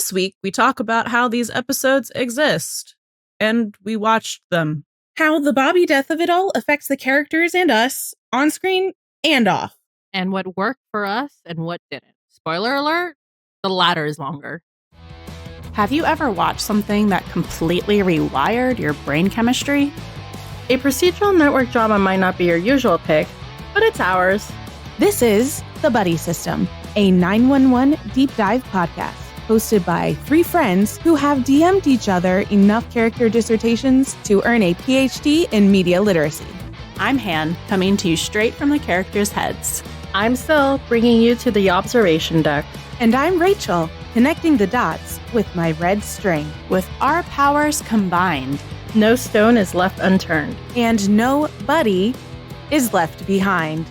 This week, we talk about how these episodes exist. And we watched them. How the Bobby death of it all affects the characters and us, on screen and off. And what worked for us and what didn't. Spoiler alert, the latter is longer. Have you ever watched something that completely rewired your brain chemistry? A procedural network drama might not be your usual pick, but it's ours. This is The Buddie System, a 911 deep dive podcast hosted by three friends who have DM'd each other enough character dissertations to earn a PhD in media literacy. I'm Han, coming to you straight from the characters' heads. I'm Sil, bringing you to the observation deck. And I'm Rachel, connecting the dots with my red string. With our powers combined, No stone is left unturned. And no Buddie is left behind.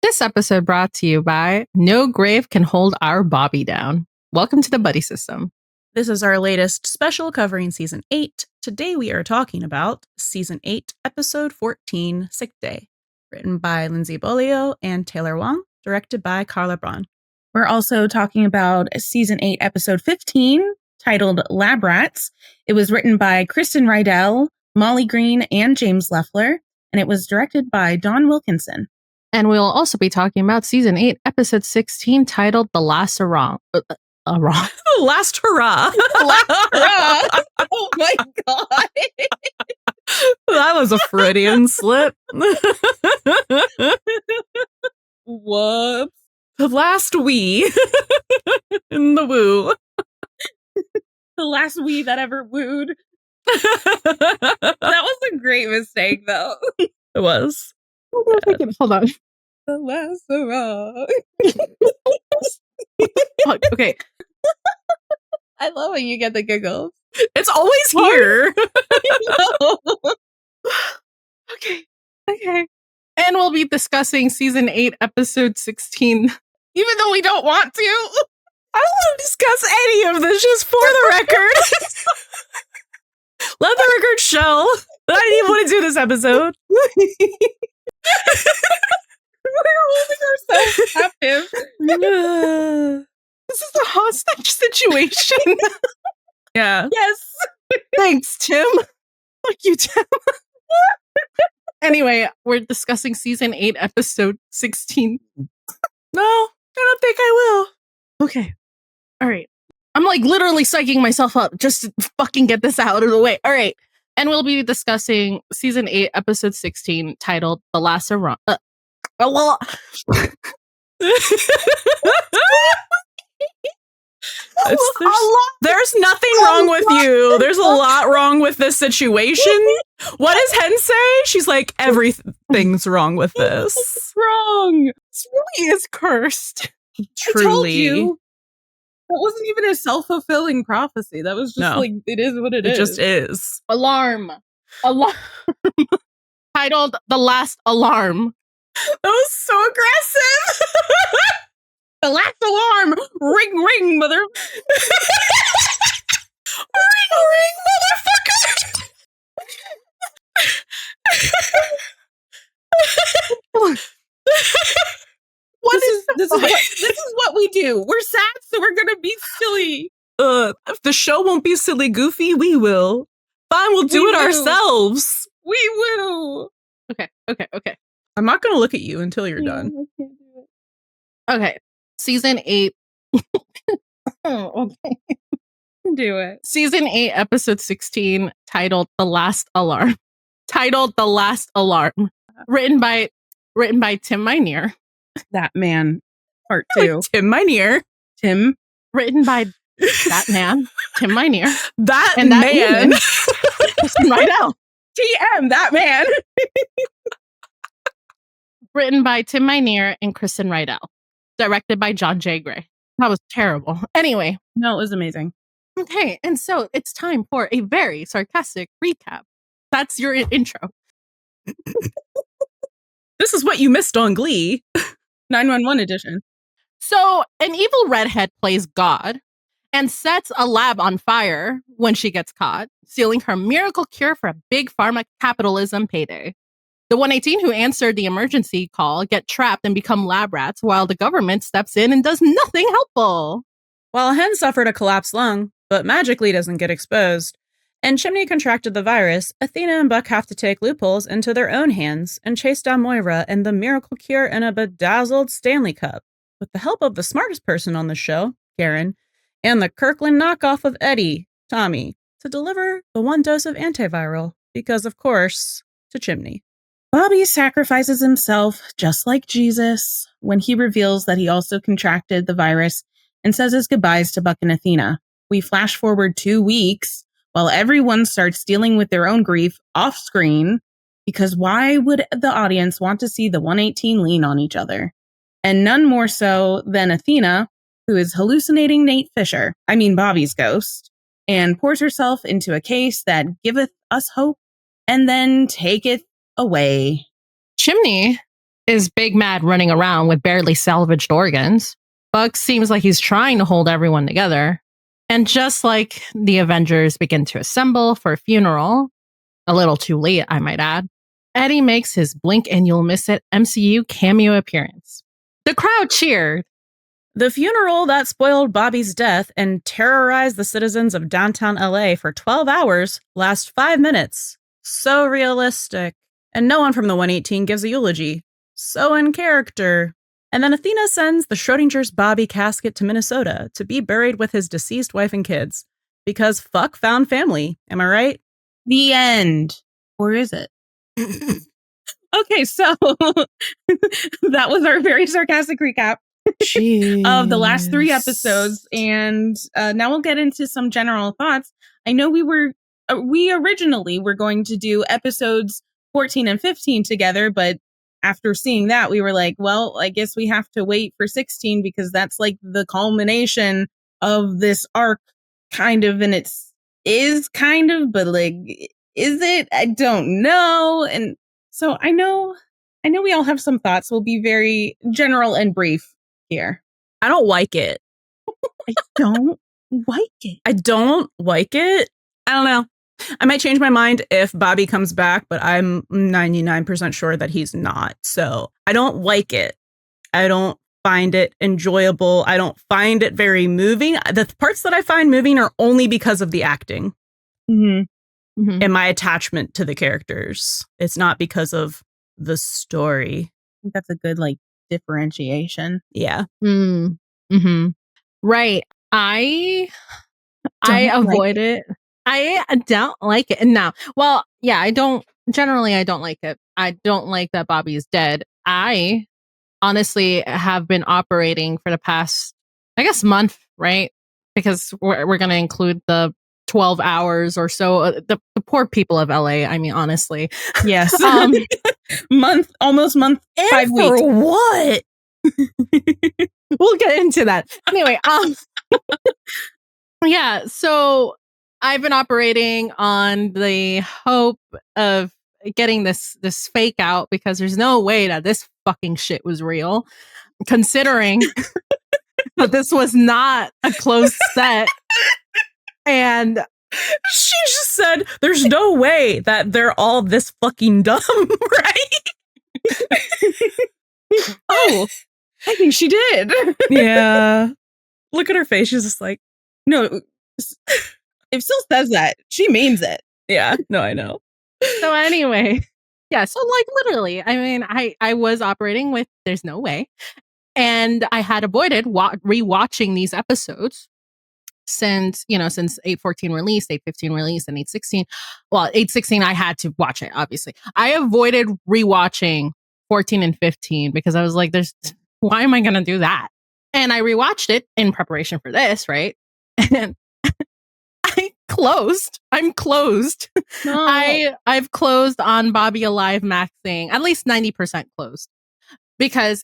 This episode brought to you by No Grave Can Hold Our Bobby Down. Welcome to the Buddie System. This is our latest special covering Season 8. Today we are talking about Season 8, Episode 14, Sick Day. Written by Lindsay Bolio and Taylor Wong. Directed by Carla Braun. We're also talking about Season 8, Episode 15, titled Lab Rats. It was written by Kristen Rydell, Molly Green, and James Leffler, and it was directed by Dawn Wilkinson. And we'll also be talking about Season 8, Episode 16, titled The Last Hurrah. Last Hurrah. Last Hurrah. Oh my God. That was a Freudian slip. Whoops. The last wee in the woo. The last we that ever wooed. That was a great mistake, though. It was. Hold on. The last hurrah. Okay. I love when you get the giggles. It's always here. Okay. And we'll be discussing Season 8, Episode 16. Even though we don't want to. I don't want to discuss any of this, just for the record. Let the record show that I didn't even want to do this episode. We're holding ourselves captive. This is a hostage situation. Yeah. Yes. Thanks, Tim. Fuck you, Tim. Anyway, we're discussing Season 8, Episode 16. No, I don't think I will. Okay. All right. I'm like literally psyching myself up just to fucking get this out of the way. All right. And we'll be discussing Season 8, Episode 16, titled The Last Hurrah. There's nothing wrong with you. There's a lot wrong with this situation. What does Hen say? She's like, everything's wrong with this. It's wrong. This really is cursed. Truly. I told you. That wasn't even a self-fulfilling prophecy. That was just like, it is what it is. It just is. Alarm. Titled The Last Alarm. That was so aggressive. The last alarm. Ring, ring, mother. Ring, motherfucker. This is what we do. We're sad, so we're gonna be silly. If the show won't be silly goofy, we will. Fine, we'll do it ourselves. We will. Okay. I'm not gonna look at you until you're done. I can't do it. Okay. Season 8. Okay. Do it. Season 8, Episode 16, titled The Last Alarm. Written by Tim Minear. That man. Part 2. Tim Minear. Tim. Written by that man, Tim Minear. That and man. Right now. TM, that man. Written by Tim Minear and Kristen Rydell. Directed by John J. Gray. That was terrible. Anyway. No, it was amazing. Okay, and so it's time for a very sarcastic recap. That's your intro. This is what you missed on Glee. 911 edition. So, an evil redhead plays God and sets a lab on fire when she gets caught, stealing her miracle cure for a big pharma capitalism payday. The 118 who answered the emergency call get trapped and become lab rats while the government steps in and does nothing helpful. while Hen suffered a collapsed lung, but magically doesn't get exposed, and Chimney contracted the virus, Athena and Buck have to take loopholes into their own hands and chase down Moira and the miracle cure in a bedazzled Stanley Cup, with the help of the smartest person on the show, Karen, and the Kirkland knockoff of Eddie, Tommy, to deliver the one dose of antiviral, because of course, to Chimney. Bobby sacrifices himself, just like Jesus, when he reveals that he also contracted the virus and says his goodbyes to Buck and Athena. We flash forward 2 weeks while everyone starts dealing with their own grief off screen, because why would the audience want to see the 118 lean on each other? And none more so than Athena, who is hallucinating Bobby's ghost, and pours herself into a case that giveth us hope and then taketh away. Chimney is big mad running around with barely salvaged organs. Buck seems like he's trying to hold everyone together. And just like the Avengers begin to assemble for a funeral, a little too late, I might add, Eddie makes his blink and you'll miss it MCU cameo appearance. The crowd cheered. The funeral that spoiled Bobby's death and terrorized the citizens of downtown LA for 12 hours lasts 5 minutes. So realistic. And no one from the 118 gives a eulogy. So in character. And then Athena sends the Schrodinger's Bobby casket to Minnesota to be buried with his deceased wife and kids. Because fuck found family. Am I right? The end. Or is it? Okay, so that was our very sarcastic recap of the last 3 episodes. And now we'll get into some general thoughts. I know we originally were going to do episodes 14 and 15 together, but after seeing that, we were like, well, I guess we have to wait for 16 because that's like the culmination of this arc, kind of, and but like, is it? I don't know. And so I know we all have some thoughts. We'll be very general and brief here. I don't like it. I don't like it. I don't like it. I don't know. I might change my mind if Bobby comes back, but I'm 99% sure that he's not. So I don't like it. I don't find it enjoyable. I don't find it very moving. The parts that I find moving are only because of the acting and my attachment to the characters. It's not because of the story. I think that's a good differentiation. Yeah. Right. I avoid it. I don't like it. No. Well, yeah, I don't like it. I don't like that Bobby is dead. I honestly have been operating for the past, I guess, month, right? Because we're going to include the 12 hours or so. The poor people of LA. I mean, honestly. Yes. Almost month, 5 weeks. For what? We'll get into that. Anyway, yeah, so I've been operating on the hope of getting this fake out because there's no way that this fucking shit was real, considering that this was not a closed set. And she just said, there's no way that they're all this fucking dumb, right? Oh, I think she did. Yeah. Look at her face. She's just like, no. If Sil says that, she means it. Yeah, no, I know. So anyway, yeah, so literally, I mean, I was operating with there's no way. And I had avoided rewatching these episodes since 8:14 released, 8:15 released, and 8:16. Well, 8:16, I had to watch it, obviously. I avoided rewatching 14 and 15 because I was like, why am I going to do that? And I rewatched it in preparation for this, right? And I'm closed. No. I've closed on Bobby Alive maxing, at least 90% closed. Because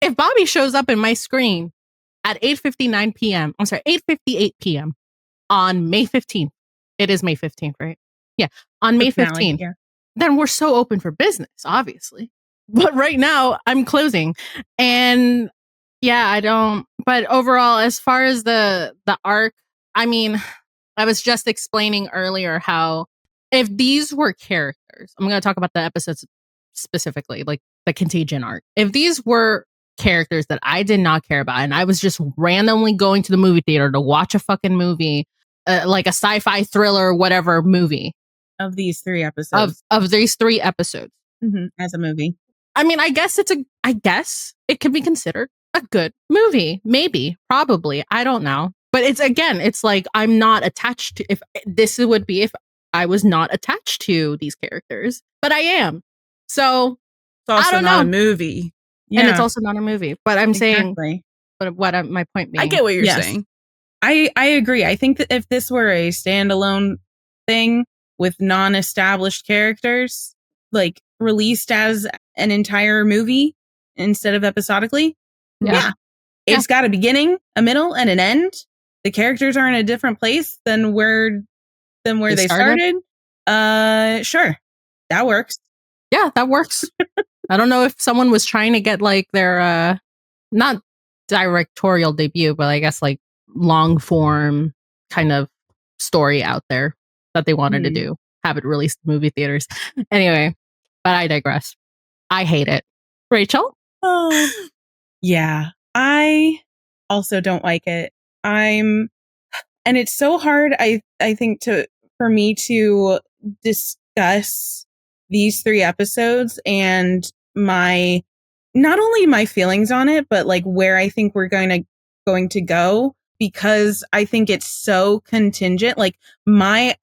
if Bobby shows up in my screen at 8:58 p.m. on May 15th, it is May 15th, right? Yeah, on May 15th, then we're so open for business, obviously. But right now, I'm closing. And yeah, I don't. But overall, as far as the arc, I mean, I was just explaining earlier how if these were characters, I'm going to talk about the episodes specifically, like the Contagion arc. If these were characters that I did not care about, and I was just randomly going to the movie theater to watch a fucking movie, like a sci-fi thriller, whatever movie Of these 3 episodes. of these 3 episodes. As a movie. I mean, I guess it could be considered a good movie. Maybe, probably. I don't know. But it's like I'm not attached to, if I was not attached to these characters, but I am. So It's also I don't not know. a movie. Yeah. And it's also not a movie. But I'm saying, Exactly. but my point being, I get what you're Yes. saying. I agree. I think that if this were a standalone thing with non-established characters, like released as an entire movie instead of episodically, Yeah. it's got a beginning, a middle, and an end. The characters are in a different place than where they started. Sure, that works. Yeah, that works. I don't know if someone was trying to get like their not directorial debut, but I guess like long form kind of story out there that they wanted to do, have it released in movie theaters. Anyway, but I digress. I hate it. Rachel? Yeah, I also don't like it. And it's so hard, I think, for me to discuss these 3 episodes and not only my feelings on it, but like where I think we're going to go, because I think it's so contingent. Like my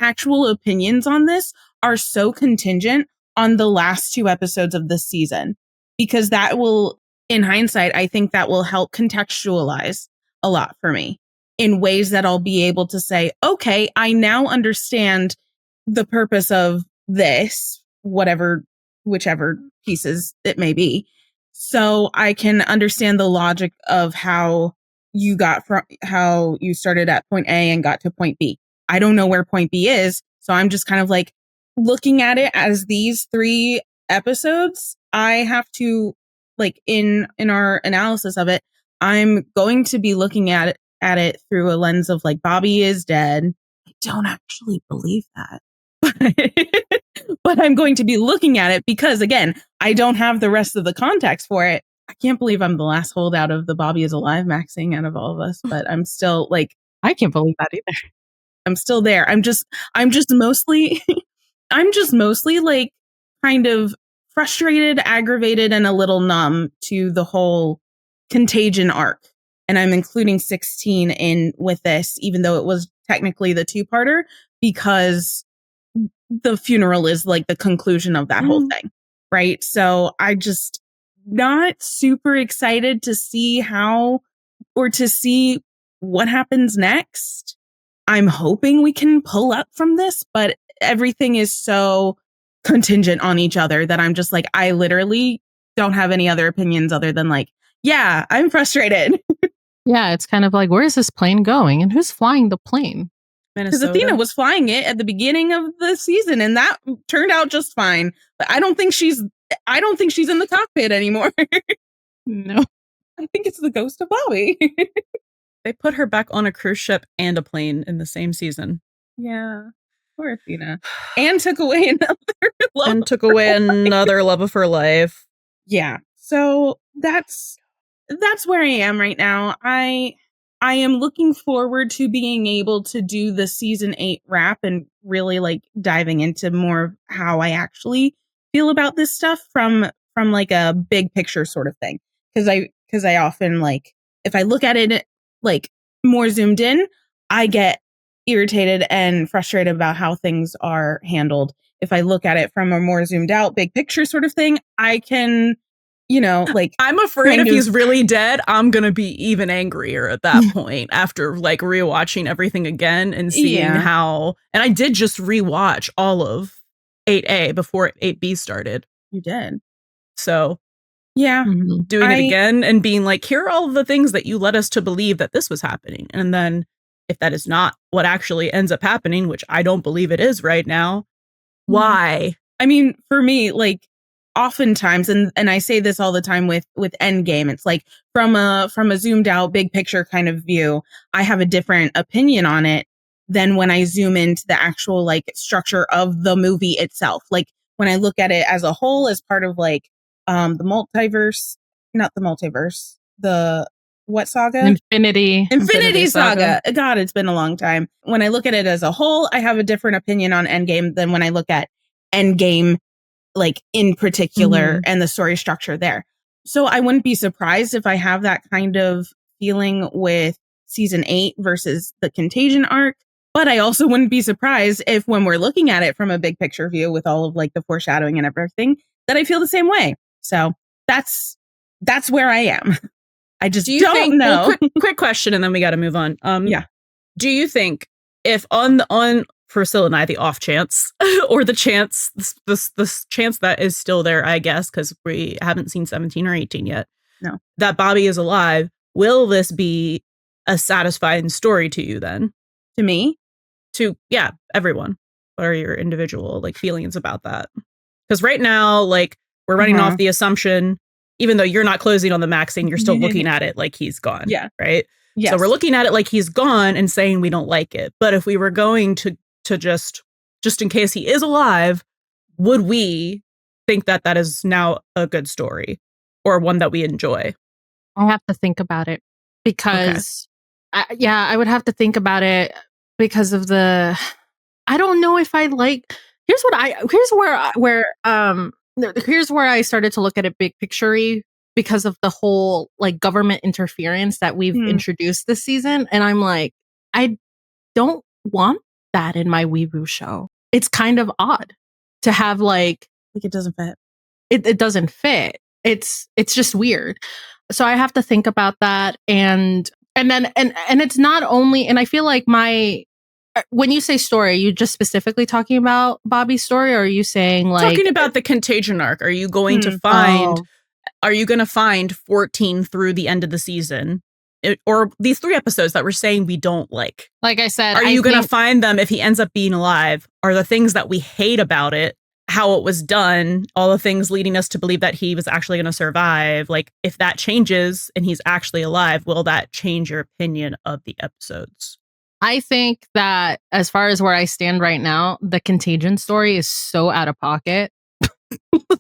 actual opinions on this are so contingent on the last 2 episodes of this season, because that will, in hindsight, I think that will help contextualize a lot for me in ways that I'll be able to say, okay, I now understand the purpose of this, whichever pieces it may be. So I can understand the logic of how you started at point A and got to point B. I don't know where point B is. So I'm just kind of like looking at it as these 3 episodes. I have to, like, in our analysis of it, I'm going to be looking at it through a lens of like, Bobby is dead. I don't actually believe that. But I'm going to be looking at it because, again, I don't have the rest of the context for it. I can't believe I'm the last holdout of the Bobby is alive maxing out of all of us, but I'm still like, I can't believe that either. I'm still there. I'm just mostly like kind of frustrated, aggravated, and a little numb to the whole Contagion arc. And I'm including 16 in with this, even though it was technically the 2-parter, because the funeral is like the conclusion of that whole thing. Right. So I just not super excited to see what happens next. I'm hoping we can pull up from this, but everything is so contingent on each other that I'm just like, I literally don't have any other opinions other than like, yeah, I'm frustrated. Yeah, it's kind of like, where is this plane going? And who's flying the plane? Because Athena was flying it at the beginning of the season, and that turned out just fine. But I don't think she's in the cockpit anymore. No. I think it's the ghost of Bobby. They put her back on a cruise ship and a plane in the same season. Yeah. Poor Athena. And took away another love of her life. Yeah. So that's where I am right now. I am looking forward to being able to do the season 8 wrap and really like diving into more of how I actually feel about this stuff from like a big picture sort of thing. Because I often, like, if I look at it like more zoomed in, I get irritated and frustrated about how things are handled. If I look at it from a more zoomed out big picture sort of thing, I can, like, I'm afraid if he's really dead, I'm gonna be even angrier at that point after like rewatching everything again and seeing how. And I did just rewatch all of 8A before 8B started. You did. So yeah, doing it again and being like, here are all the things that you led us to believe that this was happening, and then if that is not what actually ends up happening, which I don't believe it is right now, why? I mean, for me, like, oftentimes, and I say this all the time with Endgame, it's like from a zoomed out big picture kind of view, I have a different opinion on it than when I zoom into the actual like structure of the movie itself. Like when I look at it as a whole, as part of like the multiverse not the multiverse, the what saga? Infinity Saga. God, it's been a long time. When I look at it as a whole, I have a different opinion on Endgame than when I look at Endgame, like in particular, and the story structure there. So I wouldn't be surprised if I have that kind of feeling with season 8 versus the Contagion arc. But I also wouldn't be surprised if when we're looking at it from a big picture view with all of like the foreshadowing and everything, that I feel the same way. So that's where I am. I just don't know. Well, quick question, and then we got to move on. Yeah. Do you think if on Priscilla and I, the off chance or the chance, this chance that is still there, I guess, because we haven't seen 17 or 18 yet. No. That Bobby is alive. Will this be a satisfying story to you then? To me? To, yeah, everyone. What are your individual like feelings about that? Because right now, like, we're running off the assumption, even though you're not closing on the maxing, you're still looking at it like he's gone. Yeah. Right? Yes. So we're looking at it like he's gone and saying we don't like it. But if we were going to just in case he is alive, would we think that that is now a good story or one that we enjoy? I have to think about it because, I would have to think about it because of I don't know if I like. Here's where I started to look at it big picture-y because of the whole like government interference that we've introduced this season. And I'm like, I don't want that in my Weeboo show. It's kind of odd to have like it doesn't fit. It doesn't fit. It's just weird. So I have to think about that. And then it's not only, and I feel like when you say story, are you just specifically talking about Bobby's story, or are you saying like talking about the Contagion arc? Are you going to find? Are you going to find 14 through the end of the season, or these 3 episodes that we're saying we don't like? Like I said, are you going to find them if he ends up being alive? Are the things that we hate about it, how it was done, all the things leading us to believe that he was actually going to survive? Like, if that changes and he's actually alive, will that change your opinion of the episodes? I think that as far as where I stand right now, the Contagion story is so out of pocket.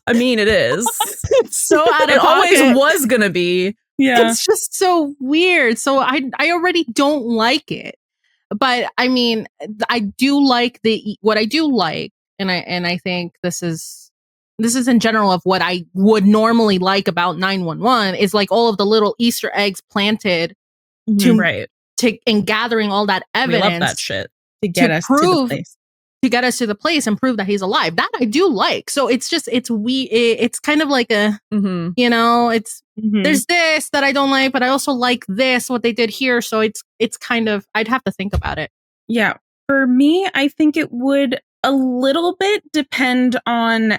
I mean, it is. It's so out of pocket. It always was going to be. Yeah. It's just so weird. So I already don't like it. But I mean, I do like what I do like, and I think this is in general of what I would normally like about 911 is like all of the little Easter eggs planted and gathering all that evidence. We love that shit to get us to the place. To get us to the place and prove that he's alive. That I do like. So it's kind of like a, you know, it's, there's this that I don't like, but I also like this, what they did here. So it's kind of, I'd have to think about it. Yeah. For me, I think it would a little bit depend on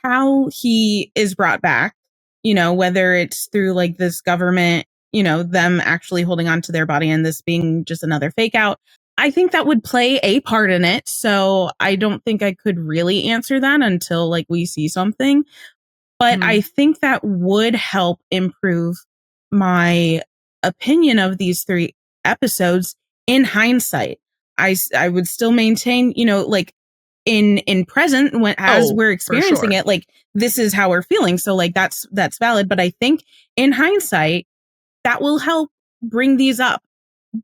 how he is brought back, you know, whether it's through like this government, you know, them actually holding on to their body and this being just another fake out. I think that would play a part in it. So I don't think I could really answer that until like we see something. But I think that would help improve my opinion of these 3 episodes in hindsight. I would still maintain, you know, like in present as we're experiencing it, like this is how we're feeling. So like that's valid. But I think in hindsight, that will help bring these up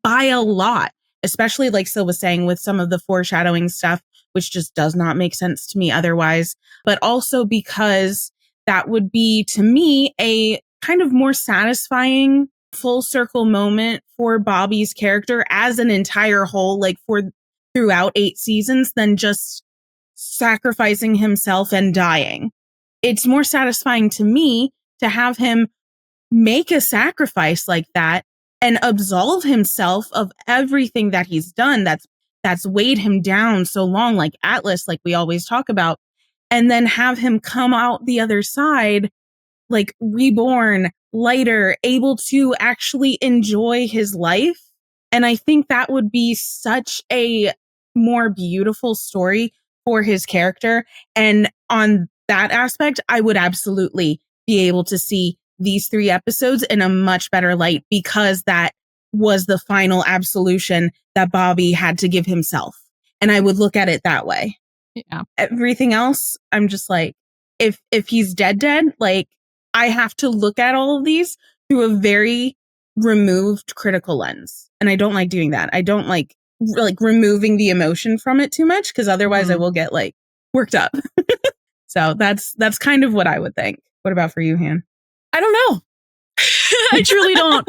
by a lot. Especially like Sil was saying with some of the foreshadowing stuff, which just does not make sense to me otherwise. But also because that would be, to me, a kind of more satisfying full circle moment for Bobby's character as an entire whole, like throughout 8 seasons than just sacrificing himself and dying. It's more satisfying to me to have him make a sacrifice like that and absolve himself of everything that he's done that's weighed him down so long, like Atlas, like we always talk about, and then have him come out the other side, like reborn, lighter, able to actually enjoy his life. And I think that would be such a more beautiful story for his character. And on that aspect, I would absolutely be able to see these 3 episodes in a much better light because that was the final absolution that Bobby had to give himself. And I would look at it that way. Yeah. Everything else, I'm just like, if he's dead, like I have to look at all of these through a very removed critical lens. And I don't like doing that. I don't like removing the emotion from it too much, because otherwise I will get like worked up. So that's kind of what I would think. What about for you, Han? I don't know. I truly don't.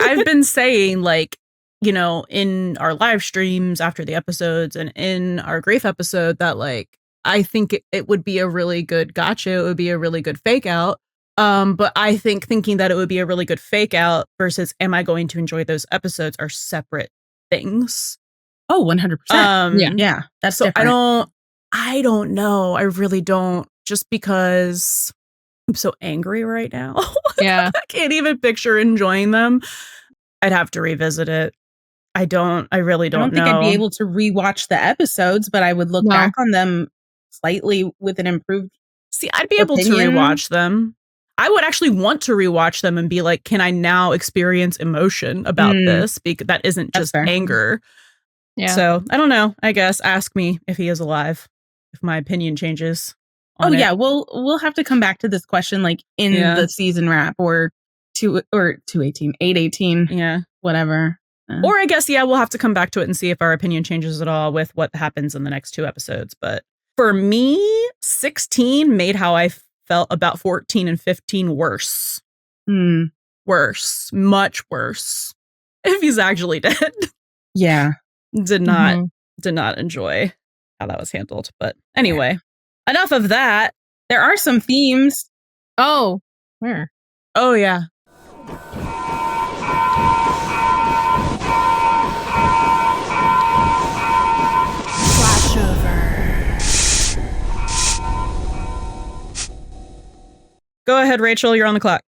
I've been saying, like, you know, in our live streams after the episodes and in our grief episode, that like I think it would be a really good gotcha. It would be a really good fake out. But I think thinking that it would be a really good fake out versus am I going to enjoy those episodes are separate things. Oh, 100%. Yeah. That's so different. I don't know. I really don't, just because I'm so angry right now. Yeah. I can't even picture enjoying them. I'd have to revisit it. I really don't know. I don't think I'd be able to rewatch the episodes, but I would look back on them slightly with an improved I'd be able to rewatch them. I would actually want to rewatch them and be like, can I now experience emotion about this? Because that isn't just anger. Yeah. So I don't know. I guess ask me if he is alive, if my opinion changes. Yeah, we'll have to come back to this question like in the season wrap or 818, whatever. Or I guess we'll have to come back to it and see if our opinion changes at all with what happens in the next 2 episodes. But for me, 16 made how I felt about 14 and 15 worse. Worse, much worse. If he's actually dead. Yeah. Did not enjoy how that was handled. But anyway. Enough of that. There are some themes. Oh, where? Oh, yeah. Flashover. Go ahead, Rachel. You're on the clock.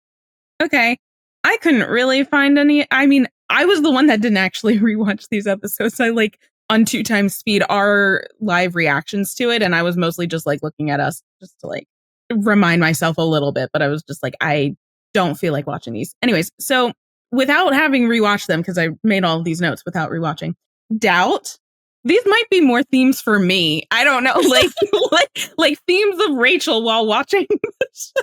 Okay. I couldn't really find any. I mean, I was the one that didn't actually rewatch these episodes. I like on 2 times speed our live reactions to it. And I was mostly just like looking at us just to like remind myself a little bit. But I was just like, I don't feel like watching these. Anyways, so without having rewatched them, because I made all of these notes without rewatching, doubt. These might be more themes for me. I don't know. Like themes of Rachel while watching the show.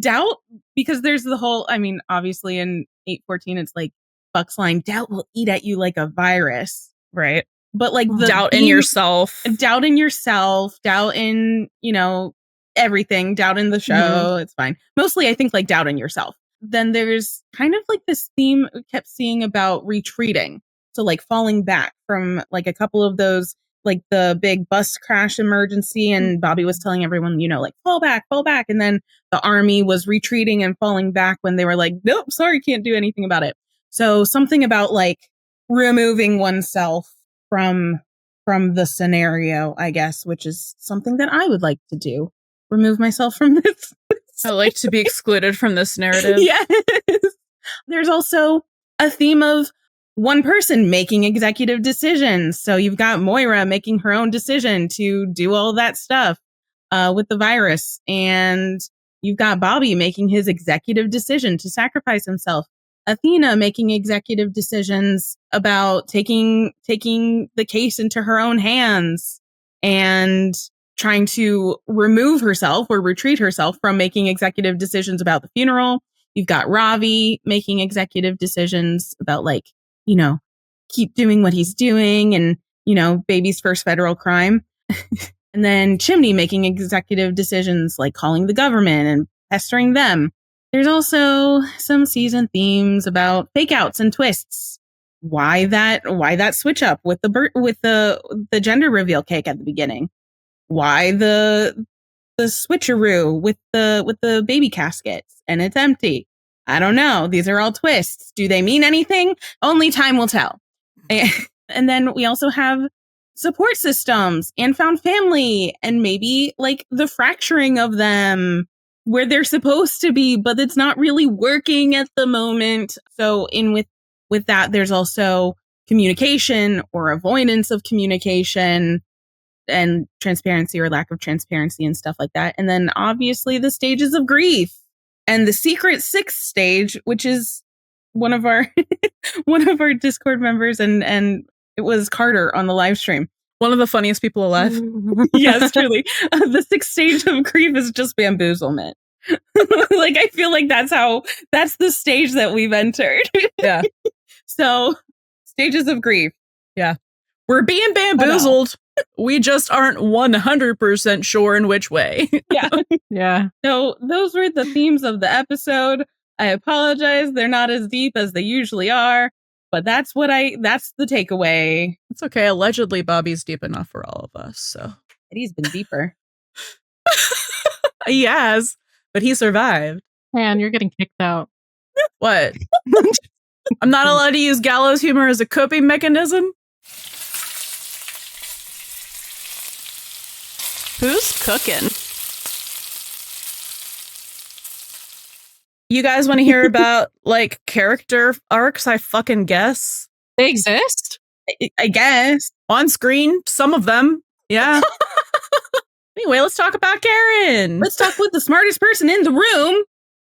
Doubt, because there's the whole, I mean, obviously in 814, it's like Buck's line, doubt will eat at you like a virus. Right. But like the doubt in yourself. Doubt in yourself, doubt in, you know, everything, doubt in the show. It's fine. Mostly, I think like doubt in yourself. Then there's kind of like this theme we kept seeing about retreating. So like falling back from like a couple of those, like the big bus crash emergency. And Bobby was telling everyone, you know, like fall back. And then the army was retreating and falling back when they were like, nope, sorry, can't do anything about it. So something about like removing oneself from the scenario, I guess, which is something that I would like to do. Remove myself from this. I like to be excluded from this narrative. Yes. There's also a theme of one person making executive decisions. So you've got Moira making her own decision to do all that stuff with the virus. And you've got Bobby making his executive decision to sacrifice himself. Athena making executive decisions about taking the case into her own hands and trying to remove herself or retreat herself from making executive decisions about the funeral. You've got Ravi making executive decisions about like, you know, keep doing what he's doing and, you know, baby's first federal crime. And then Chimney making executive decisions like calling the government and pestering them. There's also some season themes about fake outs and twists. Why that switch up with the gender reveal cake at the beginning? Why the switcheroo with the baby caskets and it's empty? I don't know. These are all twists. Do they mean anything? Only time will tell. And then we also have support systems and found family and maybe like the fracturing of them where they're supposed to be, but it's not really working at the moment. So with that, there's also communication or avoidance of communication and transparency or lack of transparency and stuff like that. And then obviously the stages of grief and the secret 6th stage, which is one of our Discord members and it was Carter on the live stream, One of the funniest people alive. Yes, truly. The 6th stage of grief is just bamboozlement. Like, I feel like that's the stage that we've entered. Yeah. So, stages of grief. Yeah. We're being bamboozled. We just aren't 100% sure in which way. Yeah. Yeah. So, those were the themes of the episode. I apologize. They're not as deep as they usually are, but that's the takeaway. It's okay. Allegedly, Bobby's deep enough for all of us, so. He's been deeper. He has, but he survived. Man, you're getting kicked out. What? I'm not allowed to use gallows humor as a coping mechanism? Who's cooking? You guys want to hear about, like, character arcs, I fucking guess? They exist? I guess. On screen, some of them. Yeah. Anyway, let's talk about Karen. Let's talk with the smartest person in the room.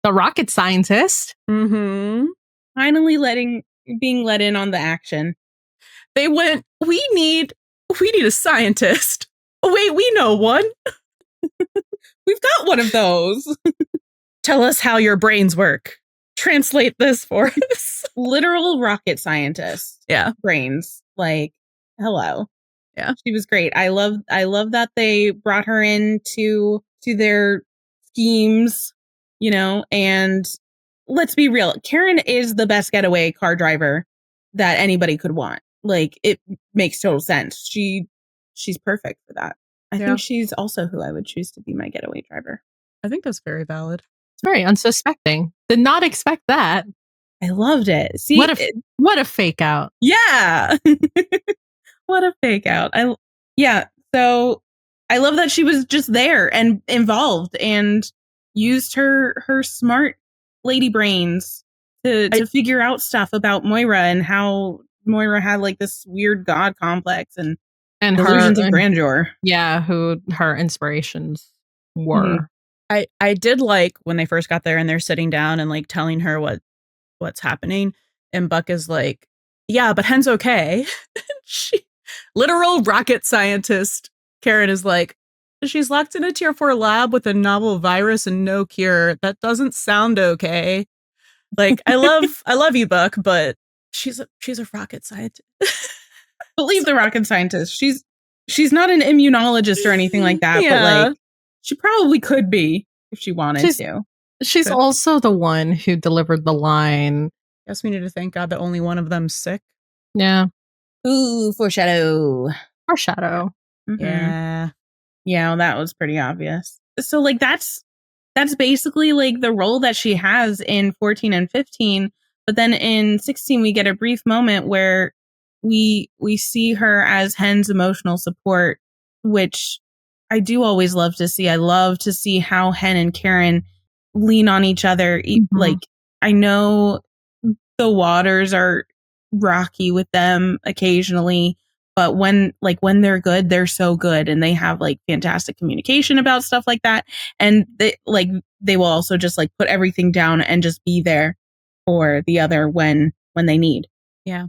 The rocket scientist. Mm-hmm. Finally being let in on the action. They went, we need a scientist. Oh, wait, we know one. We've got one of those. Tell us how your brains work. Translate this for us. Literal rocket scientist. Yeah. Brains. Like, hello. Yeah. She was great. I love that they brought her into their schemes, you know, and let's be real. Karen is the best getaway car driver that anybody could want. Like, it makes total sense. She's perfect for that. I think she's also who I would choose to be my getaway driver. I think that's very valid. It's very unsuspecting. Did not expect that. I loved it. See, what a fake out. Yeah. What a fake out. So I love that she was just there and involved and used her smart lady brains to figure out stuff about Moira and how Moira had like this weird god complex and delusions of grandeur. Yeah, who her inspirations were. Mm-hmm. I did like when they first got there and they're sitting down and like telling her what's happening, and Buck is like, yeah, but Hen's okay. She, literal rocket scientist Karen is like, she's locked in a tier 4 lab with a novel virus and no cure. That doesn't sound okay. Like, I love you, Buck, but she's a rocket scientist. Believe the rocket scientist. She's not an immunologist or anything like that, but like she probably could be if she wanted to. She's also the one who delivered the line. Guess we need to thank God that only one of them's sick. Yeah. Ooh, foreshadow. Mm-hmm. Yeah. Yeah, well, that was pretty obvious. So like that's basically like the role that she has in 14 and 15, but then in 16 we get a brief moment where we see her as Hen's emotional support, which I do always love to see. I love to see how Hen and Karen lean on each other. Mm-hmm. Like, I know the waters are rocky with them occasionally, but when they're good, they're so good, and they have like fantastic communication about stuff like that. And they will also just like put everything down and just be there for the other when they need. Yeah.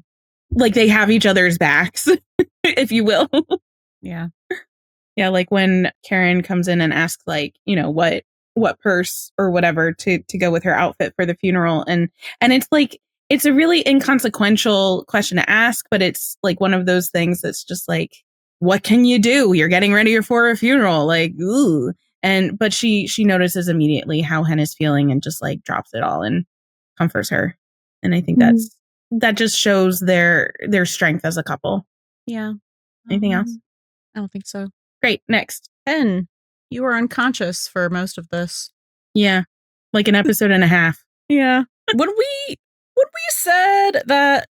Like they have each other's backs, if you will. Yeah. Yeah. Like when Karen comes in and asks like, you know, what purse or whatever to go with her outfit for the funeral. And it's like, it's a really inconsequential question to ask, but it's like one of those things that's just like, what can you do? You're getting ready for a funeral. Like, ooh. But she notices immediately how Hen is feeling and just like drops it all and comforts her. And I think that just shows their strength as a couple. Yeah. Anything else? I don't think so. Great. Next. Hen, you were unconscious for most of this. Yeah. Like an episode and a half. Yeah. When we said that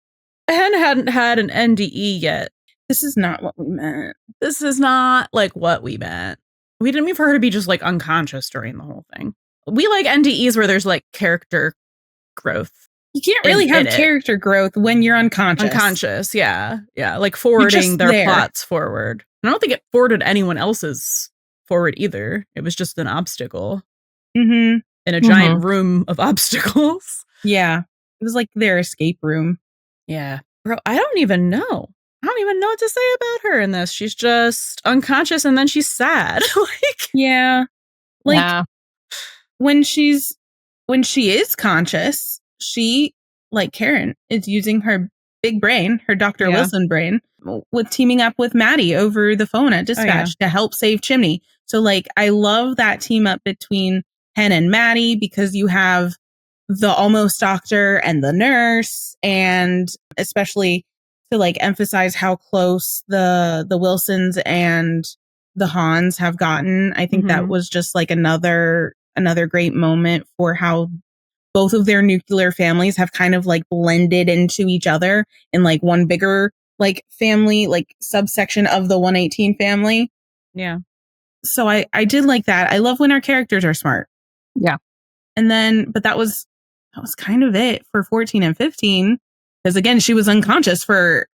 Hen hadn't had an NDE yet, this is not what we meant. This is not like what we meant. We didn't mean for her to be just like unconscious during the whole thing. We like NDEs where there's like character growth. You can't really have character growth when you're unconscious. Unconscious, yeah. Yeah, like forwarding their plots forward. And I don't think it forwarded anyone else's forward either. It was just an obstacle. Mm-hmm. In a giant room of obstacles. Yeah. It was like their escape room. Yeah. Bro, I don't even know. How don't even know what to say about her in this. She's just unconscious and then she's sad. Yeah. When she is conscious, she, like Karen, is using her big brain, her Dr. Wilson brain, with teaming up with Maddie over the phone at dispatch to help save Chimney. So like, I love that team up between Hen and Maddie, because you have the almost doctor and the nurse, and especially to like emphasize how close the Wilsons and the Hans have gotten. I think that was just like another great moment for how both of their nuclear families have kind of like blended into each other in like one bigger like family, like subsection of the 118 family. Yeah. So I did like that. I love when our characters are smart. Yeah. And then, but that was kind of it for 14 and 15. Because again, she was unconscious for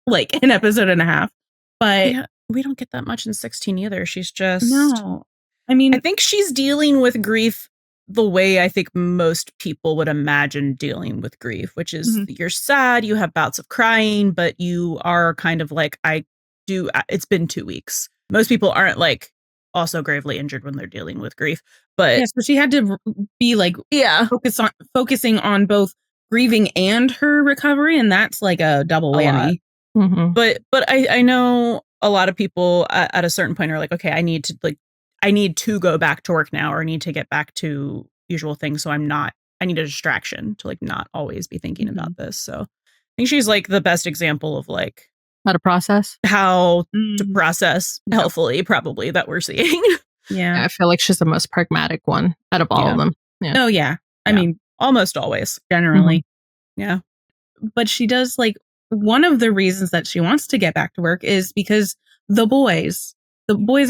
like an episode and a half. But we don't get that much in 16 either. She's just... No. I mean, I think she's dealing with grief the way I think most people would imagine dealing with grief, which is you're sad, you have bouts of crying, but you are kind of like, it's been 2 weeks. Most people aren't like also gravely injured when they're dealing with grief. But so she had to be like, focusing on both grieving and her recovery. And that's like a double whammy. But I know a lot of people at a certain point are like, okay, I need to go back to work now, or I need to get back to usual things. So I need a distraction to like not always be thinking about this. So I think she's like the best example of like how to process healthfully, probably, that we're seeing. Yeah. I feel like she's the most pragmatic one out of all of them. Yeah. Oh, yeah. I mean, almost always. Generally. Yeah. But she does like, one of the reasons that she wants to get back to work is because the boys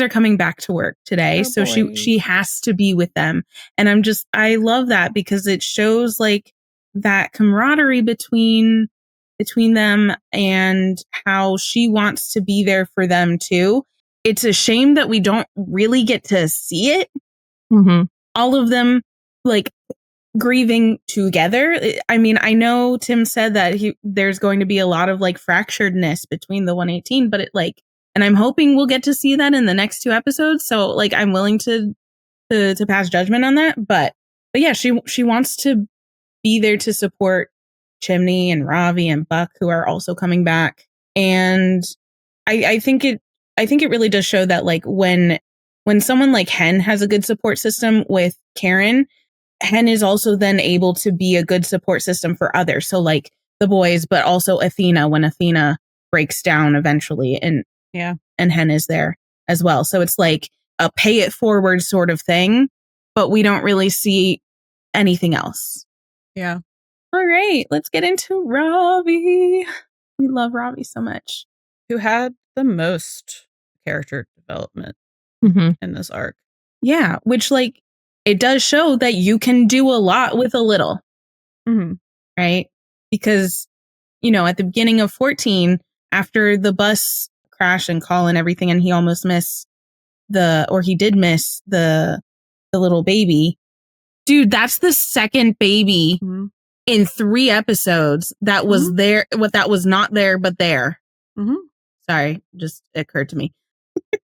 are coming back to work today. So she has to be with them. And I love that, because it shows like that camaraderie between them, and how she wants to be there for them too. It's a shame that we don't really get to see it. All of them like grieving together. I mean, I know Tim said that there's going to be a lot of like fracturedness between the 118, but and I'm hoping we'll get to see that in the next 2 episodes. So like, I'm willing to pass judgment on that. But yeah, she wants to be there to support Chimney and Ravi and Buck, who are also coming back. And I think it really does show that like when someone like Hen has a good support system with Karen, Hen is also then able to be a good support system for others. So like the boys, but also Athena, when Athena breaks down eventually, and Hen is there as well. So it's like a pay it forward sort of thing, but we don't really see anything else. Yeah. All right, let's get into Ravi. We love Ravi so much. Who had the most character development in this arc. Yeah, which like, it does show that you can do a lot with a little. Right? Because, at the beginning of 14, after the bus crash and call and everything, and he almost missed he did miss the little baby. Dude, that's the second baby in 3 episodes that was there, that was not there, but there. Sorry, just occurred to me.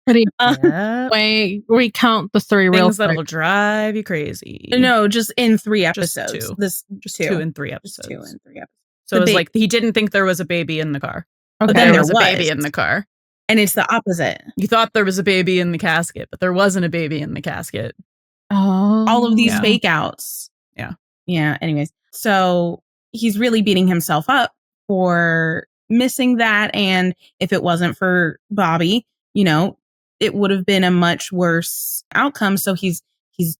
Wait, recount the 3 real things that'll drive you crazy. No, just in 3 episodes. Just 2 in 3 episodes. 2 in 3 episodes. So it was like he didn't think there was a baby in the car. Okay. But then there was a baby in the car. And it's the opposite. You thought there was a baby in the casket, but there wasn't a baby in the casket. Oh. All of these fake outs. Yeah. Yeah. Anyways, so he's really beating himself up for missing that. And if it wasn't for Bobby, it would have been a much worse outcome. So he's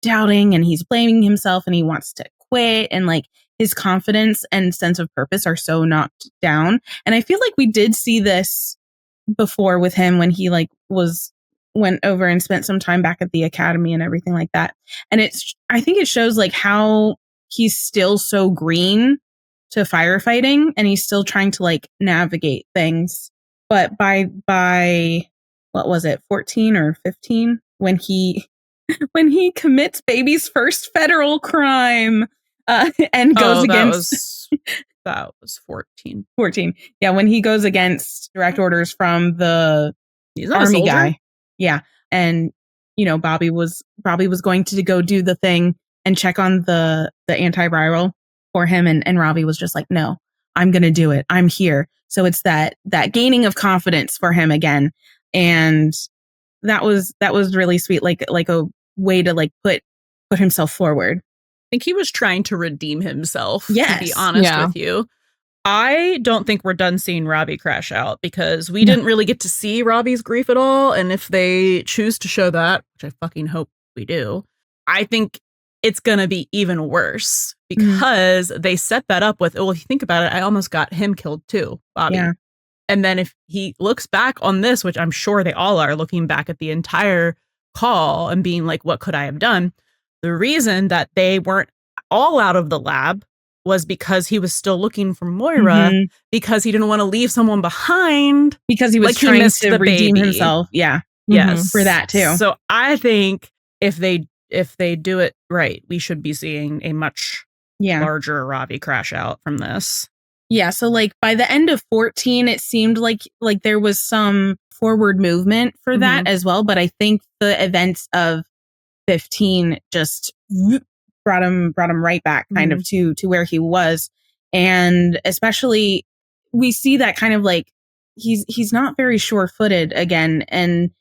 doubting and he's blaming himself, and he wants to quit, and like his confidence and sense of purpose are so knocked down. And I feel like we did see this before with him when he like went over and spent some time back at the academy and everything like that. And I think it shows like how he's still so green to firefighting, and he's still trying to like navigate things. But by what was it, 14 or 15, when he commits baby's first federal crime, and goes against. That was 14. 14. Yeah, when he goes against direct orders from the army guy. Yeah. And, Bobby was going to go do the thing and check on the antiviral for him. And Ravi was just like, no, I'm going to do it. I'm here. So it's that gaining of confidence for him again. And that was really sweet. Like a way to put himself forward. I think he was trying to redeem himself, yes. to be honest with you. I don't think we're done seeing Ravi crash out because we didn't really get to see Ravi's grief at all. And if they choose to show that, which I fucking hope we do, I think it's going to be even worse because they set that up with, well, if you think about it, I almost got him killed too, Bobby. Yeah. And then if he looks back on this, which I'm sure they all are looking back at the entire call and being like, what could I have done? The reason that they weren't all out of the lab was because he was still looking for Moira because he didn't want to leave someone behind. Because he was trying to redeem himself. Yeah. Yes. For that too. So I think if they do it right, we should be seeing a much larger Ravi crash out from this. Yeah. So by the end of 14, it seemed like there was some forward movement for that as well. But I think the events of 15 just brought him right back kind of to where he was. And especially we see that kind of he's not very sure-footed again. And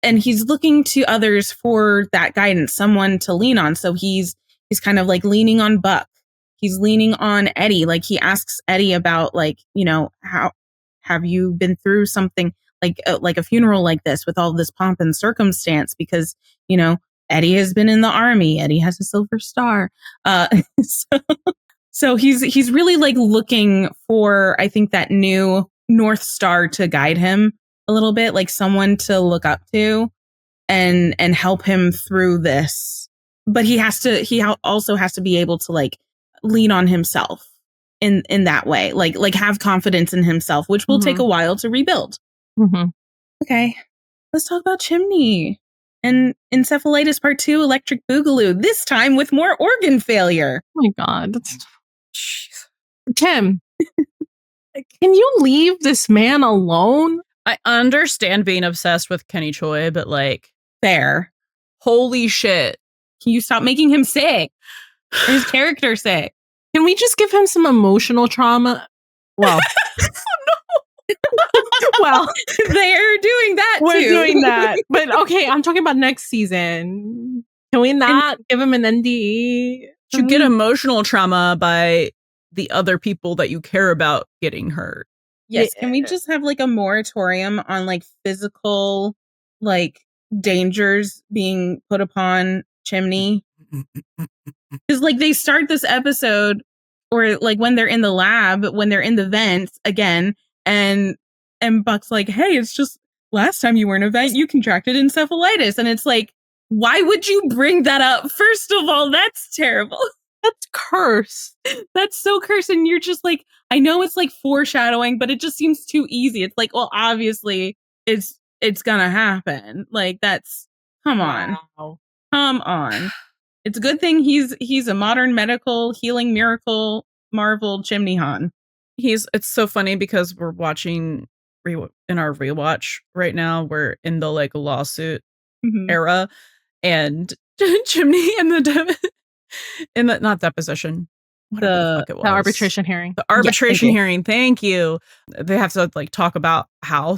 he's looking to others for that guidance, someone to lean on. So he's kind of leaning on Buck. He's leaning on Eddie. He asks Eddie about how have you been through something like a funeral like this with all this pomp and circumstance? Because, Eddie has been in the army. Eddie has a silver star. So he's really looking for, I think, that new North Star to guide him a little bit, someone to look up to and help him through this. But he also has to be able to lean on himself in that way, have confidence in himself, which will take a while to rebuild. Okay, let's talk about Chimney and Encephalitis Part 2, Electric Boogaloo, this time with more organ failure. Oh my God. Tim, can you leave this man alone? I understand being obsessed with Kenny Choi, but fair. Holy shit. Can you stop making him sick? Or his character sick? Can we just give him some emotional trauma? Well, well, they're doing that too. We're doing that. But okay, I'm talking about next season. Can we not give him an NDE? You get emotional trauma by the other people that you care about getting hurt. Yes. Yeah. Can we just have a moratorium on physical dangers being put upon Chimney? Because they start this episode or when they're in the lab, when they're in the vents again, and Buck's hey, it's just last time you were in a vent, you contracted encephalitis. And it's why would you bring that up? First of all, that's terrible. That's cursed. That's so cursed. And you're just I know it's foreshadowing, but it just seems too easy. It's well, obviously it's gonna happen. That's come on. Wow. Come on. It's a good thing he's a modern medical healing miracle marvel Chimney Han. It's so funny because we're watching in our rewatch right now. We're in the lawsuit era, and Chimney and in the not deposition, the arbitration hearing. The arbitration hearing. Thank you. They have to talk about how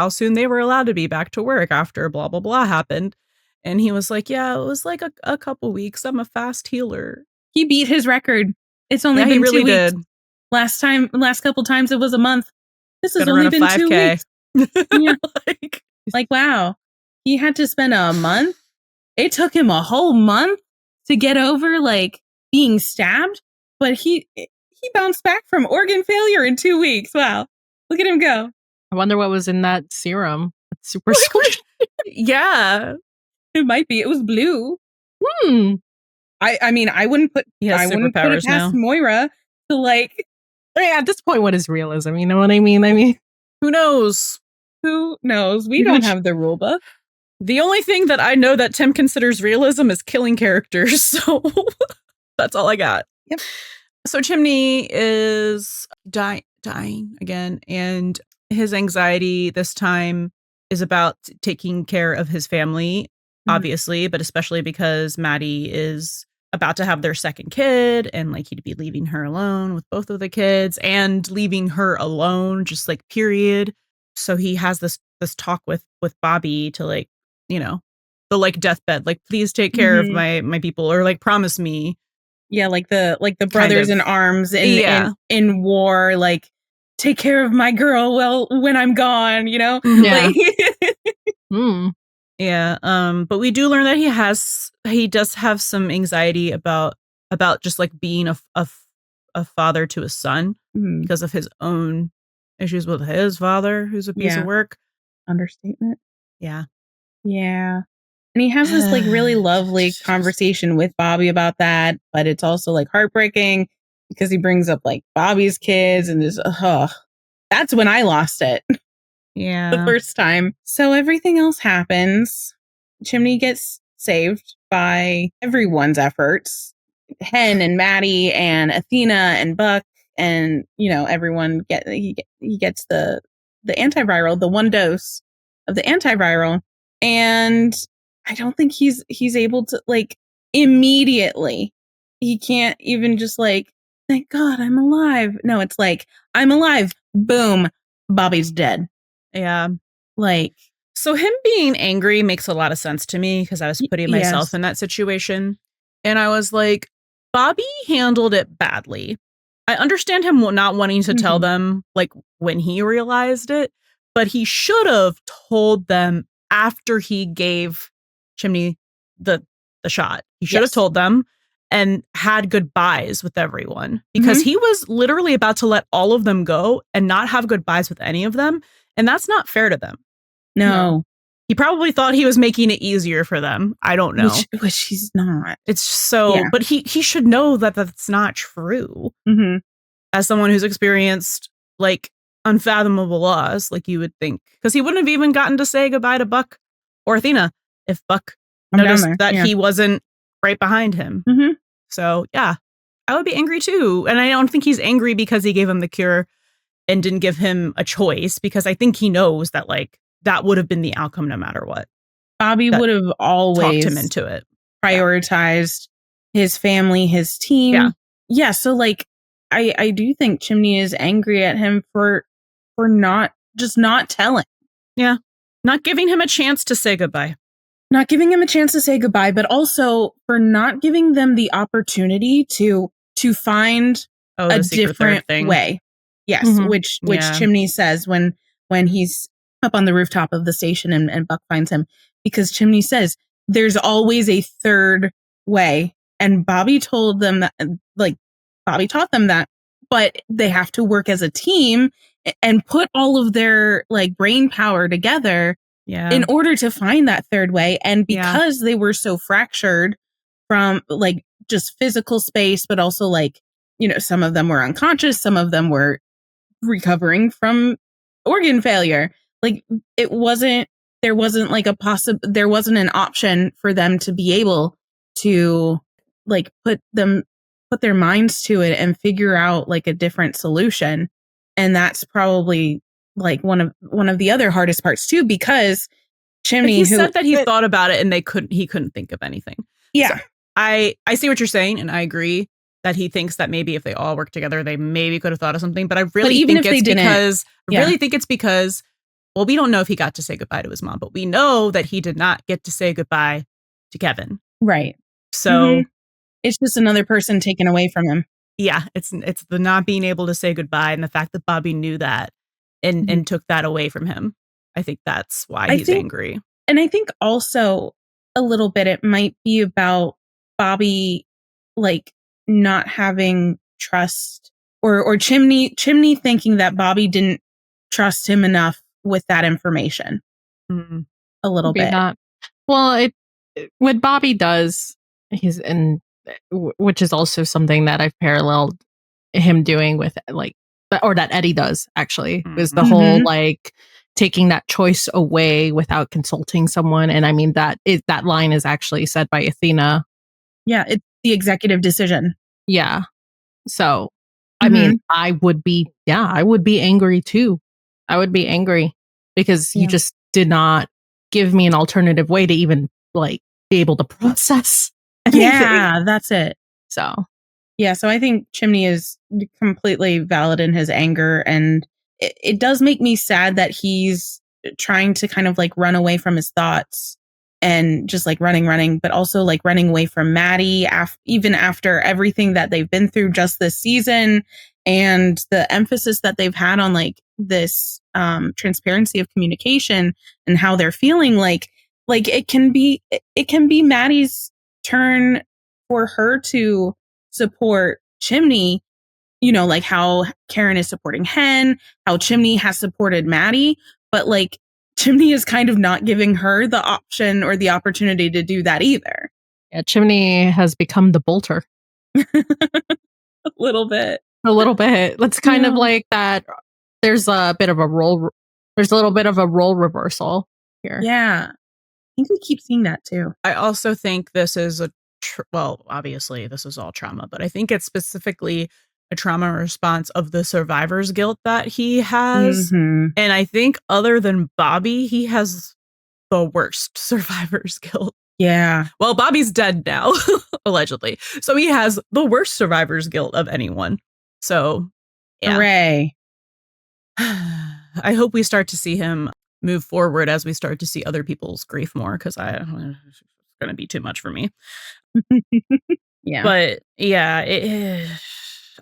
soon they were allowed to be back to work after blah blah blah happened. And he was yeah, it was a couple weeks. I'm a fast healer. He beat his record. It's only been 2 weeks. Did. Last couple times it was a month. This has only been 2 weeks. Yeah. Wow. He had to spend a month. It took him a whole month to get over being stabbed, but he bounced back from organ failure in 2 weeks. Wow. Look at him go. I wonder what was in that serum. That's super squishy. Yeah. It might be. It was blue. I mean, I wouldn't put it past Moira to at this point, what is realism? You know what I mean? Who knows? Who knows? We don't have the rule book. The only thing that I know that Tim considers realism is killing characters. So that's all I got. Yep. So Chimney is dying again, and his anxiety this time is about taking care of his family, obviously, but especially because Maddie is about to have their second kid, and like he'd be leaving her alone with both of the kids and leaving her alone, just like period. So he has this talk with Bobby to like, you know, the like deathbed, like please take care of my people, or like promise me. Yeah, like the brothers in arms in war, like take care of my girl when I'm gone, you know? Yeah. Like, Yeah. But we do learn that he does have some anxiety about just like being a father to a son because of his own issues with his father, who's a piece of work. Understatement. Yeah. Yeah. And he has this like really lovely conversation with Bobby about that, but it's also like heartbreaking because he brings up like Bobby's kids and just, that's when I lost it. Yeah. The first time. So everything else happens. Chimney gets saved by everyone's efforts. Hen and Maddie and Athena and Buck and, you know, everyone he gets the antiviral, the one dose of the antiviral. And I don't think he's able to like immediately. He can't even just like, thank God I'm alive. No, it's like, I'm alive. Boom. Bobby's dead. Yeah. Like, so him being angry makes a lot of sense to me because I was putting myself in that situation. And I was like, Bobby handled it badly. I understand him not wanting to tell them like when he realized it, but he should have told them after he gave Chimney the shot. He should have told them and had goodbyes with everyone because he was literally about to let all of them go and not have goodbyes with any of them. And that's not fair to them. No. He probably thought he was making it easier for them. I don't know. Which he's not. It's so, but he should know that that's not true. As someone who's experienced like unfathomable loss, like you would think. Because he wouldn't have even gotten to say goodbye to Buck or Athena if Buck noticed that he wasn't right behind him. So, yeah, I would be angry too. And I don't think he's angry because he gave him the cure and didn't give him a choice, because I think he knows that like that would have been the outcome no matter what. Bobby would have always talked him into it. Prioritized his family, his team. Yeah. So like, I do think Chimney is angry at him for not telling. Yeah. Not giving him a chance to say goodbye. Not giving him a chance to say goodbye, but also for not giving them the opportunity to find a different way. Yes, which Chimney says when he's up on the rooftop of the station and Buck finds him, because Chimney says there's always a third way. And Bobby told them that, like, Bobby taught them that, but they have to work as a team and put all of their like brain power together in order to find that third way. And because they were so fractured from like just physical space, but also like, you know, some of them were unconscious, some of them were recovering from organ failure. Like there wasn't an option for them to be able to like put their minds to it and figure out like a different solution. And that's probably like one of the other hardest parts too, because Chimney, he said that he thought about it and he couldn't think of anything. Yeah. So I see what you're saying, and I agree that he thinks that maybe if they all work together, they maybe could have thought of something. But I really think it's because, well, we don't know if he got to say goodbye to his mom, but we know that he did not get to say goodbye to Kevin. Right. So it's just another person taken away from him. Yeah, it's the not being able to say goodbye and the fact that Bobby knew that and took that away from him. I think that's why he's angry. And I think also a little bit it might be about Bobby like not having trust or Chimney thinking that Bobby didn't trust him enough with that information. A little bit. Not. Well, what Bobby does, which is also something that I've paralleled him doing with like, or that Eddie does actually, is the whole like taking that choice away without consulting someone. And I mean that line is actually said by Athena. Yeah, it's the executive decision. Yeah. So, I mean, I would be angry too. I would be angry because you just did not give me an alternative way to even like be able to process anything. Yeah, that's it. So, yeah, so I think Chimney is completely valid in his anger, and it does make me sad that he's trying to kind of like run away from his thoughts and just like running, but also like running away from Maddie even after everything that they've been through just this season and the emphasis that they've had on like this transparency of communication and how they're feeling like it can be Maddie's turn for her to support Chimney, like how Karen is supporting Hen, how Chimney has supported Maddie, but like Chimney is kind of not giving her the option or the opportunity to do that either. Yeah, Chimney has become the bolter. A little bit. It's kind of like that. There's a bit of a role. There's a little bit of a role reversal here. Yeah. I think we keep seeing that too. I also think this is obviously this is all trauma, but I think it's specifically a trauma response of the survivor's guilt that he has. Mm-hmm. And I think other than Bobby, he has the worst survivor's guilt. Yeah. Well, Bobby's dead now, allegedly. So he has the worst survivor's guilt of anyone. So, yeah. Hooray. I hope we start to see him move forward as we start to see other people's grief more, because it's going to be too much for me. Yeah. But yeah,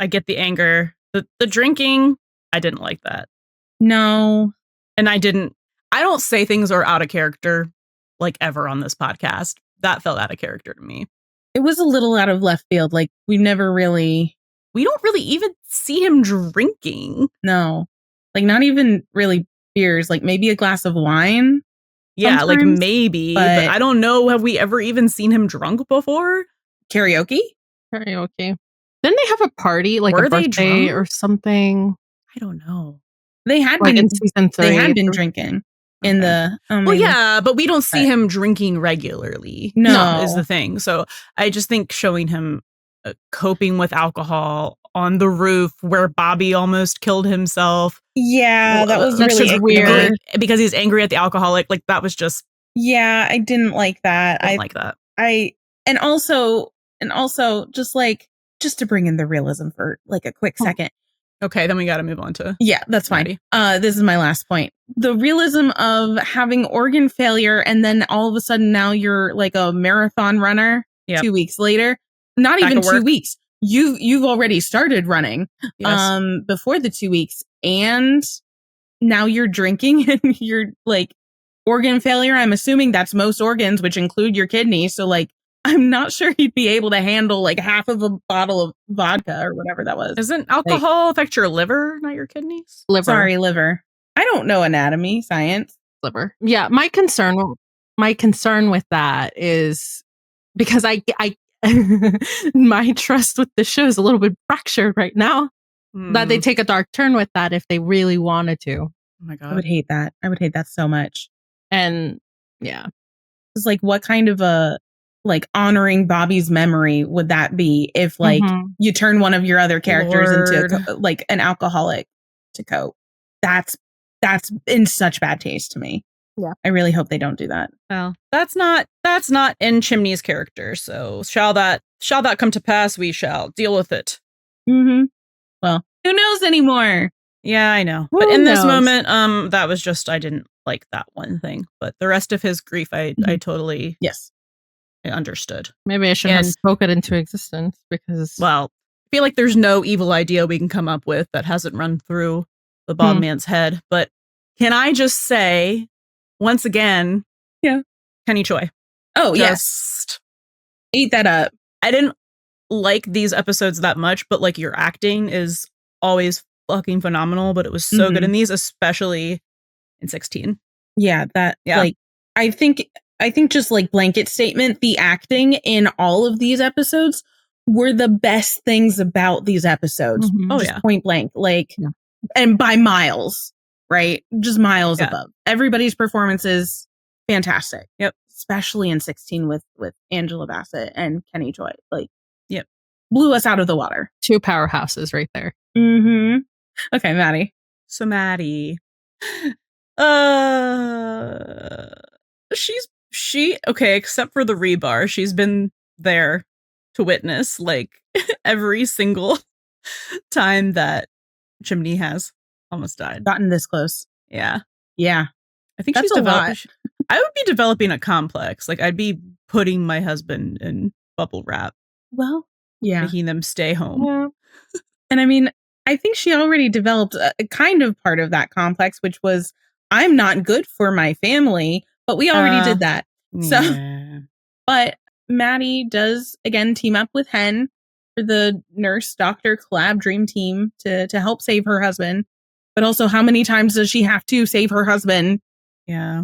I get the anger. The drinking, I didn't like that. No. And I don't say things are out of character like ever on this podcast. That felt out of character to me. It was a little out of left field. Like we don't really even see him drinking. No. Like not even really beers, like maybe a glass of wine. Yeah, like maybe, but I don't know. Have we ever even seen him drunk before? Karaoke? Didn't they have a party, like Were a birthday or something? I don't know. They had like been in season 3. They had been drinking in the. Well, yeah, but we don't see him drinking regularly. No, is the thing. So I just think showing him coping with alcohol on the roof where Bobby almost killed himself. Yeah, that was that's really just weird because he's angry at the alcoholic. Like that was just. Yeah, I didn't like that. I didn't like that. And also just to bring in the realism for like a quick second. Okay, then we got to move on to. Yeah, that's fine. This is my last point. The realism of having organ failure and then all of a sudden now you're like a marathon runner 2 weeks later. Not even 2 weeks. You've already started running before the 2 weeks, and now you're drinking and you're like organ failure. I'm assuming that's most organs, which include your kidney. So like I'm not sure you'd be able to handle like half of a bottle of vodka or whatever that was. Doesn't alcohol affect your liver, not your kidneys? Liver. Sorry, liver. I don't know anatomy, science. Liver. Yeah, my concern with that is because I my trust with the show is a little bit fractured right now. That they take a dark turn with that if they really wanted to. Oh my God. I would hate that. I would hate that so much. And yeah. It's like what kind of a like honoring Bobby's memory would that be if like you turn one of your other characters into like an alcoholic to cope? That's in such bad taste to me. Yeah. I really hope they don't do that. Well, that's not in Chimney's character. So shall that come to pass, we shall deal with it. Mm-hmm. Well, who knows anymore? Yeah, I know. But in this moment, that was just, I didn't like that one thing. But the rest of his grief, I totally understood. Maybe I should have spoken it into existence because... Well, I feel like there's no evil idea we can come up with that hasn't run through the Bob man's head. But can I just say, once again, Kenny Choi. Oh, yes. Eat that up. I didn't like these episodes that much, but like your acting is always fucking phenomenal, but it was so good in these, especially in 16. Yeah, like I think just like blanket statement, the acting in all of these episodes were the best things about these episodes. Oh just point blank, like and by miles, right? Just miles above. Everybody's performance is fantastic. Yep. Especially in 16 with Angela Bassett and Kenny Choi. Like, blew us out of the water. 2 powerhouses right there. Mm-hmm. Okay, Maddie. So Maddie, okay, except for the rebar, she's been there to witness like every single time that Chimney has almost died. Gotten this close. Yeah. I think That's she's developing. I would be developing a complex. Like I'd be putting my husband in bubble wrap. Well, yeah. Making them stay home. Yeah. And I mean, I think she already developed a kind of part of that complex, which was, I'm not good for my family, but we already did that. So, but Maddie does again team up with Hen for the nurse doctor collab dream team to help save her husband. But also, how many times does she have to save her husband? Yeah.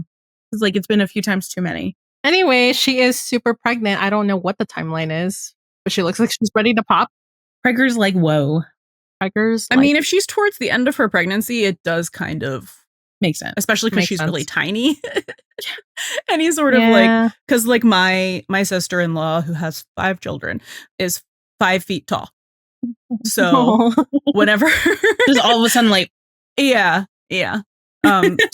It's like, it's been a few times too many. Anyway, she is super pregnant. I don't know what the timeline is, but she looks like she's ready to pop. Pregger's like, whoa. Pregger's I mean, if she's towards the end of her pregnancy, it does kind of make sense. Especially because she's really tiny. And he's sort of like, because like my sister-in-law, who has 5 children, is 5 feet tall. So whenever just all of a sudden like, yeah.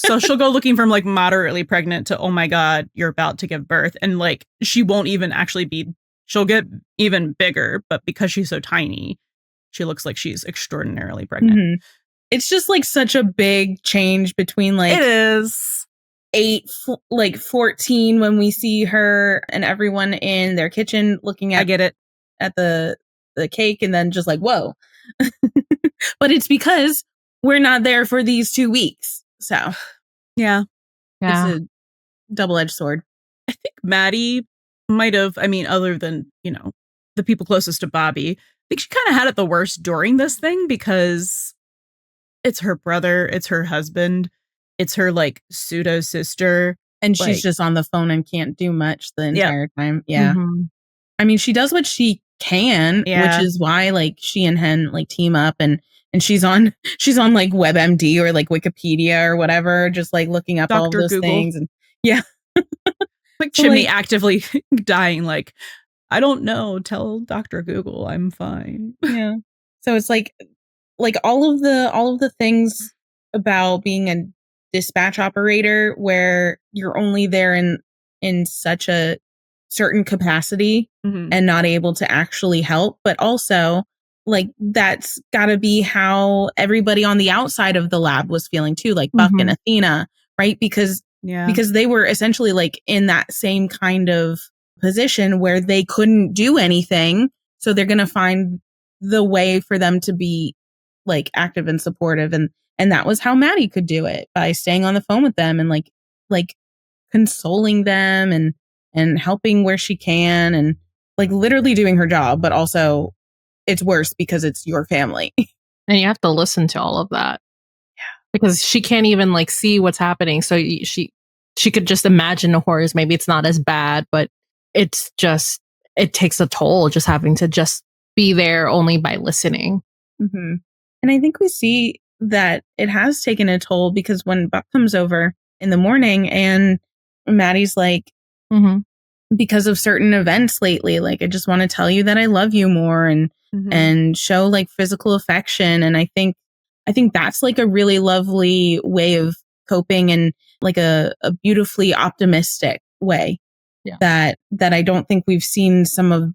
So she'll go looking from like moderately pregnant to, oh my God, you're about to give birth. And like, she won't even actually she'll get even bigger, but because she's so tiny, she looks like she's extraordinarily pregnant. Mm-hmm. It's just like such a big change between like, it is 14 when we see her and everyone in their kitchen looking at, I get it, at the cake, and then just like, whoa. But it's because we're not there for these 2 weeks. So, yeah. It's a double-edged sword. I think Maddie might have, I mean, other than, the people closest to Bobby, I think she kind of had it the worst during this thing because it's her brother, it's her husband, it's her like pseudo sister. And she's just on the phone and can't do much the entire time. Yeah. Mm-hmm. I mean, she does what she can, which is why like she and Hen like team up and she's on like WebMD or like Wikipedia or whatever, just like looking up all of those Google. things. And like Chimney actively dying, like, I don't know, tell Dr. Google I'm fine. Yeah. So it's like all of the things about being a dispatch operator where you're only there in such a certain capacity and not able to actually help, but also like that's got to be how everybody on the outside of the lab was feeling too, like Buck and Athena, right? Because they were essentially like in that same kind of position where they couldn't do anything, so they're going to find the way for them to be like active and supportive, and that was how Maddie could do it, by staying on the phone with them and like consoling them and helping where she can and like literally doing her job, but also it's worse because it's your family. And you have to listen to all of that. Yeah. Because she can't even like see what's happening. So she could just imagine the horrors. Maybe it's not as bad, but it's just, it takes a toll just having to just be there only by listening. Mm-hmm. And I think we see that it has taken a toll because when Buck comes over in the morning and Maddie's like, because of certain events lately, like, I just want to tell you that I love you more and show like physical affection. And I think that's like a really lovely way of coping and like a beautifully optimistic way that I don't think we've seen some of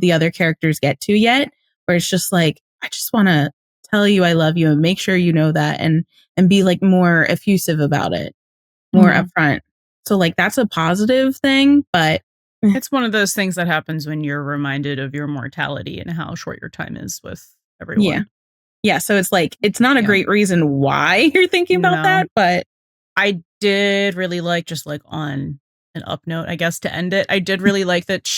the other characters get to yet, where it's just like, I just want to tell you I love you and make sure you know that and be like more effusive about it, more upfront. So like that's a positive thing, but it's one of those things that happens when you're reminded of your mortality and how short your time is with everyone. Yeah. So it's like, it's not a great reason why you're thinking about that, but I did really like, just like on an up note, I guess, to end it, I did really like that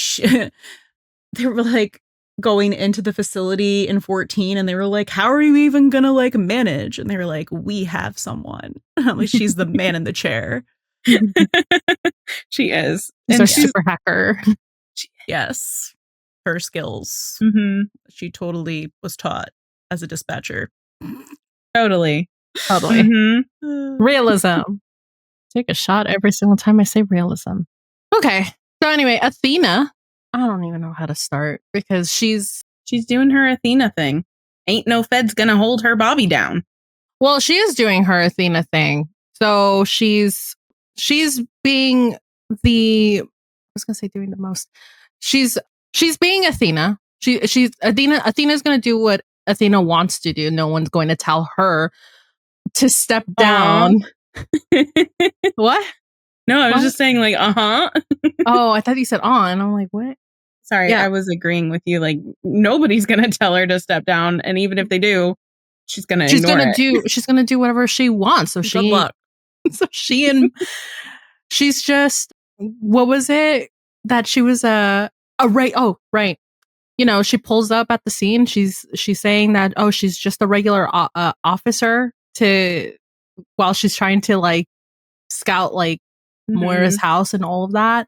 they were like going into the facility in 14 and they were like, how are you even gonna like manage? And they were like, we have someone. Like, she's the man in the chair. She is. She's our super hacker. Yes. Her skills. She totally was taught as a dispatcher. Totally. Realism. Take a shot every single time I say realism. Okay. So anyway, Athena, I don't even know how to start because she's She's doing her Athena thing. Ain't no feds gonna hold her Bobby down. Well, she is doing her Athena thing. So she's being I was gonna say doing the most. She's being Athena. She's Athena. Athena's gonna do what Athena wants to do. No one's going to tell her to step down. What? No, I was just saying like, Oh, I thought you said on. I'm like, what? Sorry, I was agreeing with you. Like, nobody's gonna tell her to step down, and even if they do, she's gonna do whatever she wants. So Good luck. So she's just, what was it that she was right? Oh, right. You know, she pulls up at the scene. She's saying that she's just a regular officer while she's trying to like scout like Moira's house and all of that,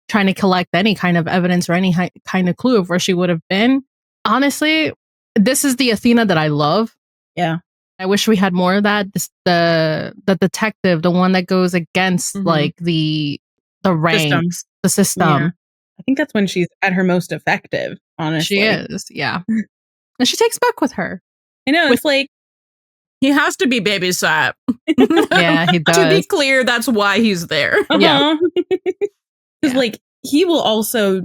trying to collect any kind of evidence or any kind of clue of where she would have been. Honestly, this is the Athena that I love. Yeah. I wish we had more of that. The detective, the one that goes against like the ranks, the system. Yeah. I think that's when she's at her most effective, honestly. She is, yeah. And she takes Buck with her. I know, it's like, he has to be babysat. Yeah, he does. To be clear, that's why he's there. Yeah. Because like, he will also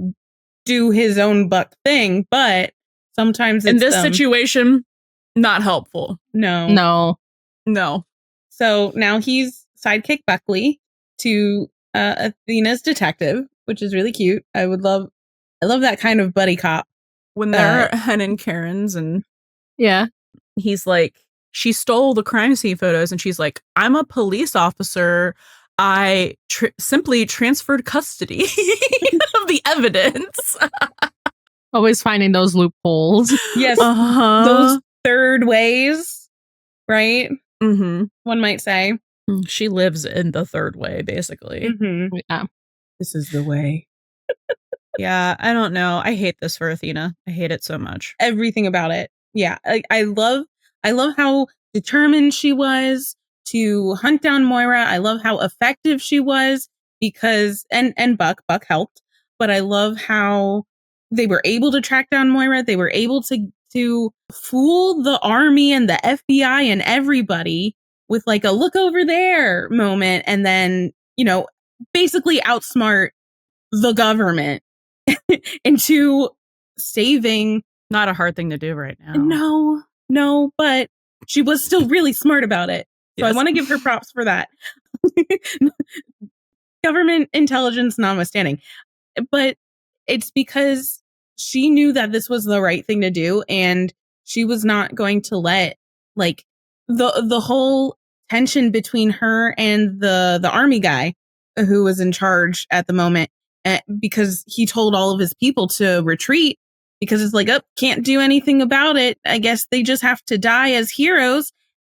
do his own Buck thing, but sometimes in this situation, not helpful. No. So now he's sidekick Buckley to Athena's detective, which is really cute. I love that kind of buddy cop. When they're in Karen's and he's like, she stole the crime scene photos, and she's like, I'm a police officer. I simply transferred custody of the evidence. Always finding those loopholes. Yes, those third ways, right? Mm-hmm. One might say. She lives in the third way, basically. Mm-hmm. Yeah. This is the way. Yeah, I don't know. I hate this for Athena. I hate it so much. Everything about it. Yeah, I love how determined she was to hunt down Moira. I love how effective she was because and Buck helped, but I love how they were able to track down Moira. They were able to fool the army and the FBI and everybody with like a look over there moment, and then, you know, basically outsmart the government into saving. Not a hard thing to do right now. No, but she was still really smart about it. So Yes. I want to give her props for that. Government intelligence notwithstanding. But it's because she knew that this was the right thing to do, and she was not going to let like the whole tension between her and the army guy who was in charge at the moment, because he told all of his people to retreat because it's like, can't do anything about it. I guess they just have to die as heroes.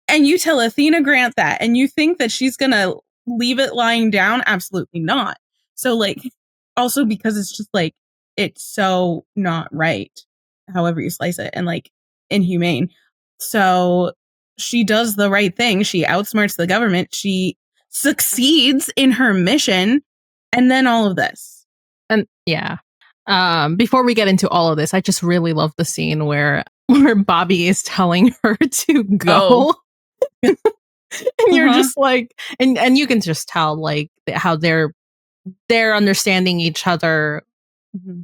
And you tell Athena Grant that, and you think that she's going to leave it lying down? Absolutely not. So like, also because it's just like, it's so not right, however you slice it, and like inhumane. So she does the right thing. She outsmarts the government. She succeeds in her mission. And then all of this. And yeah. Before we get into all of this, I just really love the scene where Bobby is telling her to go. And you're just like, and you can just tell like how they're understanding each other,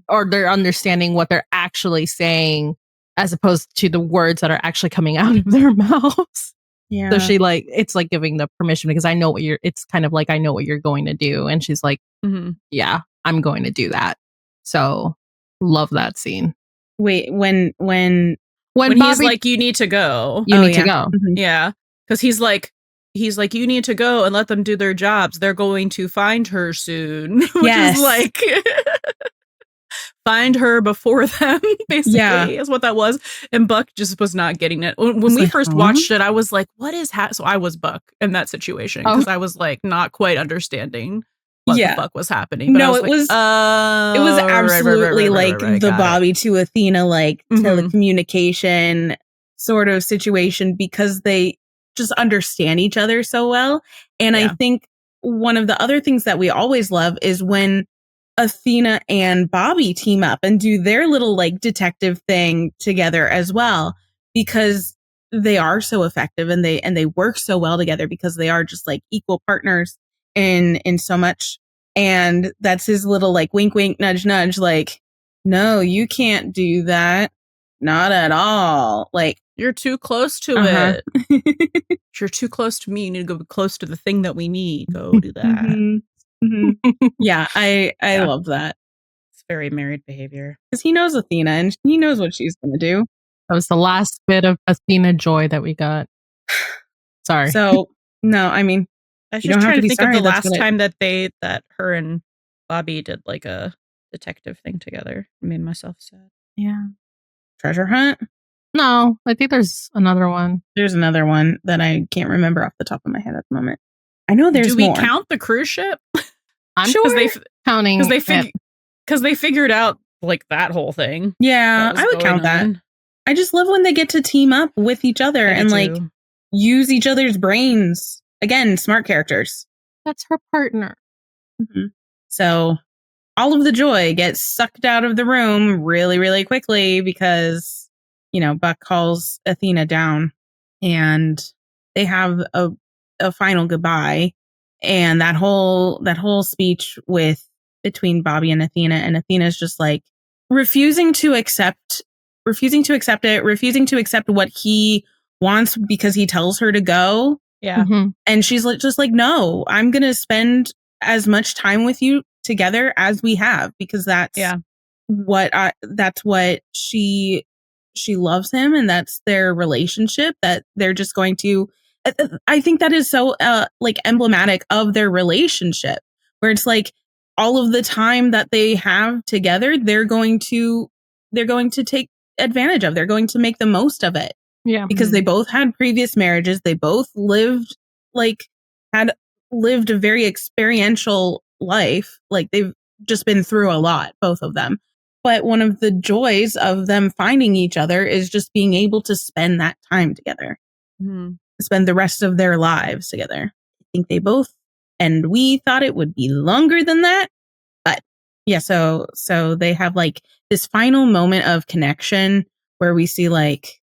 or they're understanding what they're actually saying as opposed to the words that are actually coming out of their mouths. Yeah. So she like, it's like giving the permission because I know it's kind of like, I know what you're going to do. And she's like, yeah, I'm going to do that. So love that scene. Wait, when Bobby, he's like, you need to go. You need to go. Yeah. Because he's like, you need to go and let them do their jobs. They're going to find her soon. Which is like, find her before them, basically, is what that was. And Buck just was not getting it. When we first watched it, I was like, what is so I was Buck in that situation because I was like not quite understanding what the fuck was happening. But no, it was absolutely like the Bobby to Athena like telecommunication sort of situation because they just understand each other so well. And I think one of the other things that we always love is when Athena and Bobby team up and do their little like detective thing together as well, because they are so effective and they work so well together because they are just like equal partners in so much. And that's his little like wink wink nudge nudge, like, no, you can't do that, not at all, like, you're too close to it. You're too close to me. You need to go close to the thing that we need. Go do that. Yeah, I love that. It's very married behavior. Because he knows Athena and he knows what she's going to do. That was the last bit of Athena joy that we got. Sorry. So, no, I mean, I was just trying to think of the last time that her and Bobby did like a detective thing together. It made myself sad. Yeah. Treasure hunt? No, I think there's another one. There's another one that I can't remember off the top of my head at the moment. I know there's more. Do we count the cruise ship? I'm sure counting because they figured out like that whole thing. Yeah, I would count that. I just love when they get to team up with each other and like use each other's brains. Again, smart characters. That's her partner. Mm-hmm. So all of the joy gets sucked out of the room really, really quickly because, you know, Buck calls Athena down and they have a final goodbye. And that whole speech between Bobby and Athena's just like refusing to accept it, refusing to accept what he wants because he tells her to go. Yeah. Mm-hmm. And she's just like, no, I'm going to spend as much time with you together as we have, because that's what she loves him. And that's their relationship, that they're just going to, I think that is so like emblematic of their relationship, where it's like all of the time that they have together, they're going to take advantage of, they're going to make the most of it. Yeah. Because they both had previous marriages. They both had lived a very experiential life. Like they've just been through a lot, both of them. But one of the joys of them finding each other is just being able to spend that time together. Mm-hmm. Spend the rest of their lives together. I think they both, and we thought it would be longer than that. But yeah, so they have like this final moment of connection where we see like,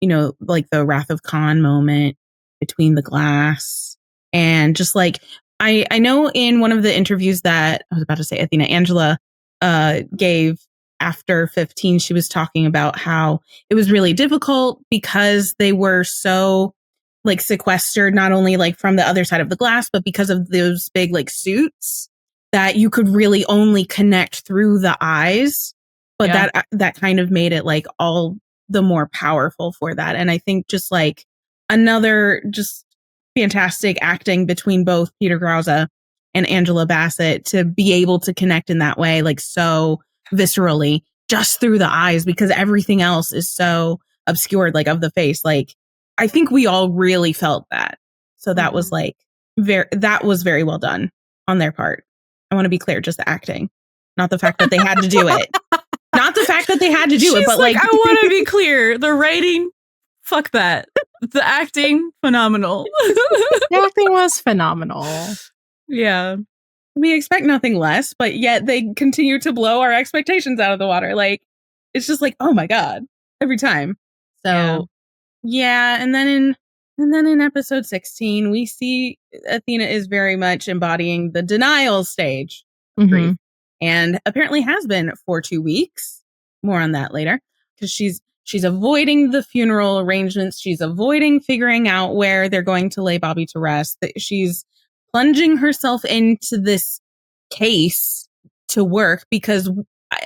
you know, like the Wrath of Khan moment between the glass. And just like, I know in one of the interviews that I was about to say Angela gave after 15, she was talking about how it was really difficult because they were so like sequestered, not only like from the other side of the glass, but because of those big like suits, that you could really only connect through the eyes. But that kind of made it like all the more powerful for that. And I think just like another just fantastic acting between both Peter Grauza and Angela Bassett to be able to connect in that way, like so viscerally, just through the eyes, because everything else is so obscured, like of the face. Like I think we all really felt that. So that was like that was very well done on their part. I want to be clear, just the acting, not the fact that they had to do it. Not the fact that they had to do it, but like I want to be clear. The writing, fuck that. The acting, phenomenal. The acting was phenomenal. Yeah. We expect nothing less, but yet they continue to blow our expectations out of the water. Like, it's just like, oh my God, every time. So yeah. And then in episode 16, we see Athena is very much embodying the denial stage of grief. And apparently has been for 2 weeks. More on that later. Because she's avoiding the funeral arrangements. She's avoiding figuring out where they're going to lay Bobby to rest. She's plunging herself into this case to work because,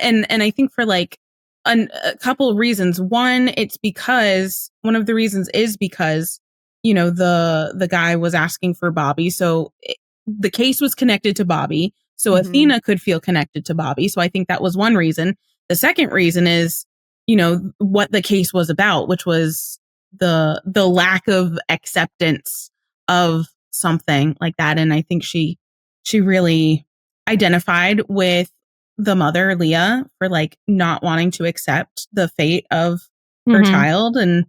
and I think for like a couple of reasons. One, it's because one of the reasons is because, you know, the guy was asking for Bobby. So the case was connected to Bobby. So Athena could feel connected to Bobby. So I think that was one reason. The second reason is, you know, what the case was about, which was the lack of acceptance of something like that. And I think she really identified with the mother, Leah, for like not wanting to accept the fate of her child and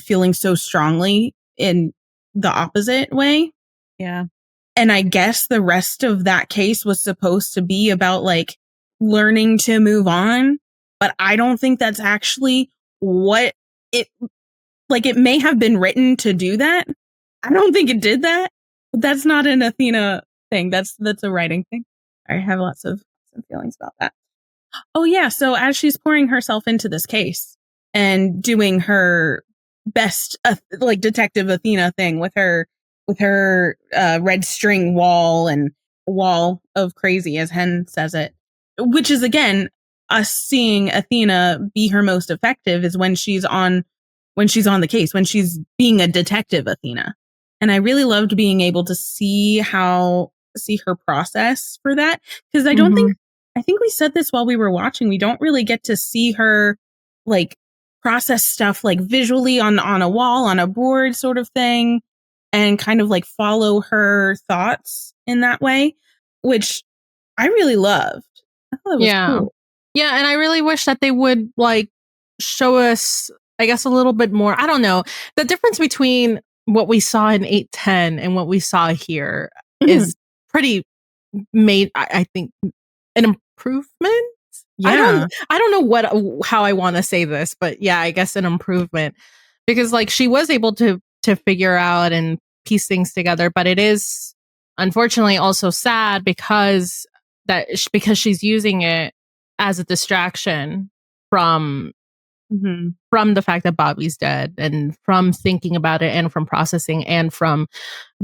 feeling so strongly in the opposite way. Yeah. And I guess the rest of that case was supposed to be about like learning to move on. But I don't think that's actually what it, like it may have been written to do that. I don't think it did that. But that's not an Athena thing. That's a writing thing. I have lots of feelings about that. Oh yeah. So as she's pouring herself into this case and doing her best, like Detective Athena thing with her red string wall of crazy, as Hen says it, which is again us seeing Athena be her most effective is when she's on the case, when she's being a detective Athena. And I really loved being able to see her process for that, because I think we said this while we were watching. We don't really get to see her like process stuff like visually on a wall, on a board sort of thing, and kind of like follow her thoughts in that way, which I really loved. I thought it was cool. Yeah, and I really wish that they would like show us, I guess, a little bit more. I don't know. The difference between what we saw in 810 and what we saw here is pretty I think, an improvement. Yeah. I don't know how I want to say this, but yeah, I guess an improvement, because like she was able to figure out and piece things together, but it is unfortunately also sad because she's using it as a distraction from the fact that Bobby's dead, and from thinking about it, and from processing, and from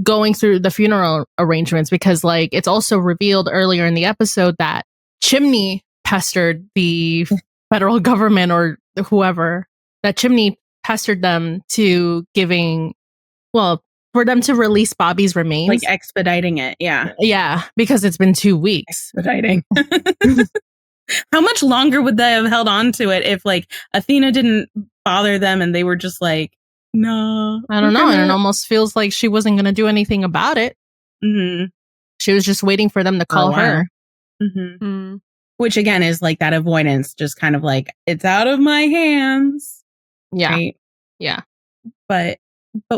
going through the funeral arrangements, because like it's also revealed earlier in the episode that Chimney pestered the federal government or whoever, that Chimney pestered them to for them to release Bobby's remains. Like expediting it. Yeah. Yeah. Because it's been 2 weeks. Expediting. How much longer would they have held on to it if like Athena didn't bother them and they were just like, no. I don't know. And it almost feels like she wasn't going to do anything about it. Mm-hmm. She was just waiting for them to call her. Mm-hmm. Mm. Which again is like that avoidance, just kind of like, it's out of my hands. Yeah. Right? Yeah. But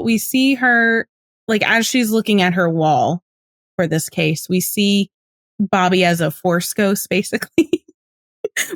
we see her, like as she's looking at her wall for this case, we see Bobby as a force ghost, basically.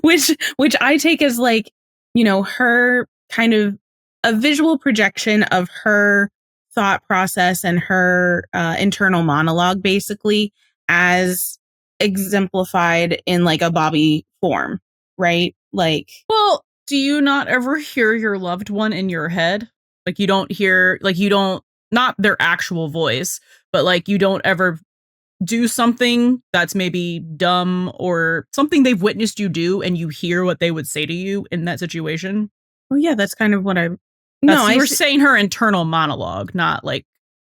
which I take as like, you know, her kind of a visual projection of her thought process and her internal monologue, basically, as exemplified in like a Bobby form, right? Like, well, do you not ever hear your loved one in your head? Like you don't, not their actual voice, but like you don't ever do something that's maybe dumb or something they've witnessed you do, and you hear what they would say to you in that situation. Well, yeah, that's kind of what you were saying her internal monologue, not like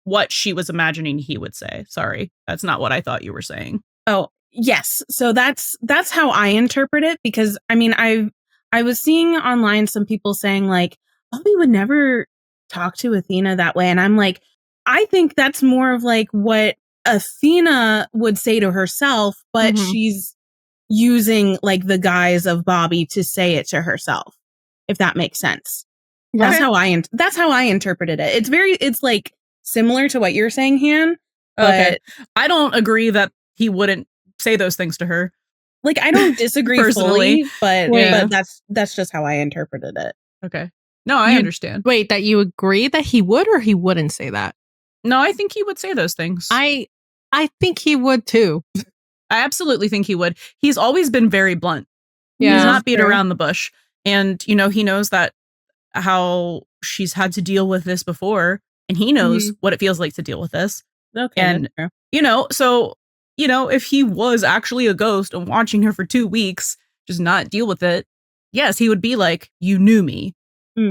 what she was imagining he would say. Sorry, that's not what I thought you were saying. Oh, yes. So that's how I interpret it, because I mean, I was seeing online some people saying like, Bobby would never talk to Athena that way, and I'm like, I think that's more of like what Athena would say to herself, but she's using like the guise of Bobby to say it to herself, if that makes sense. Okay. That's how I interpreted it. It's like similar to what you're saying, Han. Okay. I don't agree that he wouldn't say those things to her. Like I don't disagree personally, but that's just how I interpreted it. Okay. No, I understand. Wait, that you agree that he would or he wouldn't say that? No, I think he would say those things. I think he would too. I absolutely think he would. He's always been very blunt. Yeah, he's not beat around the bush. And, you know, he knows that how she's had to deal with this before, and he knows what it feels like to deal with this. Okay. And, you know, so, you know, if he was actually a ghost and watching her for 2 weeks, just not deal with it, yes, he would be like, you knew me.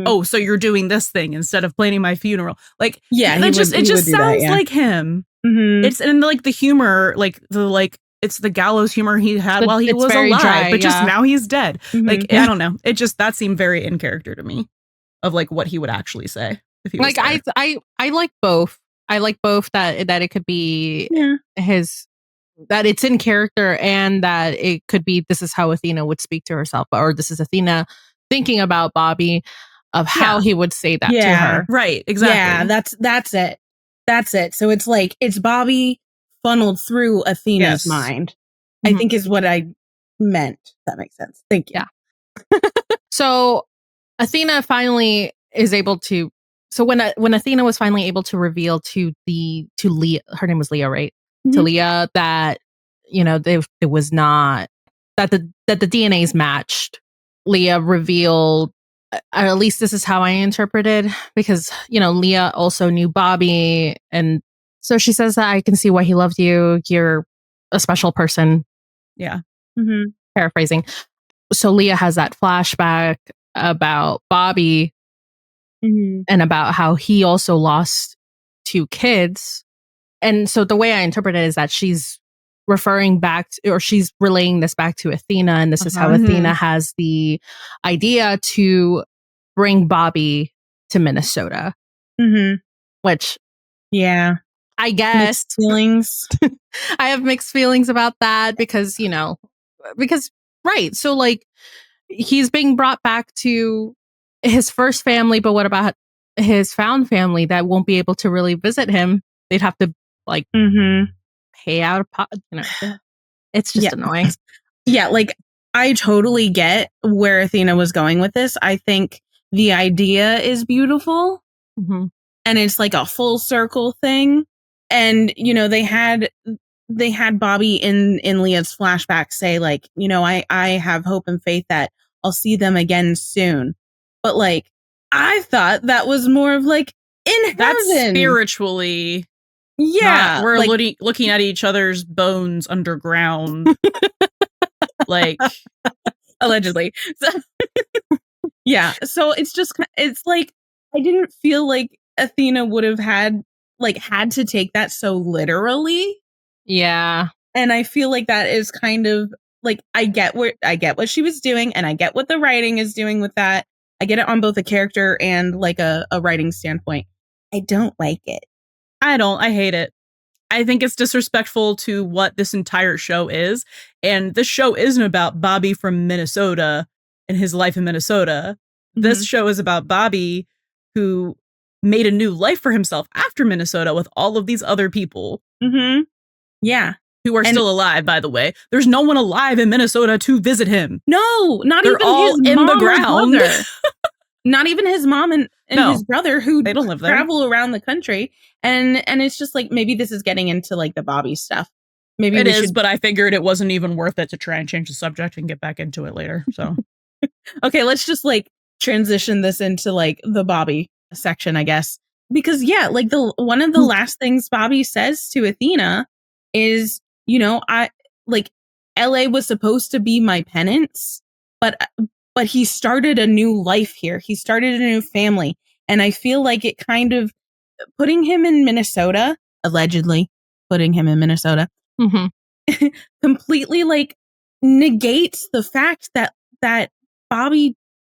Oh, so you're doing this thing instead of planning my funeral. Like, yeah, it just sounds like him. It's and like the humor, it's the gallows humor he had while he was alive, dry, but just now he's dead. Like, I don't know. That seemed very in character to me of like what he would actually say if he was like there. I like both. I like both that it could be that it's in character, and that it could be this is how Athena would speak to herself, or this is Athena thinking about Bobby of how he would say that to her. Right, exactly. Yeah, that's it. So it's like, it's Bobby funneled through Athena's Yes. mind. I think is what I meant. That makes sense. Thank you. Yeah. So Athena finally is able to. So when Athena was finally able to reveal to Leah, her name was Leah, right? To Leah that it was not that the DNAs matched. Leah revealed, at least this is how I interpreted, because Leah also knew Bobby, and so she says that I can see why he loved you. You're a special person. Yeah. Paraphrasing. So Leah has that flashback about Bobby and about how he also lost 2 kids. And so the way I interpret it is that she's referring back to, or she's relaying this back to Athena. And this is how Athena has the idea to bring Bobby to Minnesota. Which, yeah, I guess mixed feelings. I have mixed feelings about that because, right. So like he's being brought back to his first family, but what about his found family that won't be able to really visit him? They'd have to like pay out it's just annoying. Yeah, like I totally get where Athena was going with this. I think the idea is beautiful and it's like a full circle thing. And they had Bobby in Leah's flashback say like, I have hope and faith that I'll see them again soon. But like, I thought that was more of like in heaven. That's spiritually. Yeah. We're like, looking at each other's bones underground. Like, allegedly. Yeah. So it's like, I didn't feel like Athena would have had to take that so literally. Yeah. And I feel like that is kind of like, I get what she was doing and I get what the writing is doing with that. I get it on both a character and like a writing standpoint. I don't like it. I hate it. I think it's disrespectful to what this entire show is. And this show isn't about Bobby from Minnesota and his life in Minnesota. This show is about Bobby who made a new life for himself after Minnesota with all of these other people. Yeah. Who are still alive, by the way. There's no one alive in Minnesota to visit him. No, not They're even all his in mom the ground. Not even his mom and No, his brother who they don't live there. Travel around the country. And it's just like, maybe this is getting into like the Bobby stuff. Maybe it is, but I figured it wasn't even worth it to try and change the subject and get back into it later. So, okay, let's just like transition this into like the Bobby section, I guess. Because yeah, like one of the last things Bobby says to Athena is, I like LA was supposed to be my penance, but he started a new life here. He started a new family. And I feel like it kind of putting him in Minnesota, allegedly putting him in Minnesota, completely like negates the fact that Bobby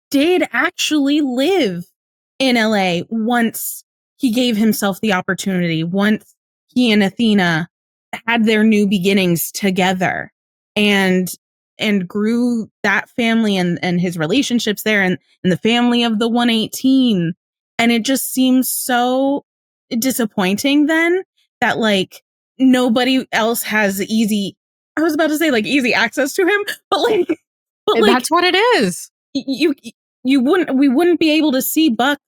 did actually live in LA once he gave himself the opportunity, once he and Athena had their new beginnings together and grew that family and his relationships there and the family of the 118. And it just seems so disappointing then that like nobody else has easy access to him, but that's what it is. We wouldn't be able to see Buck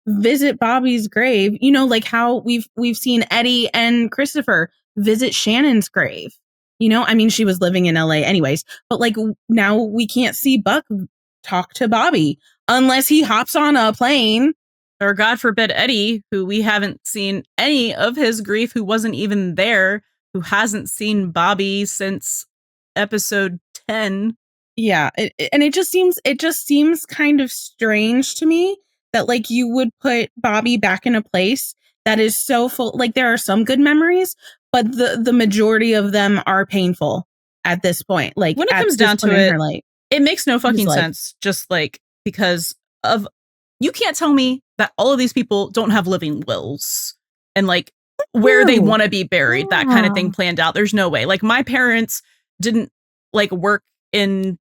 visit Bobby's grave, like how we've seen Eddie and Christopher visit Shannon's grave. I mean, she was living in LA anyways, but like now we can't see Buck talk to Bobby unless he hops on a plane. Or God forbid Eddie, who we haven't seen any of his grief, who wasn't even there, who hasn't seen Bobby since episode 10. Yeah. And it just seems kind of strange to me that like you would put Bobby back in a place that is so full. Like there are some good memories, but the majority of them are painful at this point. Like when it comes down to it, it makes no fucking sense. Just like because of you can't tell me that all of these people don't have living wills and like where they want to be buried, that kind of thing planned out. There's no way. Like my parents didn't like work in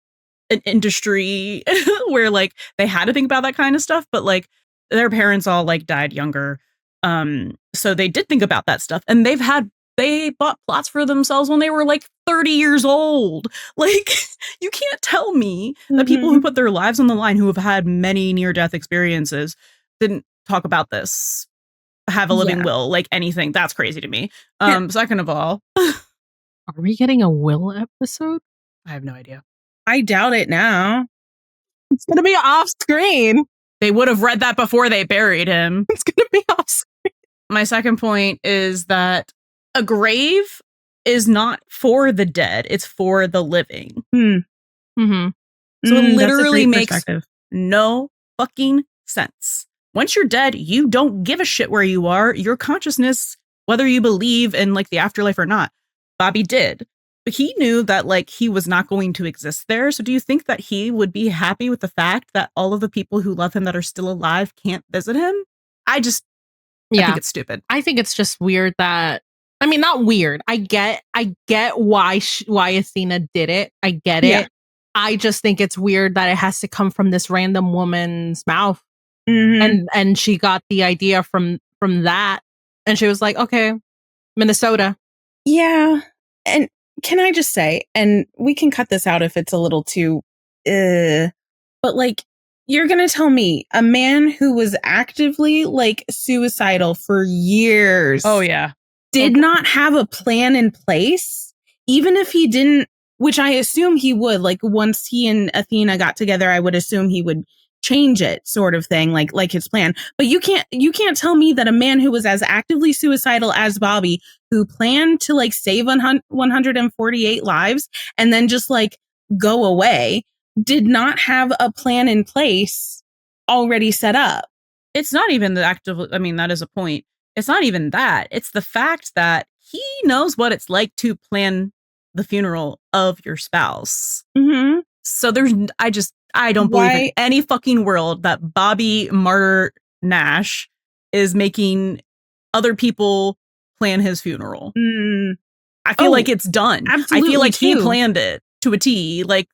an industry where like they had to think about that kind of stuff, but like their parents all like died younger. So they did think about that stuff and they've had they bought plots for themselves when they were like 30 years old. Like, you can't tell me that people who put their lives on the line, who have had many near-death experiences, didn't talk about this, have a living will, like anything. That's crazy to me. Second of all, are we getting a will episode? I have no idea. I doubt it now. It's going to be off screen. They would have read that before they buried him. It's going to be off screen. My second point is that a grave is not for the dead. It's for the living. Mm-hmm. So it literally makes no fucking sense. Once you're dead, you don't give a shit where you are. Your consciousness, whether you believe in like the afterlife or not, Bobby did. But he knew that like he was not going to exist there. So do you think that he would be happy with the fact that all of the people who love him that are still alive can't visit him? I think it's stupid. I think it's just weird that, I mean, not weird. I get why Athena did it. I get it. I just think it's weird that it has to come from this random woman's mouth. And she got the idea from that. And she was like, okay, Minnesota. Yeah. And can I just say, and we can cut this out if it's a little too, but like, you're going to tell me a man who was actively like suicidal for years. Oh, yeah. Did not have a plan in place, even if he didn't, which I assume he would, like once he and Athena got together, I would assume he would change it, sort of thing, like his plan. But you can't tell me that a man who was as actively suicidal as Bobby, who planned to like save 148 lives and then just like go away, did not have a plan in place already set up. It's not even the active. I mean, that is a point. It's not even that. It's the fact that he knows what it's like to plan the funeral of your spouse. So I don't believe in any fucking world that Bobby Martyr Nash is making other people plan his funeral. I feel like it's done. Absolutely, I feel like he planned it to a T. Like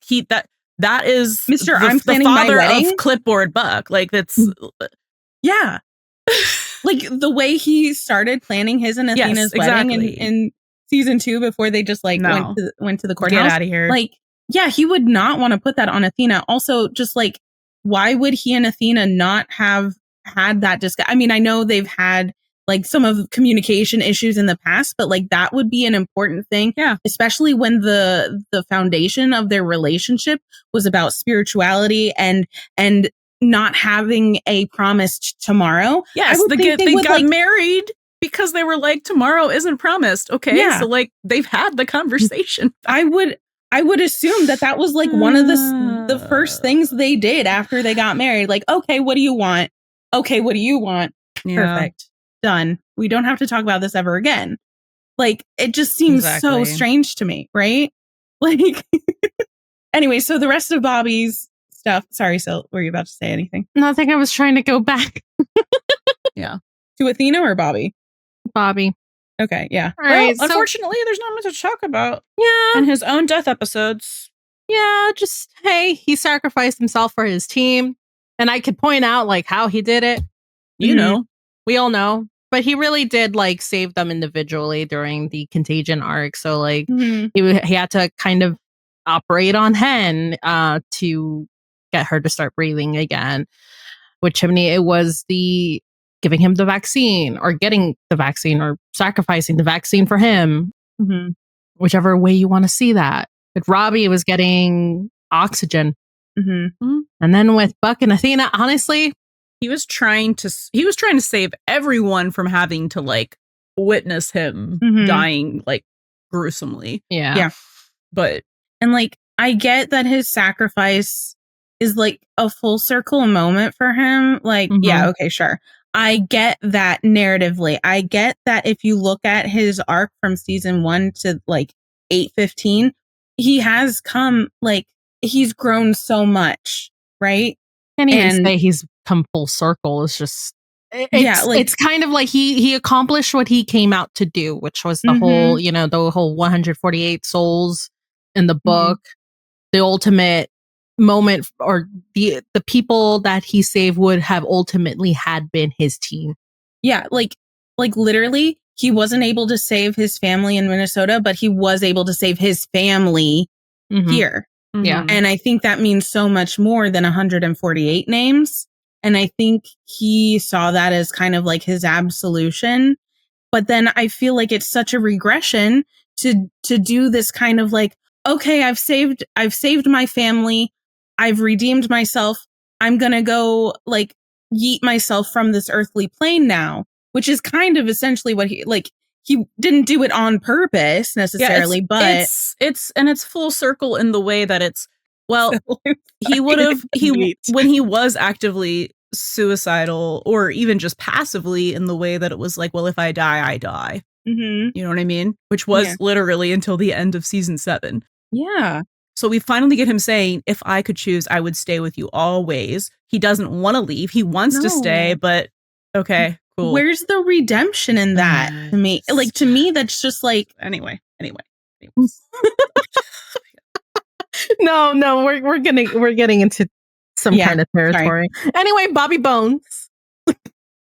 that is Mr. I'm planning the father my wedding of Clipboard Buck. Like that's yeah. Like the way he started planning his and Athena's wedding in season 2 before they just like went to the courthouse. Get out of here. Like, yeah, he would not want to put that on Athena. Also, just like, why would he and Athena not have had that discussion? I mean, I know they've had like some of communication issues in the past, but like that would be an important thing. Yeah. Especially when the foundation of their relationship was about spirituality and not having a promised tomorrow. Yes, they got married because they were like, tomorrow isn't promised. Okay, so like they've had the conversation. I would assume that was like one of the first things they did after they got married. Like, okay, what do you want? Okay, what do you want? Yeah. Perfect. Done. We don't have to talk about this ever again. Like, it just seems so strange to me, right? Like, anyway, so the rest of Bobby's stuff. Sorry, Sil, were you about to say anything? Nothing. I was trying to go back. Yeah. To Athena or Bobby? Bobby. Okay, yeah. All right, well, unfortunately, there's not much to talk about. Yeah. In his own death episodes. Yeah, just, hey, he sacrificed himself for his team. And I could point out, like, how he did it. You know. We all know. But he really did, like, save them individually during the Contagion arc. So, like, he had to kind of operate on Hen to get her to start breathing again. With Chimney, it was the giving him the vaccine or getting the vaccine or sacrificing the vaccine for him. Whichever way you want to see that. With Ravi, it was getting oxygen. And then with Buck and Athena, honestly, he was trying to save everyone from having to like witness him dying like gruesomely. Yeah. But and like I get that his sacrifice is like a full circle moment for him. Like, yeah, okay, sure. I get that narratively. I get that if you look at his arc from season 1 to like 8:15, he has come like he's grown so much, right? Can't even say he's come full circle. It's just it's kind of like he accomplished what he came out to do, which was the whole, the whole 148 souls in the book, the ultimate moment, or the people that he saved would have ultimately had been his team. Yeah, like literally he wasn't able to save his family in Minnesota, but he was able to save his family here. Yeah. And I think that means so much more than 148 names. And I think he saw that as kind of like his absolution. But then I feel like it's such a regression to do this kind of like, okay, I've saved my family. I've redeemed myself. I'm going to go like yeet myself from this earthly plane now, which is kind of essentially what he didn't do it on purpose necessarily, but it's full circle in the way that it's, well, he would have, when he was actively suicidal or even just passively in the way that it was like, well, if I die, I die. You know what I mean? Which was literally until the end of season 7. Yeah. So we finally get him saying, if I could choose, I would stay with you always. He doesn't want to leave. He wants to stay, but okay, cool. Where's the redemption in that to me? Like, to me, that's just like... Anyway. No, we're getting into some kind of territory. Sorry. Anyway, Bobby Bones.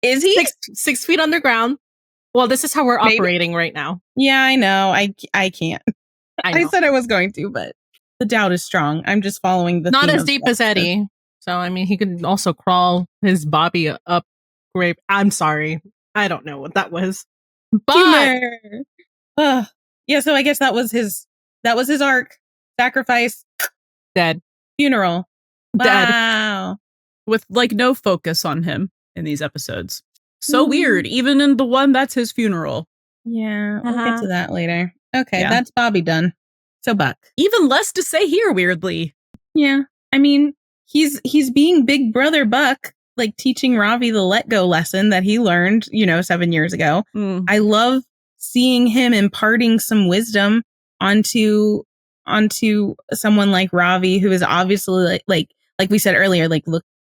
Is he? 6 feet underground. Well, this is how we're operating right now. Yeah, I know. I can't. I said I was going to, but the doubt is strong. I'm just following the not as deep as Eddie. So, I mean, he could also crawl his Bobby up grave. I'm sorry. I don't know what that was. But yeah, so I guess that was his arc. Sacrifice. Dead. Funeral. Wow. Dead. With like no focus on him in these episodes. So weird. Even in the one that's his funeral. Yeah, we'll get to that later. Okay, that's Bobby done. So Buck. Even less to say here, weirdly. Yeah. I mean, he's being Big Brother Buck, like teaching Ravi the let go lesson that he learned, 7 years ago. I love seeing him imparting some wisdom onto someone like Ravi, who is obviously like we said earlier, like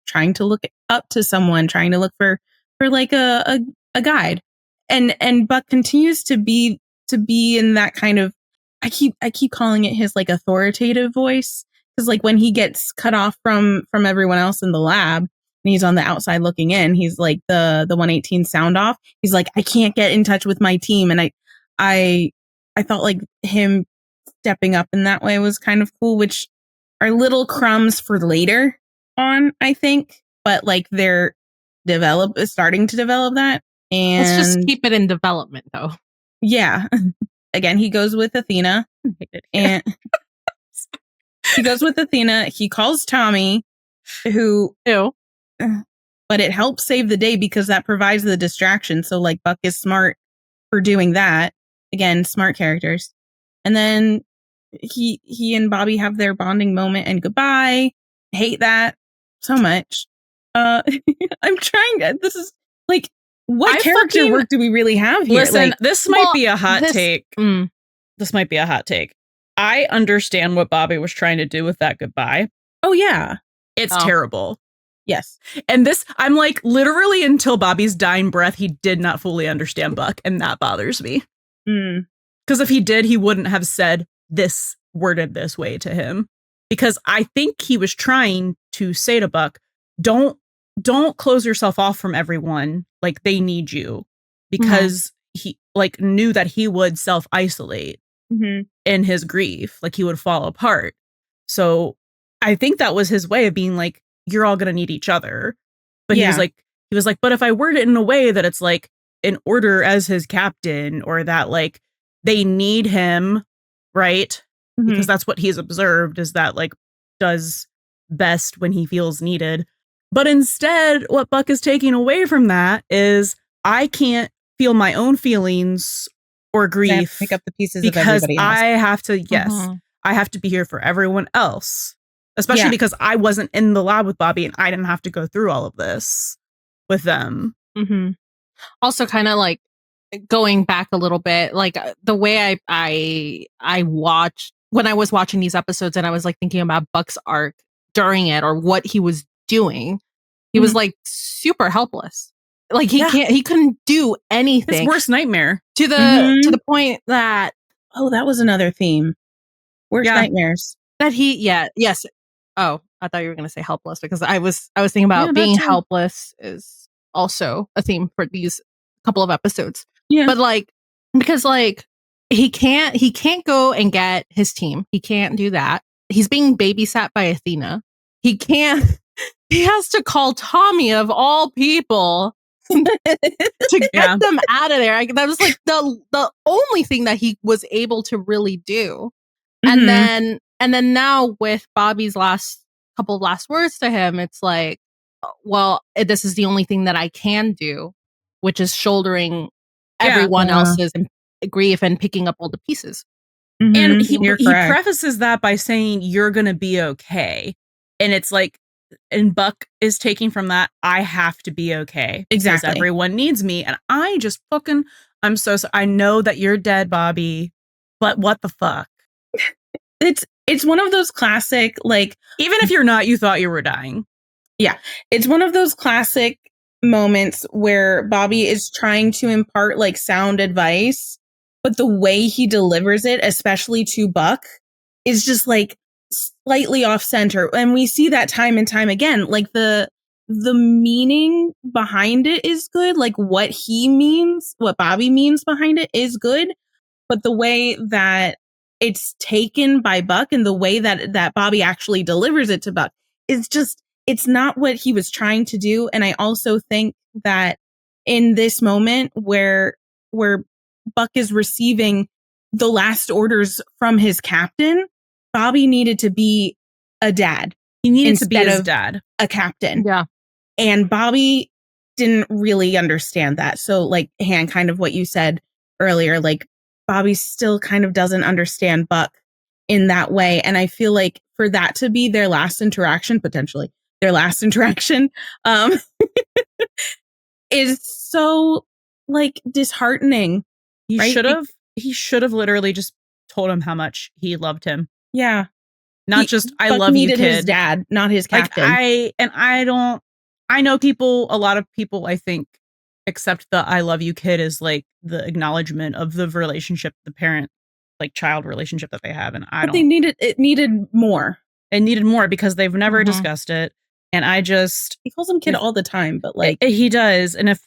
trying to look up to someone, trying to look for like a guide. And Buck continues to be in that kind of, I keep calling it his like authoritative voice, because like when he gets cut off from everyone else in the lab and he's on the outside looking in, he's like the 118 sound off. He's like, I can't get in touch with my team, and I thought like him stepping up in that way was kind of cool, which are little crumbs for later on, I think, but like they're starting to develop that. And let's just keep it in development, though. Yeah. Again, he goes with Athena. And he goes with Athena. He calls Tommy, who... Ew. But it helps save the day because that provides the distraction. So, like, Buck is smart for doing that. Again, smart characters. And then he and Bobby have their bonding moment and goodbye. Hate that so much. I'm trying... This is, like... What character work do we really have here? Listen, this might be a hot take. This might be a hot take. I understand what Bobby was trying to do with that goodbye. Oh, yeah. It's terrible. Yes. And this, I'm like, literally until Bobby's dying breath, he did not fully understand Buck. And that bothers me. Because if he did, he wouldn't have said this, worded this way to him. Because I think he was trying to say to Buck, don't close yourself off from everyone. Like, they need you, because he like knew that he would self-isolate in his grief. Like, he would fall apart. So I think that was his way of being like, you're all going to need each other. But he was like, but if I word it in a way that it's like in order as his captain, or that like they need him, right? Because that's what he's observed, is that like does best when he feels needed. But instead, what Buck is taking away from that is I can't feel my own feelings or grief, pick up the pieces because of everybody else. I have to, I have to be here for everyone else, especially because I wasn't in the lab with Bobby and I didn't have to go through all of this with them. Also, kind of like going back a little bit, like the way I watched when I was watching these episodes, and I was like thinking about Buck's arc during it, or what he was doing. He was like super helpless. Like he couldn't do anything. His worst nightmare. To the point that that was another theme. Worst nightmares. That yes. Oh, I thought you were gonna say helpless, because I was thinking about being helpless is also a theme for these couple of episodes. Yeah. But like, because like he can't go and get his team. He can't do that. He's being babysat by Athena. He has to call Tommy of all people to get them out of there. That was like the only thing that he was able to really do. Mm-hmm. And then now with Bobby's last couple of last words to him, it's like, well, this is the only thing that I can do, which is shouldering everyone else's grief and picking up all the pieces. Mm-hmm. And he prefaces that by saying, you're going to be okay. And it's like, and Buck is taking from that, I have to be okay. Exactly. Because everyone needs me. And I just fucking, I'm so sorry. I know that you're dead, Bobby, but what the fuck? It's one of those classic, like, even if you're not, you thought you were dying. Yeah. It's one of those classic moments where Bobby is trying to impart like sound advice, but the way he delivers it, especially to Buck, is just like slightly off center. And we see that time and time again. Like the meaning behind it is good. Like what he means, what Bobby means behind it is good. But the way that it's taken by Buck and the way that Bobby actually delivers it to Buck is just, it's not what he was trying to do. And I also think that in this moment where Buck is receiving the last orders from his captain, Bobby needed to be a dad. He needed to be his dad. A captain. Yeah. And Bobby didn't really understand that. So like, Han, kind of what you said earlier, like Bobby still kind of doesn't understand Buck in that way. And I feel like for that to be their last interaction, potentially their last interaction, is so like disheartening. He should have literally just told him how much he loved him. Yeah. Not just, I love you, kid. His dad, not his captain. I know a lot of people, I think, accept the I love you, kid as like the acknowledgement of the relationship, the parent, like child relationship that they have. And it needed more. It needed more because they've never discussed it. And he calls him kid all the time, but like he does. And if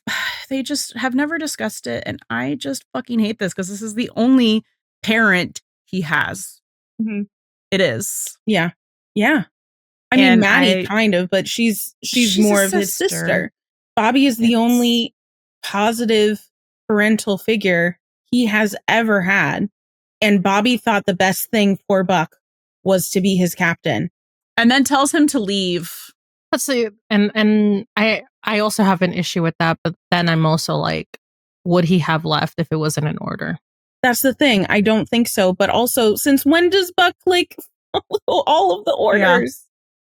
they just have never discussed it, and I just fucking hate this because this is the only parent he has. Mm-hmm. It is. Yeah. Yeah. I mean, Maddie kind of, but she's more of his sister. Bobby is the only positive parental figure he has ever had. And Bobby thought the best thing for Buck was to be his captain. And then tells him to leave. Let's see. And I also have an issue with that, but then I'm also like, would he have left if it wasn't in order? That's the thing. I don't think so. But also, since when does Buck like all of the orders? Yeah.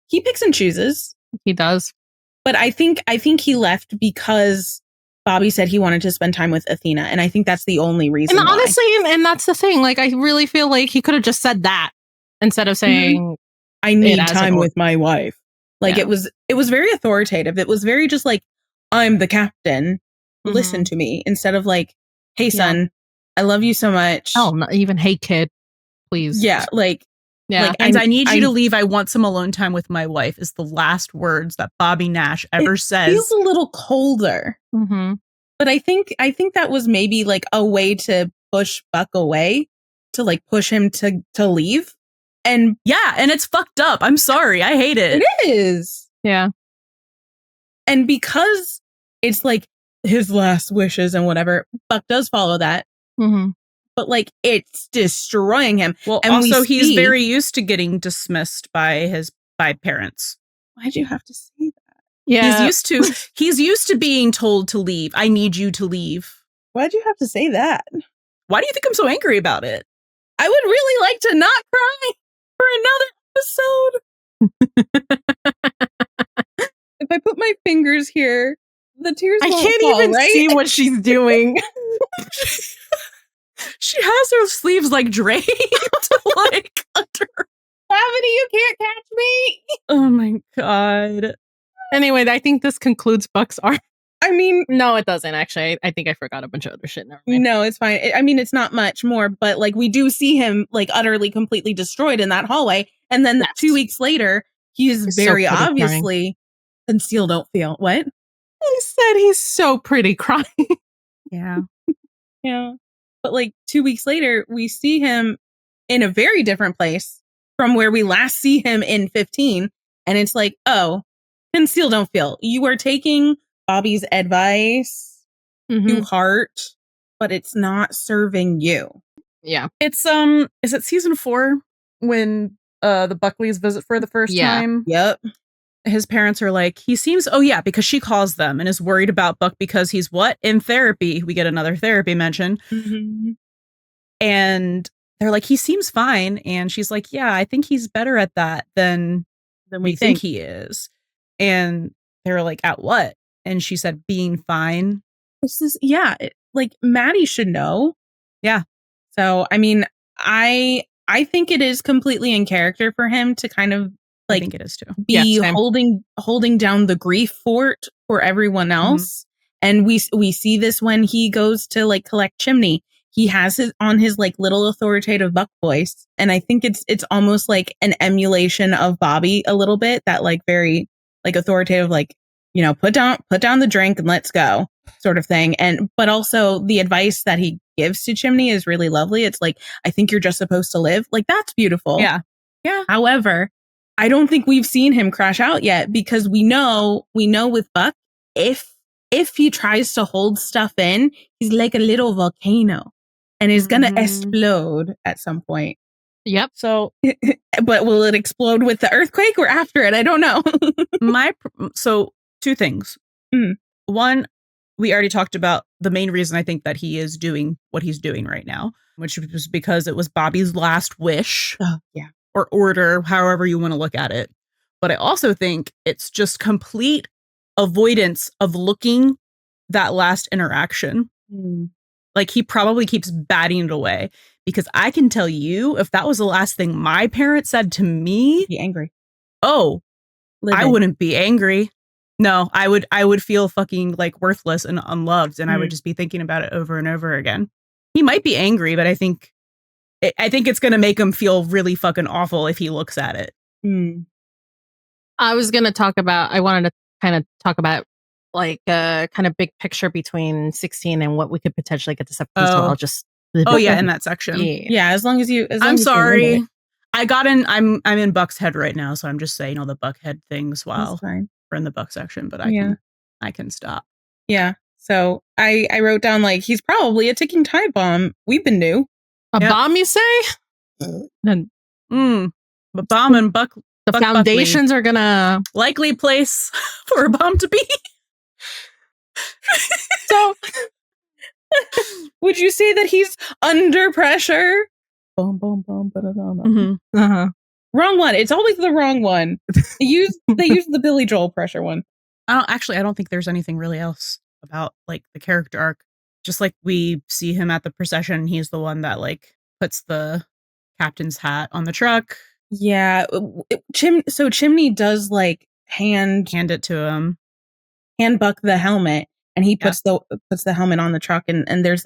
He picks and chooses. He does. But I think he left because Bobby said he wanted to spend time with Athena. And I think that's the only reason. And honestly, and that's the thing. Like, I really feel like he could have just said that instead of saying, I need time with my wife. Like, it was very authoritative. It was very just like, I'm the captain. Listen to me. Instead of like, hey, son, I love you so much. Oh, not even, hey, kid, please. Yeah, like, yeah. Like, I need you to leave. I want some alone time with my wife is the last words that Bobby Nash ever says. Feels a little colder. Mm-hmm. But I think that was maybe like a way to push Buck away, to like push him to leave. And yeah, and it's fucked up. I'm sorry. I hate it. It is. Yeah. And because it's like his last wishes and whatever, Buck does follow that. Mm-hmm. But like, it's destroying him. Well, and also he's very used to getting dismissed by parents. Why'd you have to say that? Yeah. He's used to being told to leave. I need you to leave. Why'd you have to say that? Why do you think I'm so angry about it? I would really like to not cry for another episode. If I put my fingers here, the tears won't can't fall, even right? see what she's doing. She has her sleeves like draped, like under. Gravity, you can't catch me. Oh my god. Anyway, I think this concludes Buck's arc. I mean, no, it doesn't actually. I think I forgot a bunch of other shit. No, it's fine. I mean, it's not much more, but like we do see him like utterly, completely destroyed in that hallway, and then 2 weeks later, he's very obviously and still don't feel what he said. He's so pretty crying. Yeah. Yeah. But like 2 weeks later, we see him in a very different place from where we last see him in 15. And it's like, oh, conceal, don't feel. You are taking Bobby's advice to heart, but it's not serving you. Yeah. It's is it season 4 when the Buckleys visit for the first time? Yep. His parents are like, he seems, oh yeah, because she calls them and is worried about Buck because he's what? In therapy. We get another therapy mention. Mm-hmm. And they're like, he seems fine. And she's like, yeah, I think he's better at that than we think he is. And they're like, at what? And she said, being fine. This is, like Maddie should know. Yeah. So, I mean, I think it is completely in character for him to kind of I think it is too. Be holding down the grief fort for everyone else. And we see this when he goes to like collect Chimney. He has his like little authoritative Buck voice. And I think it's almost like an emulation of Bobby a little bit, that like very like authoritative, like, you know, put down the drink and let's go sort of thing. But also the advice that he gives to Chimney is really lovely. It's like, I think you're just supposed to live. Like, that's beautiful. Yeah. However, I don't think we've seen him crash out yet, because we know with Buck, if he tries to hold stuff in, he's like a little volcano and is going to explode at some point. Yep. So, but will it explode with the earthquake or after it? I don't know. So 2 things. One, we already talked about the main reason I think that he is doing what he's doing right now, which was because it was Bobby's last wish. Oh, yeah. Or order, however you want to look at it. But I also think it's just complete avoidance of looking that last interaction. Like, he probably keeps batting it away, because I can tell you, if that was the last thing my parents said to me, be angry. Oh, I wouldn't be angry. No, I would feel fucking like worthless and unloved, and I would just be thinking about it over and over again. He might be angry, but I think it's going to make him feel really fucking awful if he looks at it. I wanted to kind of talk about like kind of big picture between 16 and what we could potentially get this episode. So I'll just in that section. Yeah, as long as you. I'm sorry. I got in. I'm in Buck's head right now, so I'm just saying all the Buck head things while we're in the Buck section. But I can stop. Yeah. So I wrote down like, he's probably a ticking time bomb. We've been new. A bomb, you say? A bomb and Buck. The Buck foundations Buckley. Are gonna likely place for a bomb to be. So, would you say that he's under pressure? Boom, boom, boom, Wrong one. It's always the wrong one. They use the Billy Joel pressure one. I don't think there's anything really else about like the character arc. Just like we see him at the procession, he's the one that like puts the captain's hat on the truck. Yeah. So Chimney does like hand it to him. Hand Buck the helmet, and he puts the helmet on the truck, and there's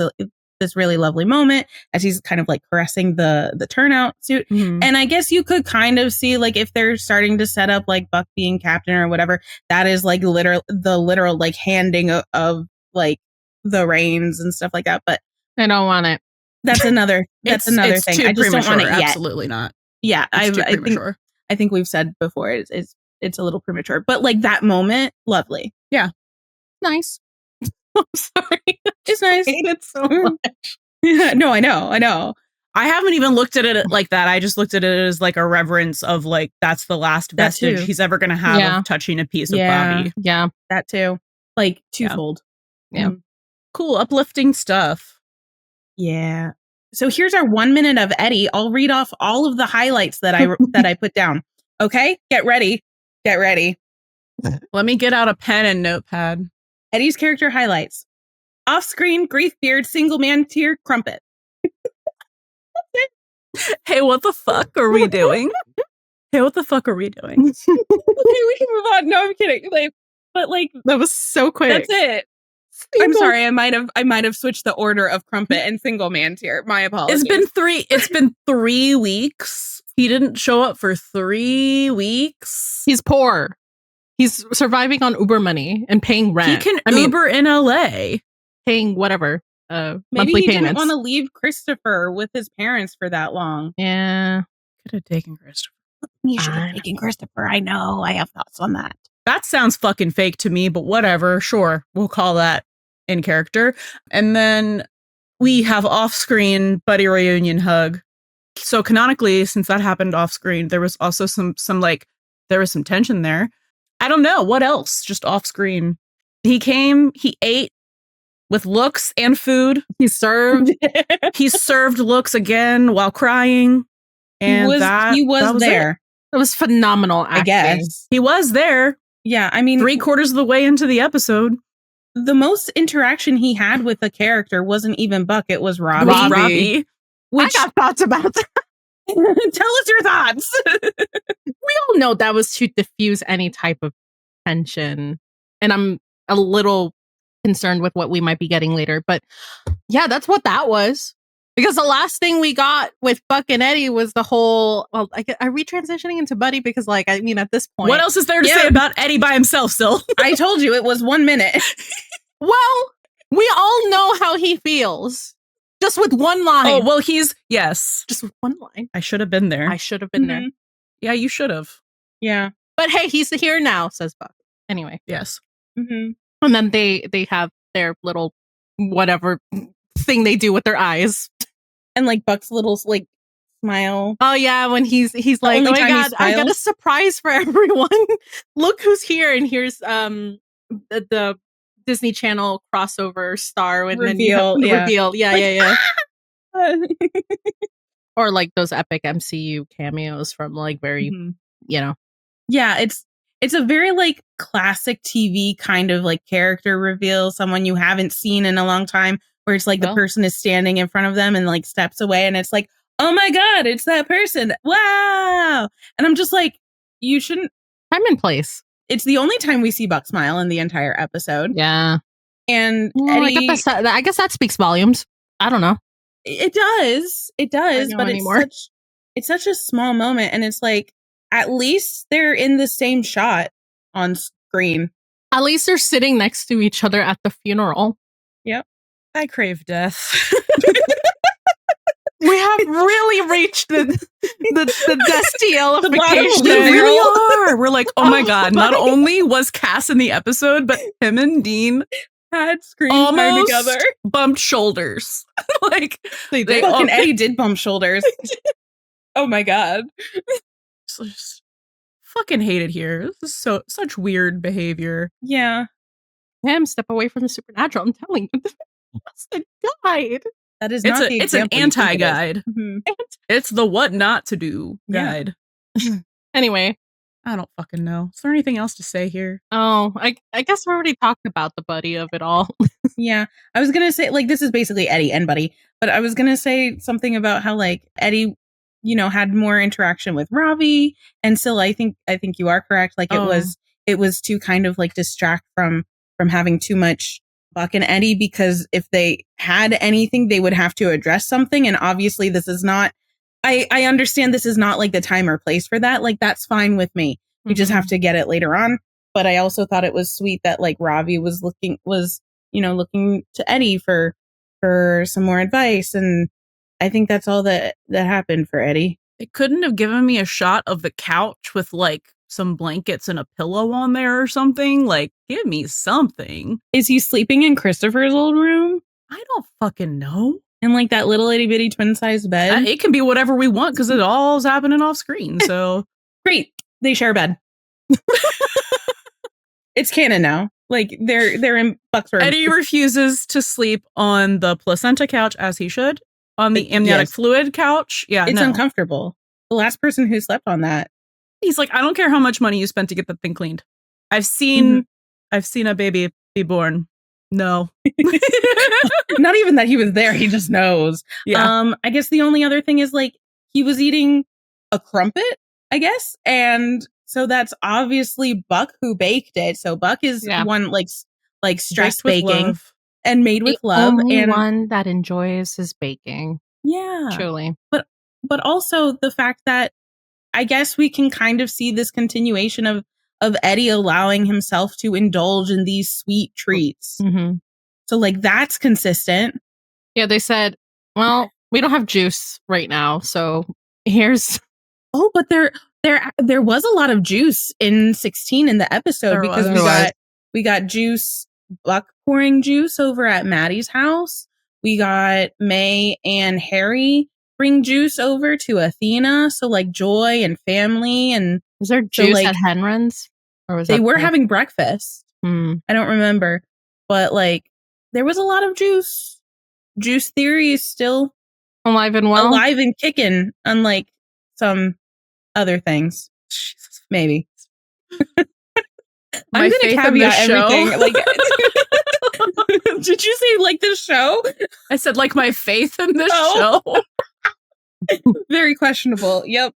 this really lovely moment as he's kind of like caressing the turnout suit. And I guess you could kind of see like if they're starting to set up like Buck being captain or whatever, that is like the literal like handing of like the reins and stuff like that. But I don't want it. That's another thing. I just don't want it yet. Absolutely not. Yeah, I think we've said before it's a little premature, but like that moment, lovely. Yeah, nice. I'm sorry, it's nice. I hate it so much. Yeah, no, I know. I haven't even looked at it like that. I just looked at it as like a reverence of like that's the last vestige he's ever going to have of touching a piece of Bobby. Yeah, that too. Like twofold. Yeah. Cool, uplifting stuff. Yeah. So here's our 1 minute of Eddie. I'll read off all of the highlights that I put down. Okay, get ready. Let me get out a pen and notepad. Eddie's character highlights: off-screen, grief beard, single man tier, crumpet. Hey, what the fuck are we doing? Okay, we can move on. No, I'm kidding. But that was so quick. That's it. I'm sorry. I might have switched the order of crumpet and single man tier. My apologies. It's been 3 weeks. He didn't show up for 3 weeks. He's poor. He's surviving on Uber money and paying rent. He can Uber in LA. Paying whatever. monthly Maybe he payments. didn't want to leave Christopher with his parents for that long. Yeah. Could have taken Christopher. You should have taken Christopher. I know. I have thoughts on that. That sounds fucking fake to me, but whatever. Sure, we'll call that in character. And then we have off-screen buddy reunion hug. So canonically, since that happened off-screen, there was also some tension there. I don't know. What else? Just off-screen. He came, he ate with looks and food. He served looks again while crying. And he was there. It was phenomenal acting. I guess. He was there. Yeah, I mean, 3/4 of the way into the episode. The most interaction he had with a character wasn't even Buck, it was Ravi. Ravi. Which, I got thoughts about that. Tell us your thoughts. We all know that was to diffuse any type of tension. And I'm a little concerned with what we might be getting later. But yeah, that's what that was. Because the last thing we got with Buck and Eddie was the whole, well, are we transitioning into Buddy? Because like, I mean, at this point. What else is there to say about Eddie by himself still? I told you it was 1 minute. Well, we all know how he feels. Just with one line. Oh, well, yes. Just with one line. I should have been there. I should have been there. Yeah, you should have. Yeah. But hey, he's here now, says Buck. Anyway. Yes. Mm-hmm. And then they have their little whatever thing they do with their eyes. And like Buck's little like smile. Oh yeah, when he's like, oh my god, I got a surprise for everyone. Look who's here. And here's the Disney Channel crossover star with reveal. Reveal. Yeah. Or like those epic MCU cameos from like very, you know. Yeah, it's a very like classic TV kind of like character reveal, someone you haven't seen in a long time, where it's like the person is standing in front of them and like steps away and it's like, oh my god, it's that person. Wow. And I'm just like, you shouldn't. Time and place. It's the only time we see Buck smile in the entire episode. Yeah. And Eddie, I guess that speaks volumes. I don't know. It does. But it's such a small moment. And it's like, at least they're in the same shot on screen. At least they're sitting next to each other at the funeral. Yep. I crave death. We have really reached the destielification. We really are. We're like, oh my god, not only was Cass in the episode, but him and Dean had screen almost time together. Bumped shoulders. Like they fucking Eddie did bump shoulders. Oh my god. Just fucking hate it here. This is such weird behavior. Yeah. Him step away from the supernatural. I'm telling you. That's the guide. That is not it's an anti-guide. It's the what not to do guide. Anyway. I don't fucking know. Is there anything else to say here? Oh, I guess we already talked about the Buddy of it all. Yeah. I was going to say, like, this is basically Eddie and Buddy, but I was going to say something about how, like, Eddie, you know, had more interaction with Ravi. And still, I think you are correct. Like, it was to kind of, like, distract from having too much Buck and Eddie, because if they had anything, they would have to address something. And obviously, this is not, I understand this is not like the time or place for that. Like, that's fine with me. We just have to get it later on. But I also thought it was sweet that like Ravi was looking to Eddie for some more advice. And I think that's all that happened for Eddie. They couldn't have given me a shot of the couch with like some blankets and a pillow on there or something. Like, give me something. Is he sleeping in Christopher's old room? I don't fucking know. In like that little itty bitty twin sized bed? It can be whatever we want because it all's happening off screen. So great. They share a bed. It's canon now. Like they're in Buck's room. Eddie refuses to sleep on the placenta couch as he should. On the amniotic fluid couch. Yeah. It's uncomfortable. The last person who slept on that. He's like, I don't care how much money you spent to get that thing cleaned. I've seen a baby be born. No. Not even that he was there, he just knows. Yeah. I guess the only other thing is like he was eating a crumpet, I guess. And so that's obviously Buck who baked it. So Buck is one like stress baking and made with love. Only and one that enjoys his baking. Yeah. Truly. But also the fact that I guess we can kind of see this continuation of Eddie allowing himself to indulge in these sweet treats. Mm-hmm. So like that's consistent. Yeah, they said, well, we don't have juice right now, so here's... Oh, but there was a lot of juice in 16 in the episode because we got juice, Buck pouring juice over at Maddie's house. We got May and Harry bring juice over to Athena. So like joy and family. And was there juice at Henron's? Or was they were having breakfast. I don't remember, but like there was a lot of juice. Juice theory is still alive and well, alive and kicking, unlike some other things. Jesus, maybe. I'm gonna caveat everything. Like, did you say like this show? I said like my faith in this show. Very questionable. Yep.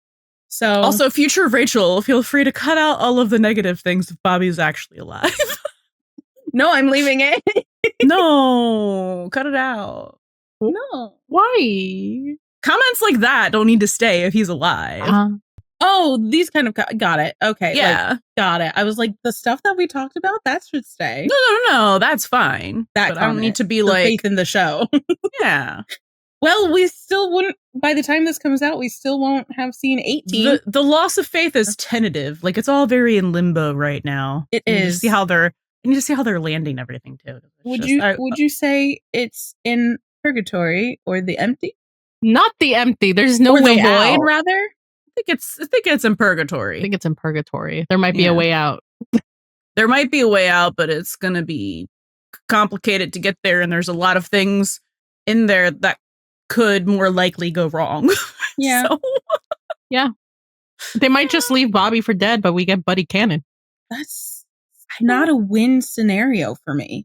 So also, future Rachel, feel free to cut out all of the negative things if Bobby's actually alive. No, I'm leaving it. No, cut it out. No. Why? Comments like that don't need to stay if he's alive. Oh, these kind of got it. Okay. Yeah. Like, got it. I was like, the stuff that we talked about, that should stay. No. That's fine. That I don't need to be like faith in the show. Yeah. Well, we still wouldn't, by the time this comes out, we still won't have seen 18. The loss of faith is tentative. Like, it's all very in limbo right now. It is. I need to see how they're landing everything, too. Would you say it's in purgatory or the empty? Not the empty. There's no way out. Rather? I think it's in purgatory. I think it's in purgatory. There might be a way out. There might be a way out, but it's going to be complicated to get there. And there's a lot of things in there that could more likely go wrong. Yeah. Yeah. They might just leave Bobby for dead, but we get Buddie Cannon. That's not a win scenario for me.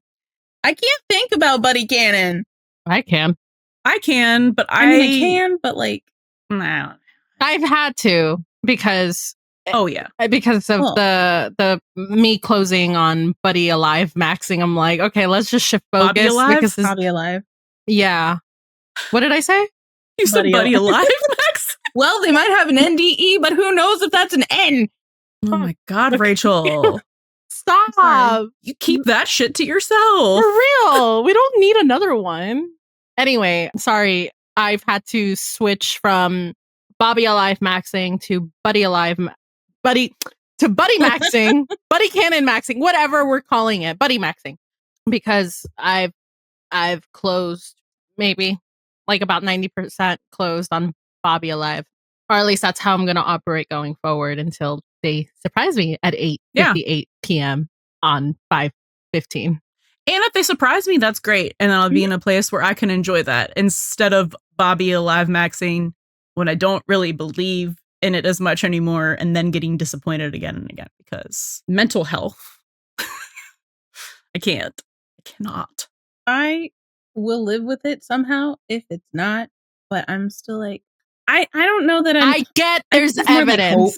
I can't think about Buddie Cannon. I can, but but I can, but like, nah. I've had to because of the me closing on Buddie alive maxing. I'm like, okay, let's just shift focus. Bobby alive? Because Bobby alive. Yeah. What did I say? You said Buddie alive, Max? Well, they might have an NDE, but who knows if that's an N? Oh my God, Rachel. Stop. You keep that shit to yourself. For real. We don't need another one. Anyway, sorry. I've had to switch from Bobby alive maxing to Buddie maxing, Buddie Cannon maxing, whatever we're calling it, Buddie maxing, because I've closed maybe like about 90% closed on Bobby alive, or at least that's how I'm going to operate going forward until they surprise me at 8:58 p.m. on 5/15. And if they surprise me, that's great. And I'll be in a place where I can enjoy that instead of Bobby alive maxing when I don't really believe in it as much anymore and then getting disappointed again and again because mental health. I cannot. I will live with it somehow if it's not, but I'm still like, I don't know that I get there's evidence.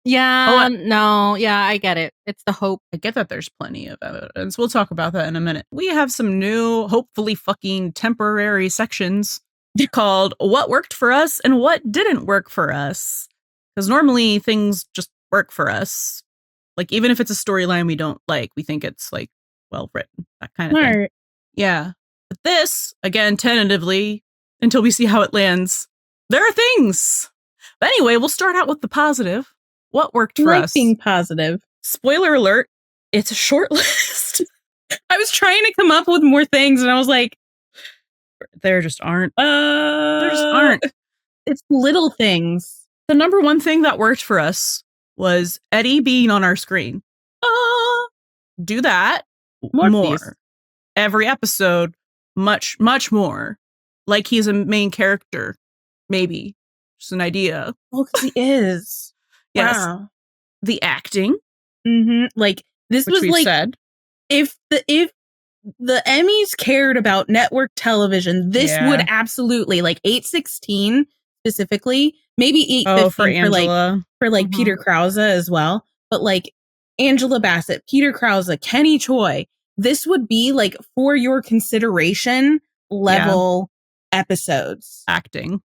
Yeah, I get it. It's the hope. I get that there's plenty of evidence. We'll talk about that in a minute. We have some new, hopefully fucking temporary sections called What Worked for Us and What Didn't Work for Us. Because normally things just work for us. Like, even if it's a storyline we don't like, we think it's like well written, that kind of thing. Yeah. But this, again, tentatively, until we see how it lands, there are things. But anyway, we'll start out with the positive. What worked for us? Being positive. Spoiler alert, it's a short list. I was trying to come up with more things, and I was like, there just aren't. There just aren't. It's little things. The number one thing that worked for us was Eddie being on our screen. Do that more. Every episode, much, much more. Like he's a main character. Maybe. Just an idea. Well, because he is. Yes. Wow. The acting. Mm-hmm. Like, this was like, said. If the Emmys cared about network television, this would absolutely, like 8/16 specifically, maybe 8/15 for like Peter Krause as well. But like Angela Bassett, Peter Krause, Kenny Choi, this would be like for your consideration level episodes. Acting.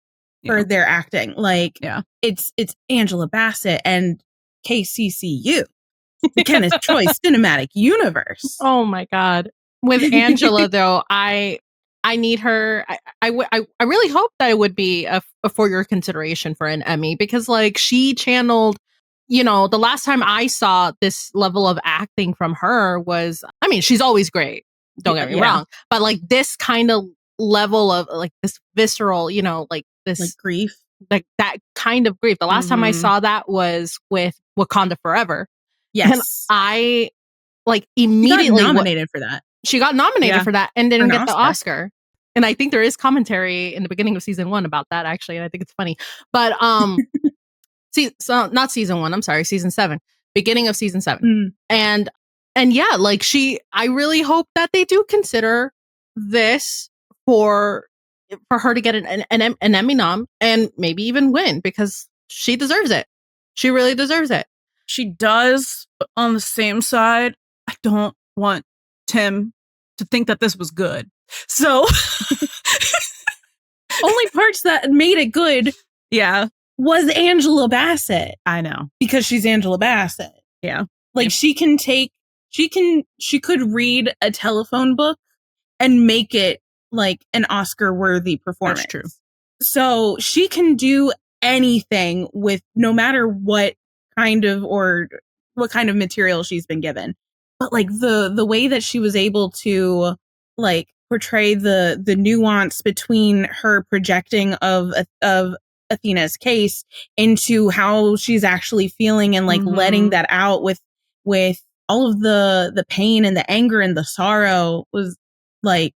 For their acting. Like it's Angela Bassett and KCCU. The Kenneth Choi Cinematic Universe. Oh my God. With Angela though, I I need her. I really hope that it would be a for your consideration for an Emmy, because like she channeled, the last time I saw this level of acting from her was, I mean, she's always great. Don't get me wrong. But like this kind of level of like this visceral, like this like grief. Like that kind of grief. The last time I saw that was with Wakanda Forever. Yes. And I like immediately got nominated for that. She got nominated for that and didn't get the Oscar. And I think there is commentary in the beginning of season 1 about that, actually. And I think it's funny. But so not season 1, I'm sorry, season 7. Beginning of season 7. And yeah, like I really hope that they do consider this for her to get an Emmy nom and maybe even win, because she deserves it. She really deserves it. She does, but on the same side, I don't want Tim to think that this was good. So only parts that made it good was Angela Bassett. I know. Because she's Angela Bassett. Yeah. Like she could read a telephone book and make it like an Oscar-worthy performance. That's true. So she can do anything with no matter what kind of material she's been given. But like the way that she was able to like portray the nuance between her projecting of Athena's case into how she's actually feeling and like letting that out with all of the pain and the anger and the sorrow was like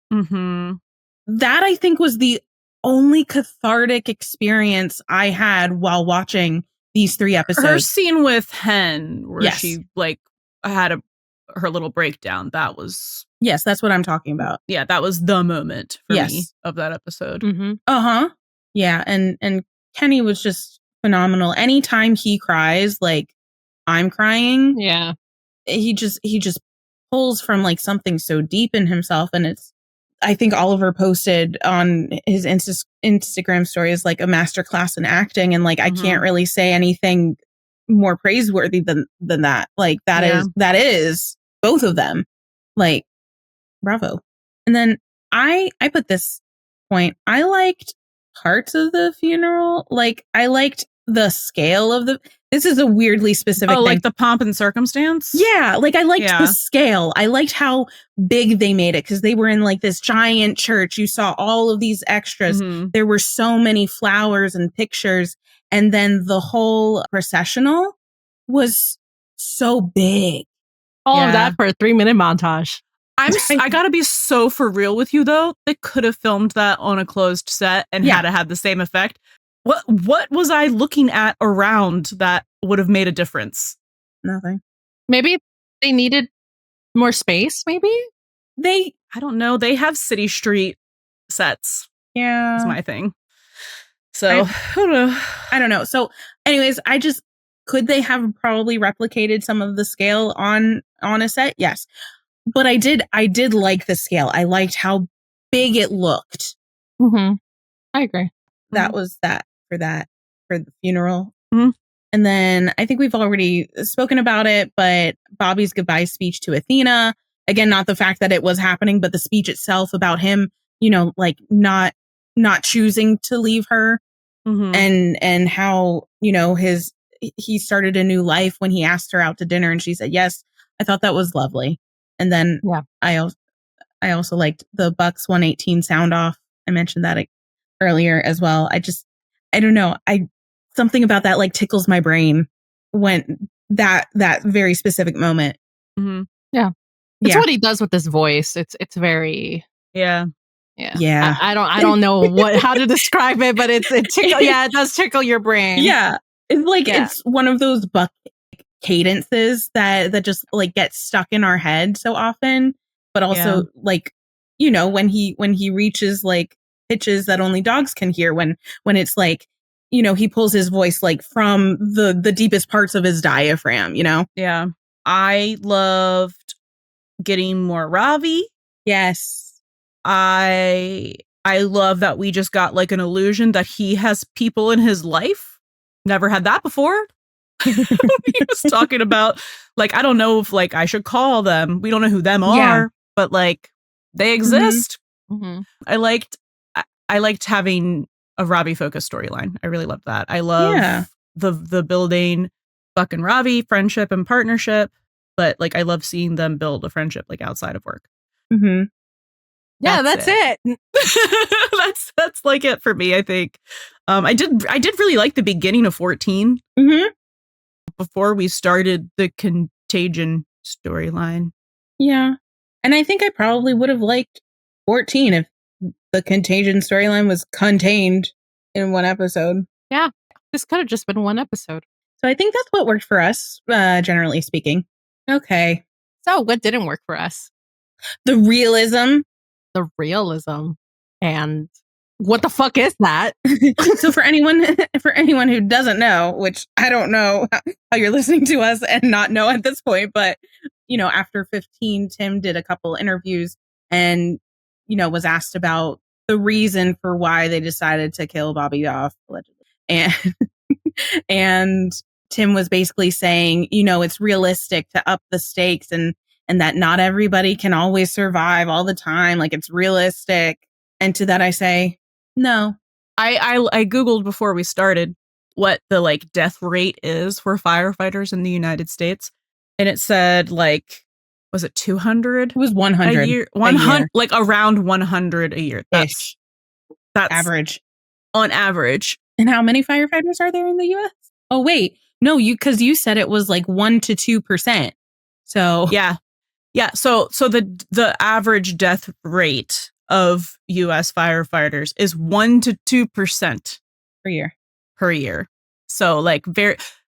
that I think was the only cathartic experience I had while watching these 3 episodes. Her scene with Hen, where she like had her little breakdown, that was... Yes, that's what I'm talking about. Yeah, that was the moment for me of that episode. Yeah, and Kenny was just phenomenal. Anytime he cries, like I'm crying. Yeah. He just pulls from like something so deep in himself, and it's, I think Oliver posted on his Instagram stories like a masterclass in acting, and like I can't really say anything more praiseworthy than that. Like that is both of them. Like bravo. And then I put this point. I liked parts of the funeral. Like I liked the scale of this is a weirdly specific thing. Like the pomp and circumstance? Yeah, like I liked the scale. I liked how big they made it, because they were in like this giant church. You saw all of these extras. There were so many flowers and pictures. And then the whole processional was so big. All of that for a 3-minute montage. I gotta be so for real with you though. They could have filmed that on a closed set and had it have the same effect. What was I looking at around that would have made a difference? Nothing. Maybe they needed more space, maybe? I don't know. They have city street sets. Yeah. Is my thing. So, I don't know. So, anyways, could they have probably replicated some of the scale on a set? Yes. But I did like the scale. I liked how big it looked. I agree. That was that for the funeral. And then I think we've already spoken about it, but Bobby's goodbye speech to Athena. Again, not the fact that it was happening, but the speech itself about him, like not choosing to leave her, and how, he started a new life when he asked her out to dinner and she said yes. I thought that was lovely. And then I also liked the Bucks 118 sound off. I mentioned that earlier as well. I don't know. Something about that like tickles my brain when that very specific moment. Yeah. It's what he does with his voice. It's very Yeah. I don't know how to describe it, but it does tickle your brain. Yeah. It's like it's one of those Buck cadences that just like get stuck in our head so often, but also like, when he reaches like pitches that only dogs can hear, when it's like, he pulls his voice like from the deepest parts of his diaphragm, Yeah. I loved getting more Ravi. Yes. I love that we just got like an illusion that he has people in his life. Never had that before. He was talking about like, I don't know if like I should call them. We don't know who them are, but like they exist. Mm-hmm. I liked having a Ravi focused storyline. I really loved that. I love the building Buck and Ravi friendship and partnership, but like I love seeing them build a friendship like outside of work. Mm-hmm. Yeah, that's it. That's like it for me, I think. I did really like the beginning of 14 before we started the Contagion storyline. Yeah. And I think I probably would have liked 14 if the Contagion storyline was contained in one episode. Yeah, this could have just been one episode. So I think that's what worked for us, generally speaking. Okay. So what didn't work for us? The realism. The realism. And what the fuck is that? So for anyone who doesn't know, which I don't know how you're listening to us and not know at this point, but you know, after 15, Tim did a couple interviews and, you know, was asked about the reason for why they decided to kill Bobby off, allegedly. And Tim was basically saying, you know, it's realistic to up the stakes and that not everybody can always survive all the time. Like it's realistic. And to that I say, no. I Googled before we started what the like death rate is for firefighters in the United States. And it said like, was it 200? It was 100 a year. 100, like around 100 a year. That's average. On average. And how many firefighters are there in the US? Oh, wait. No, because you said it was like 1 to 2%. So yeah. So the average death rate of US firefighters is 1 to 2% per year. So like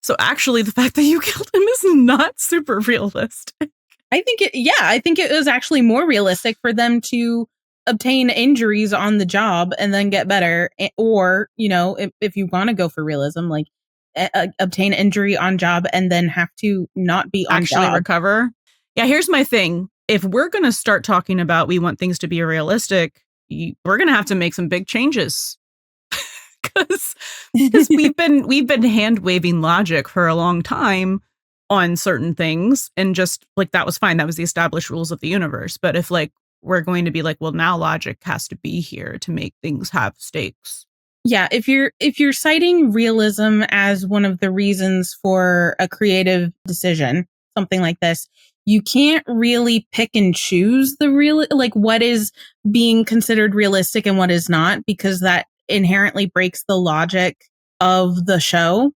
so actually the fact that you killed him is not super realistic. I think it was actually more realistic for them to obtain injuries on the job and then get better. Or, you know, if you want to go for realism, like obtain injury on job and then have to not be on actually job. Recover. Yeah, here's my thing. If we're going to start talking about we want things to be realistic, we're going to have to make some big changes. Because we've been hand waving logic for a long time on certain things, and just like that was fine. That was the established rules of the universe. But if like we're going to be like, well, now logic has to be here to make things have stakes. Yeah, if you're citing realism as one of the reasons for a creative decision, something like this, you can't really pick and choose like what is being considered realistic and what is not, because that inherently breaks the logic of the show.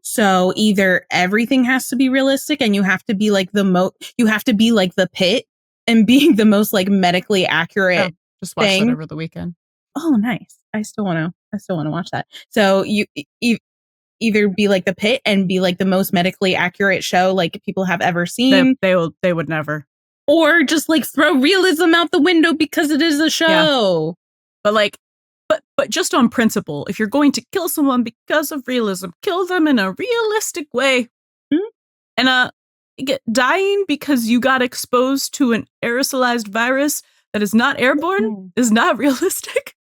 So either everything has to be realistic and you have to be like you have to be like the Pit and being the most like medically accurate. Just watch that over the weekend. Oh, nice. I still want to watch that. So you either be like the Pit and be like the most medically accurate show like people have ever seen. They would never. Or just like throw realism out the window because it is a show. Yeah. But just on principle, if you're going to kill someone because of realism, kill them in a realistic way. And dying because you got exposed to an aerosolized virus that is not airborne is not realistic.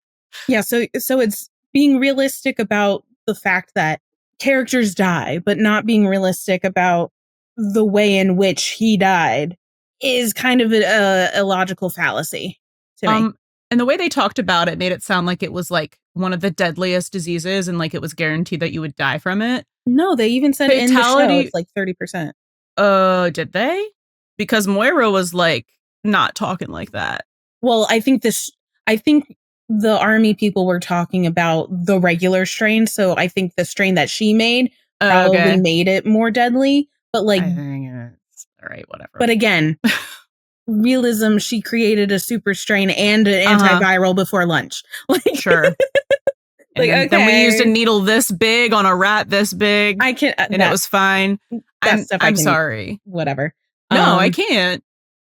Yeah, so it's being realistic about the fact that characters die, but not being realistic about the way in which he died is kind of a logical fallacy to me. And the way they talked about it made it sound like it was like one of the deadliest diseases and like it was guaranteed that you would die from it. No, they even said in the show it's like 30%. Did they? Because Moira was like not talking like that. Well, I think the army people were talking about the regular strain, so I think the strain that she made probably made it more deadly. But like, all right, whatever. But again, realism, she created a super strain and an antiviral before lunch. Like, sure. Then we used a needle this big on a rat this big. I can't, and it was fine. I'm sorry. Whatever. No, I can't.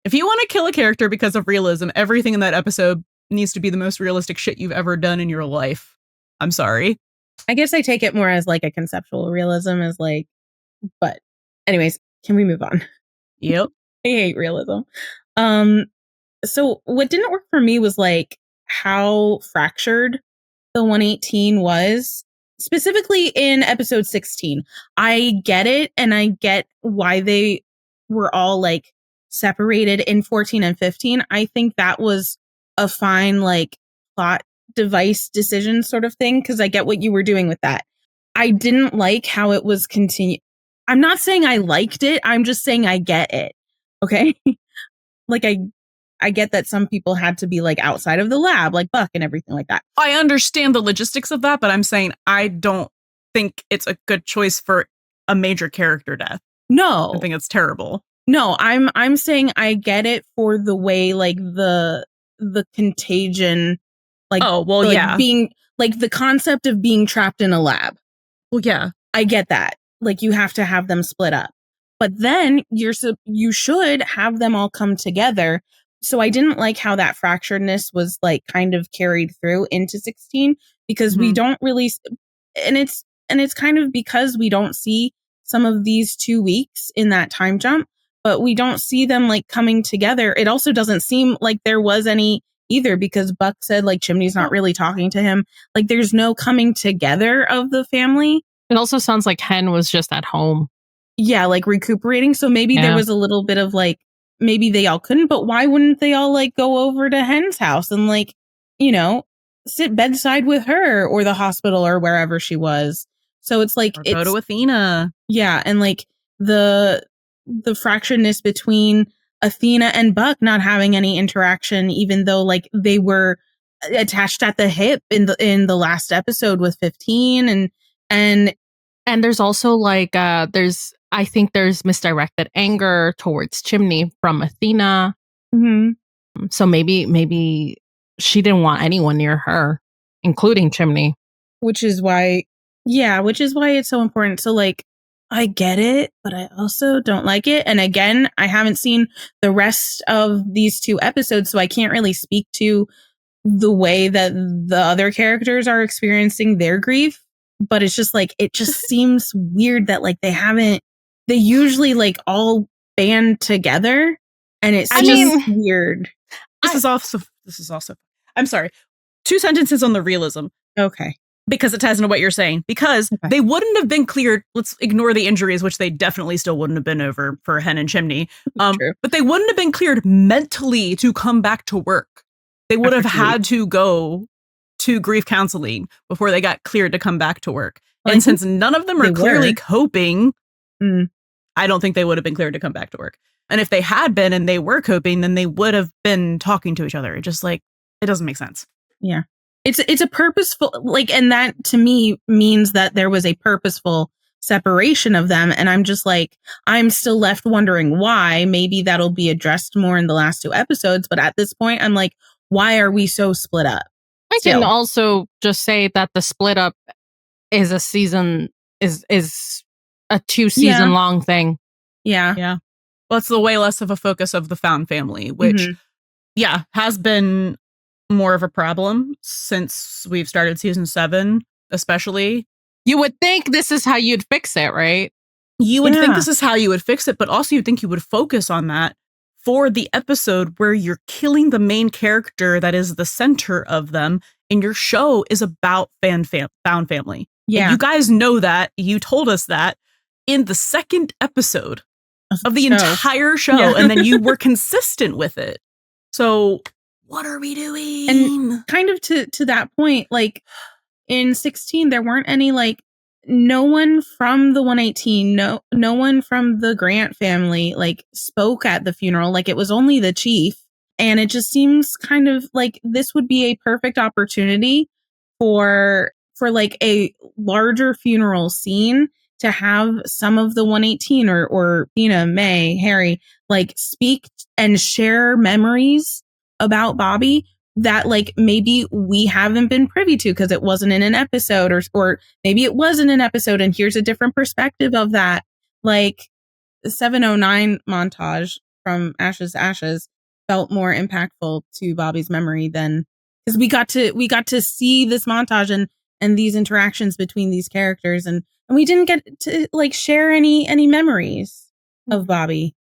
If you want to kill a character because of realism, everything in that episode needs to be the most realistic shit you've ever done in your life. I'm sorry. I guess I take it more as like a conceptual realism as like, but anyways, can we move on? Yep. I hate realism. So what didn't work for me was like how fractured the 118 was, specifically in episode 16. I get it, and I get why they were all like separated in 14 and 15. I think that was a fine like plot device decision sort of thing, because I get what you were doing with that. I didn't like how it was continued. I'm not saying I liked it. I'm just saying I get it. Okay. Like I get that some people had to be like outside of the lab, like Buck and everything like that. I understand the logistics of that, but I'm saying I don't think it's a good choice for a major character death. No. I think it's terrible. No, I'm saying I get it for the way like the contagion, like, oh, well, like yeah, being like the concept of being trapped in a lab. Well, yeah, I get that. Like you have to have them split up, but then you should have them all come together. So I didn't like how that fracturedness was like kind of carried through into 16, because we don't really, and it's kind of because we don't see some of these 2 weeks in that time jump, but we don't see them like coming together. It also doesn't seem like there was any either, because Buck said like Chimney's not really talking to him. Like there's no coming together of the family. It also sounds like Hen was just at home. Yeah, like recuperating. So maybe there was a little bit of like, maybe they all couldn't, but why wouldn't they all like go over to Hen's house and like, you know, sit bedside with her or the hospital or wherever she was? So it's like, go to Athena. Yeah. And like the fracturedness between Athena and Buck not having any interaction, even though like they were attached at the hip in the last episode with 15, and there's also like I think there's misdirected anger towards Chimney from Athena. Mm-hmm. So maybe she didn't want anyone near her, including Chimney. Which is why it's so important. So like, I get it, but I also don't like it. And again, I haven't seen the rest of these 2 episodes, so I can't really speak to the way that the other characters are experiencing their grief. But it's just like, it just seems weird that like they usually like all band together, and it's weird. This is also, I'm sorry, 2 sentences on the realism. Okay. Because it ties into what you're saying. Because they wouldn't have been cleared. Let's ignore the injuries, which they definitely still wouldn't have been over for Hen and Chimney. But they wouldn't have been cleared mentally to come back to work. They would have had to go to grief counseling before they got cleared to come back to work. And since none of them are clearly coping, I don't think they would have been cleared to come back to work. And if they had been and they were coping, then they would have been talking to each other. It just like, it doesn't make sense. Yeah. It's a purposeful, like, and that to me means that there was a purposeful separation of them. And I'm just like, I'm still left wondering why. Maybe that'll be addressed more in the last 2 episodes. But at this point, I'm like, why are we so split up? I can also just say that the split up is a season, is a 2 season long thing. Yeah. Yeah. Well, it's the way less of a focus of the found family, which, has been more of a problem since we've started season 7, especially. You would think this is how you'd fix it, right? You would think this is how you would fix it, but also you'd think you would focus on that for the episode where you're killing the main character that is the center of them, and your show is about found family. Yeah. And you guys know that. You told us that in the 2nd episode of the entire show, and then you were consistent with it. So what are we doing? And kind of to that point, like in 16, there weren't any like, no one from the 118, no one from the Grant family like spoke at the funeral. Like it was only the chief. And it just seems kind of like this would be a perfect opportunity for like a larger funeral scene to have some of the 118 or May, Harry, like speak and share memories about Bobby that like maybe we haven't been privy to because it wasn't in an episode, or maybe it was in an episode and here's a different perspective of that. Like the 709 montage from Ashes to Ashes felt more impactful to Bobby's memory than, because we got to see this montage and these interactions between these characters, and we didn't get to like share any memories of Bobby.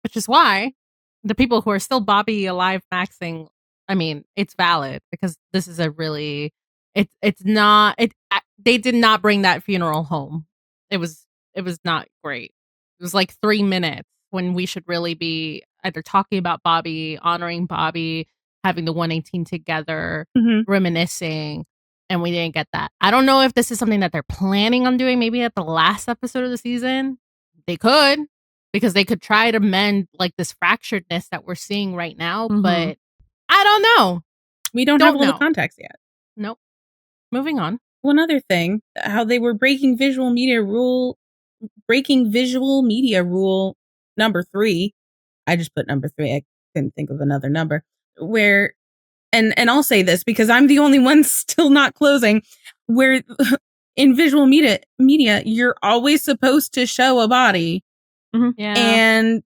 Which is why the people who are still Bobby alive maxing, I mean, it's valid because this is a really, they did not bring that funeral home. It was not great. It was like 3 minutes when we should really be either talking about Bobby, honoring Bobby, having the 118 together, reminiscing, and we didn't get that. I don't know if this is something that they're planning on doing maybe at the last episode of the season. They could, because they could try to mend like this fracturedness that we're seeing right now, but I don't know. We don't have all the context yet. Nope. Moving on. One other thing, how they were breaking visual media rule number 3. I just put number 3. I couldn't think of another number. Where, and I'll say this because I'm the only one still not closing, where in visual media, you're always supposed to show a body. Yeah. And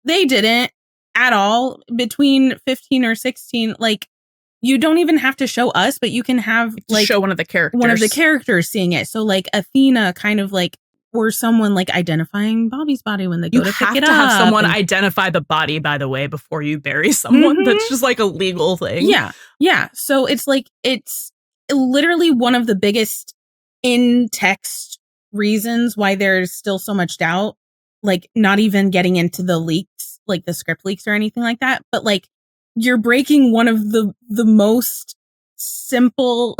they didn't at all between 15 or 16. Like, you don't even have to show us, but you can have like show one of the characters seeing it. So like Athena kind of like, or someone like identifying Bobby's body when they go to pick it up. You have to have someone identify the body, by the way, before you bury someone. That's just like a legal thing. Yeah. Yeah. So it's like, it's literally one of the biggest in-text reasons why there's still so much doubt. Like, not even getting into the leaks, like the script leaks or anything like that. But like, you're breaking one of the most simple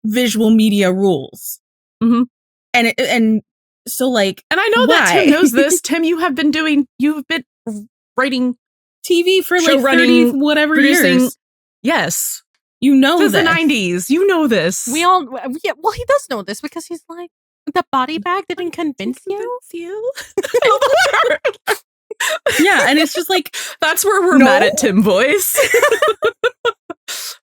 visual media rules. And so like, and I know that Tim knows this. Tim, you've been writing TV for like 30 whatever years. Yes. You know since this. The 90s. You know this. We all, yeah, well, he does know this because he's like, the body bag didn't convince you? Yeah, and it's just like, that's where we're mad at Tim voice.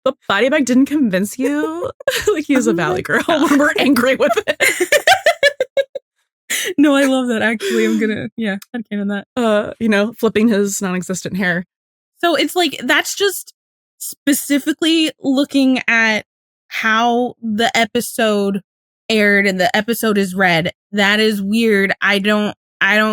The body bag didn't convince you? Like he's a valley girl when we're angry with it. No, I love that. Actually, I'm gonna, I'd canon that. Flipping his non-existent hair. So it's like, that's just specifically looking at how the episode aired and the episode is read. That is weird. I don't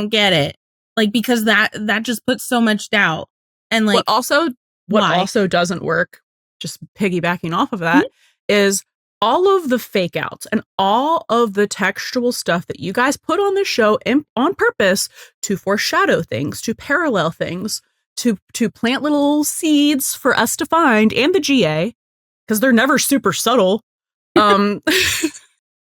get it. Like, because that just puts so much doubt. And like, what also doesn't work, just piggybacking off of that, is all of the fake outs and all of the textual stuff that you guys put on the show on purpose to foreshadow things, to parallel things, to plant little seeds for us to find, and the GA, because they're never super subtle.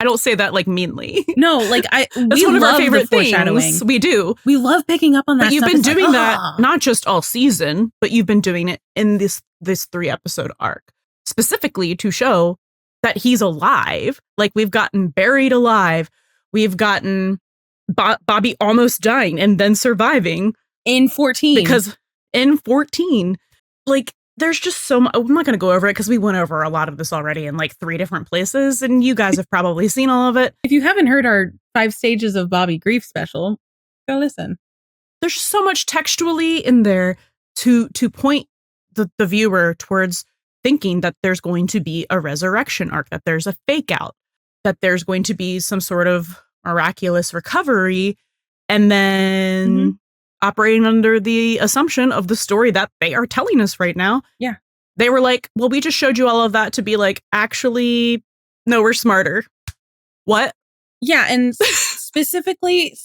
I don't say that like meanly. No, like that's one of our favorite things. We do. We love picking up on that. But you've been doing that not just all season, but you've been doing it in this 3-episode arc, specifically to show that he's alive. Like, we've gotten buried alive. We've gotten Bobby almost dying and then surviving in 14. Because in 14, like, there's just so much. I'm not going to go over it because we went over a lot of this already in like 3 different places, and you guys have probably seen all of it. If you haven't heard our 5 stages of Bobby grief special, go listen. There's so much textually in there to point the viewer towards thinking that there's going to be a resurrection arc, that there's a fake out, that there's going to be some sort of miraculous recovery, and then operating under the assumption of the story that they are telling us right now. Yeah. They were like, well, we just showed you all of that to be like, actually, no, we're smarter. What? Yeah, and specifically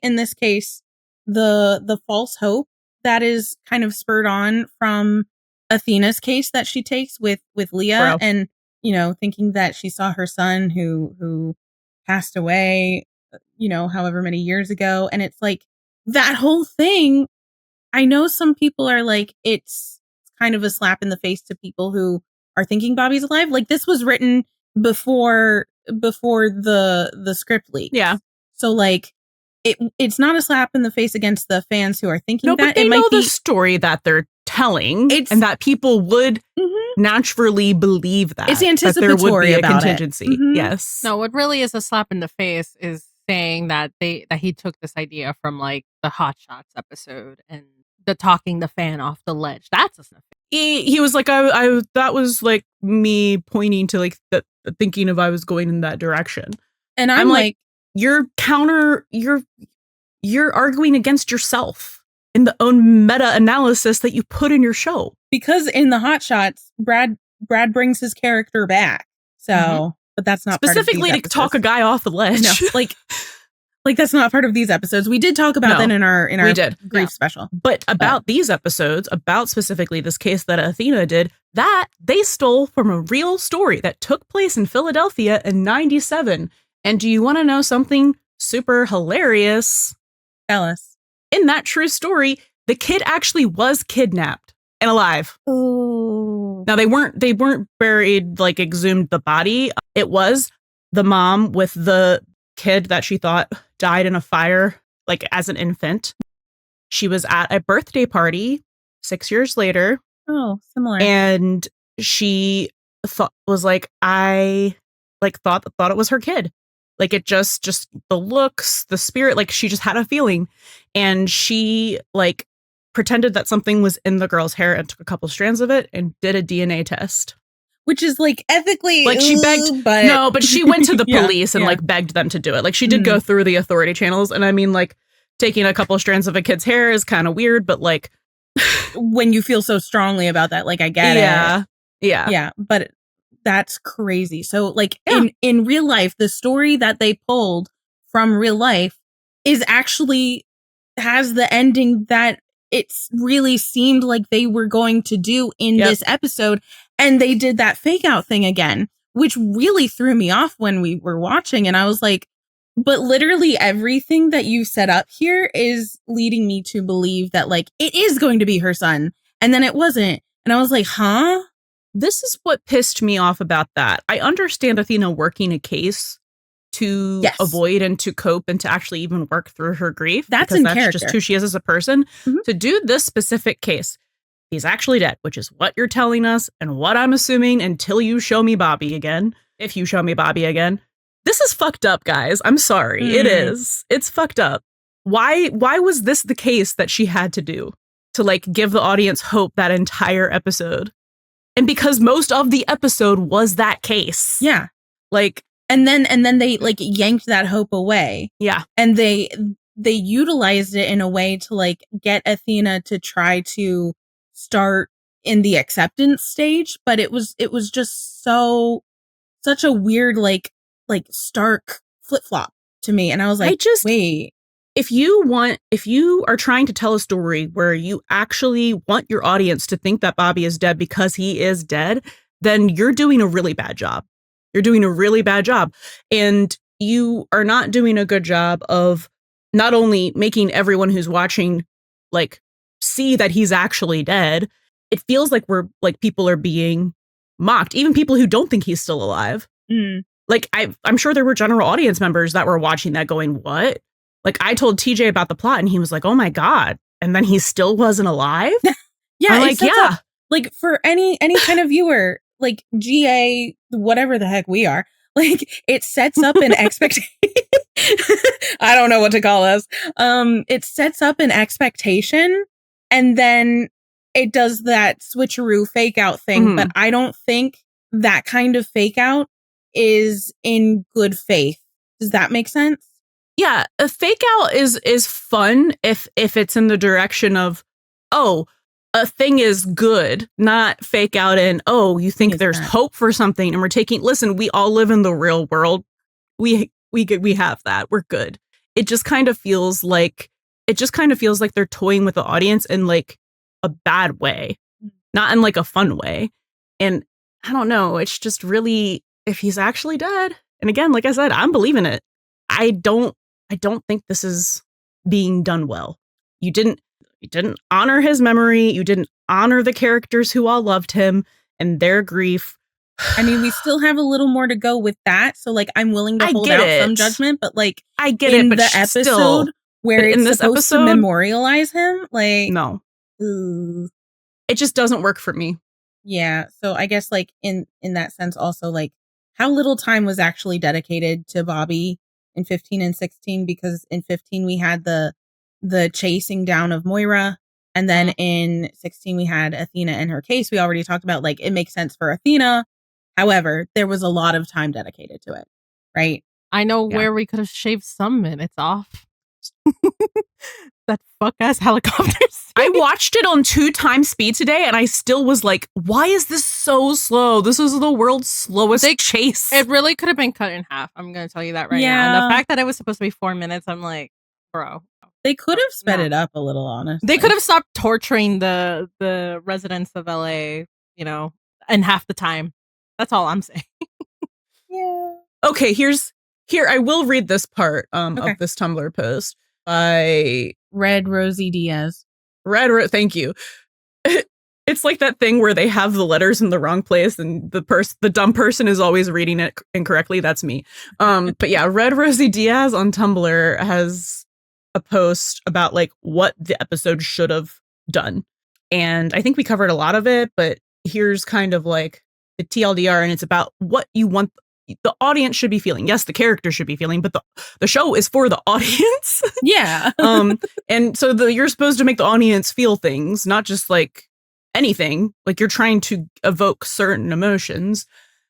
in this case, the false hope that is kind of spurred on from Athena's case that she takes with Leah, and thinking that she saw her son who passed away, however many years ago, and it's like, that whole thing, I know some people are like, it's kind of a slap in the face to people who are thinking Bobby's alive. Like, this was written before the script leak. Yeah. So like, it's not a slap in the face against the fans who are thinking that. But they know the story that they're telling, and that people would naturally believe that. It's anticipatory that there would be a about contingency. it. Yes. No, what really is a slap in the face is saying that he took this idea from like the Hot Shots episode and the talking the fan off the ledge. That's a snap. He was like, I that was like me pointing to like thinking of I was going in that direction. And I'm like, you're arguing against yourself in the own meta analysis that you put in your show. Because in the Hot Shots, Brad brings his character back. So but that's not specifically part of to talk a guy off the ledge. No, like, Like, that's not part of these episodes. We did talk about that in our grief special. But about these episodes, about specifically this case that Athena did, that they stole from a real story that took place in Philadelphia in 97. And do you want to know something super hilarious? Tell us. In that true story, the kid actually was kidnapped and alive. Ooh. Now they weren't buried, like exhumed the body. It was the mom with the kid that she thought died in a fire, like as an infant. She was at a birthday party 6 years later. Oh, similar. And she thought it was her kid. Like it just the looks, the spirit, like she just had a feeling. And she like pretended that something was in the girl's hair and took a couple strands of it and did a DNA test. Which is like ethically, like she begged, but she went to the police and like begged them to do it. Like she did go through the authority channels. And I mean, like taking a couple strands of a kid's hair is kind of weird, but like when you feel so strongly about that, like I get it. Yeah. But that's crazy. So like in real life, the story that they pulled from real life is actually has the ending that it's really seemed like they were going to do in this episode. And they did that fake out thing again, which really threw me off when we were watching. And I was like, but literally everything that you set up here is leading me to believe that like it is going to be her son. And then it wasn't. And I was like, huh? This is what pissed me off about that. I understand Athena working a case to avoid and to cope and to actually even work through her grief. That's in character. Just who she is as a person. Mm-hmm. To do this specific case, he's actually dead, which is what you're telling us and what I'm assuming until you show me Bobby again. If you show me Bobby again. This is fucked up, guys. I'm sorry. It is. It's fucked up. Why was this the case that she had to do to like give the audience hope that entire episode? And because most of the episode was that case. Yeah. Like and then they like yanked that hope away. Yeah. And they utilized it in a way to like get Athena to try to start in the acceptance stage, but it was just such a weird like stark flip-flop to me. And I was like, wait. If you are trying to tell a story where you actually want your audience to think that Bobby is dead because he is dead, then you're doing a really bad job. You're doing a really bad job. And you are not doing a good job of not only making everyone who's watching like see that he's actually dead. It feels like people are being mocked, even people who don't think he's still alive. Like I'm sure there were general audience members that were watching that going, what? Like I told TJ about the plot and he was like, oh my God. And then he still wasn't alive. Yeah. Like, yeah. Like for any kind of viewer, like GA, whatever the heck we are, like it sets up an expectation. I don't know what to call us. It sets up an expectation and then it does that switcheroo fake out thing. But I don't think that kind of fake out is in good faith. Does that make sense? Yeah, a fake out is fun if it's in the direction of, oh, a thing is good, not fake out in, oh, you think there's hope for something and we're listen, we all live in the real world. We have that. We're good. It just kind of feels like they're toying with the audience in like a bad way, not in like a fun way. And I don't know, it's just really, if he's actually dead. And again, like I said, I'm believing it. I don't think this is being done well. You didn't honor his memory. You didn't honor the characters who all loved him and their grief. I mean, we still have a little more to go with that. So like, I'm willing to hold out some judgment, but like I get it, but the episode still, where it's supposed to memorialize him, like no, it just doesn't work for me. Yeah. So I guess like in that sense also like how little time was actually dedicated to Bobby in 15 and 16, because in 15 we had the chasing down of Moira, and then in 16 we had Athena and her case. We already talked about like it makes sense for Athena. However, there was a lot of time dedicated to it, right? I know where we could have shaved some minutes off. That fuck ass helicopter scene. I watched it on 2x speed today, and I still was like, why is this so slow? This is the world's slowest chase. It really could have been cut in half. I'm going to tell you that right now. And the fact that it was supposed to be 4 minutes, I'm like, bro. They could have sped it up a little, honestly. They could have stopped torturing the residents of LA, in half the time. That's all I'm saying. Yeah. Okay, here I will read this part of this Tumblr post by Red Rosie Diaz. Thank you. It's like that thing where they have the letters in the wrong place and the dumb person is always reading it incorrectly. That's me. But yeah, Red Rosie Diaz on Tumblr has a post about like what the episode should have done. And I think we covered a lot of it, but here's kind of like the TLDR, and it's about what you want the audience should be feeling. Yes, the character should be feeling, but the show is for the audience. Yeah. And so you're supposed to make the audience feel things, not just like anything. Like you're trying to evoke certain emotions.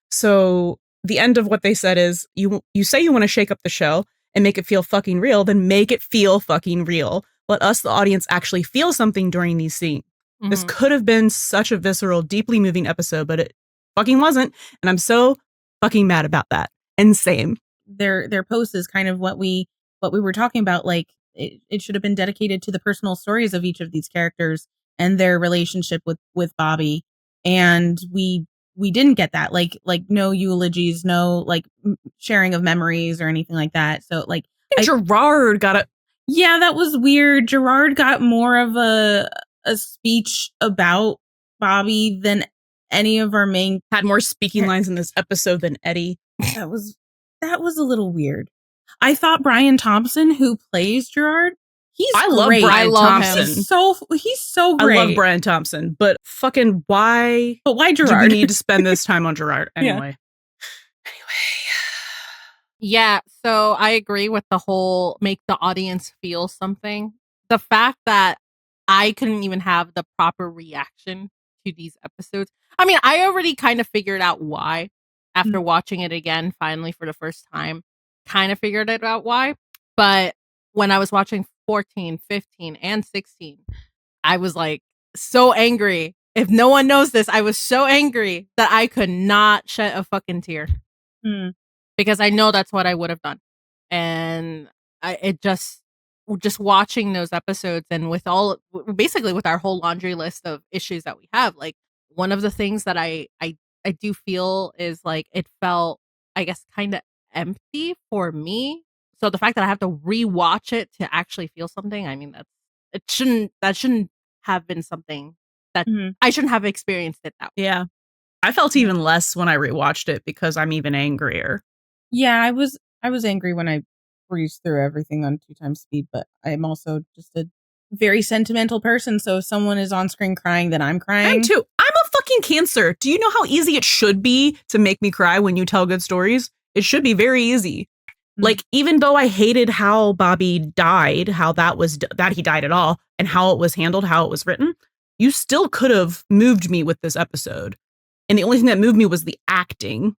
So the end of what they said is you say you want to shake up the show and make it feel fucking real, then make it feel fucking real. Let us, the audience, actually feel something during these scenes. Mm-hmm. This could have been such a visceral, deeply moving episode, but it fucking wasn't. And I'm so fucking mad about that. And same. Their post is kind of what we were talking about. Like it should have been dedicated to the personal stories of each of these characters and their relationship with Bobby. And we didn't get that. Like no eulogies, no like sharing of memories or anything like that. So like Gerard got it. Yeah, that was weird. Gerard got more of a speech about Bobby than any of our main had more speaking lines in this episode than Eddie. That was a little weird. I thought Brian Thompson, who plays Gerard, I love Brian Thompson. He's so great. I love Brian Thompson, but fucking why? But why Gerard? Do we need to spend this time on Gerard anyway? Yeah, so I agree with the whole make the audience feel something. The fact that I couldn't even have the proper reaction to these episodes. I mean, I already kind of figured out why after watching it again, finally for the first time, kind of figured it out why. But when I was watching 14, 15, and 16, I was like so angry. If no one knows this, I was so angry that I could not shed a fucking tear. Because I know that's what I would have done. And just watching those episodes and with with our whole laundry list of issues that we have, like one of the things that I do feel is like it felt, I guess, kind of empty for me. So the fact that I have to rewatch it to actually feel something, I mean, that shouldn't have been something that I shouldn't have experienced it that way. Yeah. I felt even less when I rewatched it because I'm even angrier. Yeah, I was angry when I breezed through everything on 2x speed, but I'm also just a very sentimental person. So if someone is on screen crying, then I'm crying. I'm too. I'm a fucking Cancer. Do you know how easy it should be to make me cry when you tell good stories? It should be very easy. Like, even though I hated how Bobby died, how that he died at all, and how it was handled, how it was written, you still could have moved me with this episode. And the only thing that moved me was the acting.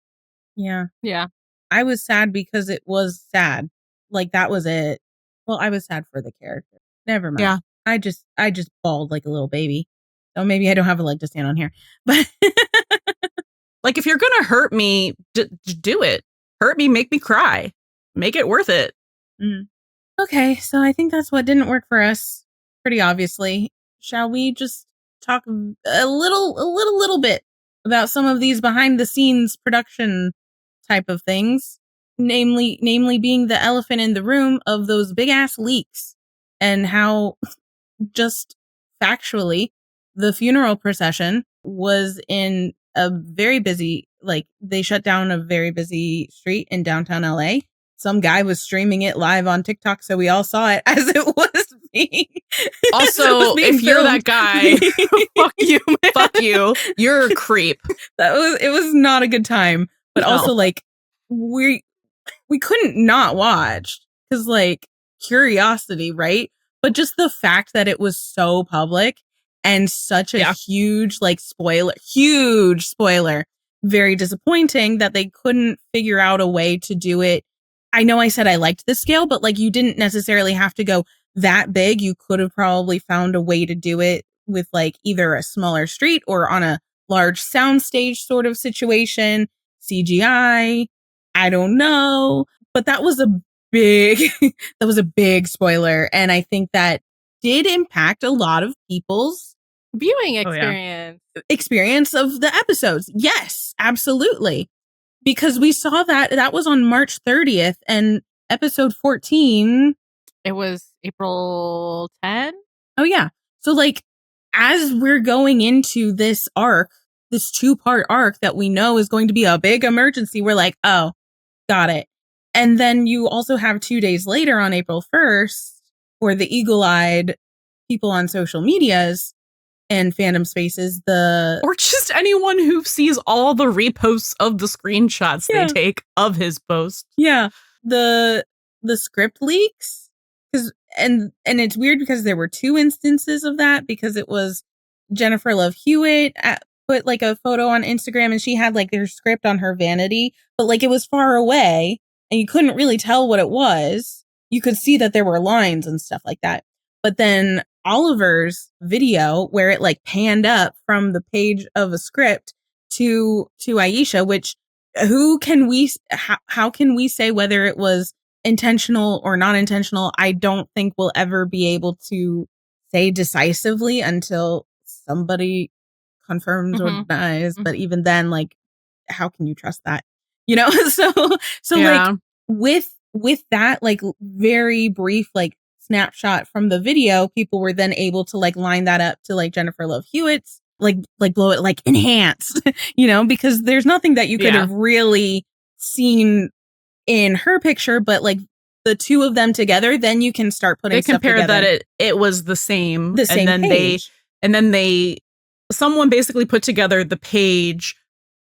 Yeah. Yeah. I was sad because it was sad. Like, that was it. Well, I was sad for the character. Never mind. Yeah. I just bawled like a little baby. So maybe I don't have a leg to stand on here. But like, if you're going to hurt me, do it. Hurt me, make me cry. Make it worth it. Okay, so I think that's what didn't work for us. Pretty obviously. Shall we just talk a little bit about some of these behind the scenes production type of things? Namely being the elephant in the room of those big ass leaks and how just factually the funeral procession was in a very busy, like they shut down a very busy street in downtown LA. Some guy was streaming it live on TikTok, so we all saw it as it was being. Also, if you're that guy, fuck you, man. Fuck you. You're a creep. It was not a good time. But also, like, we couldn't not watch because, like, curiosity, right? But just the fact that it was so public and such a huge spoiler, very disappointing that they couldn't figure out a way to do it. I know I said I liked this scale, but like you didn't necessarily have to go that big, you could have probably found a way to do it with like either a smaller street or on a large soundstage sort of situation, CGI. I don't know, but that was a big spoiler, and I think that did impact a lot of people's viewing experience of the episodes. Yes, absolutely. Because we saw that was on March 30th, and episode 14, it was April 10. Oh yeah. So like as we're going into this arc, this 2-part arc that we know is going to be a big emergency, we're like, oh, got it. And then you also have 2 days later on April 1st for the eagle-eyed people on social medias and fandom spaces, or just anyone who sees all the reposts of the screenshots they take of his post. Yeah. The script leaks, and it's weird because there were 2 instances of that, because it was Jennifer Love Hewitt put like a photo on Instagram, and she had like their script on her vanity, but like it was far away and you couldn't really tell what it was. You could see that there were lines and stuff like that. But then Oliver's video, where it like panned up from the page of a script to Aisha, which how can we say whether it was intentional or not intentional? I don't think we'll ever be able to say decisively until somebody confirms or denies. But even then, like, how can you trust that? You know? So like with that, like very brief, like snapshot from the video, people were then able to like line that up to like Jennifer Love Hewitt's, like blow it like enhanced, you know, because there's nothing that you could have really seen in her picture, but like the 2 of them together, then you can start putting stuff together. They compared that it was the same and then page. Someone basically put together the page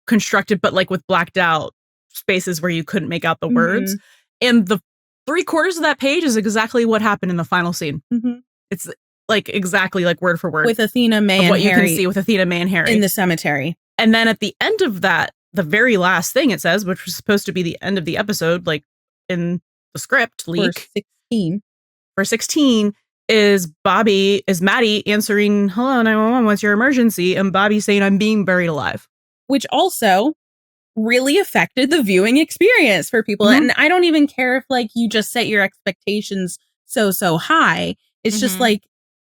constructed, but like with blacked out spaces where you couldn't make out the words. And the 3/4 of that page is exactly what happened in the final scene. It's like exactly like word for word with Athena, May, and what Harry, you can see with Athena, May, and Harry in the cemetery. And then at the end of that, the very last thing it says, which was supposed to be the end of the episode, like in the script leak for 16, is Maddie answering, "Hello, 911, what's your emergency?" And Bobby saying, "I'm being buried alive," which also really affected the viewing experience for people. And I don't even care if like you just set your expectations so high. It's just like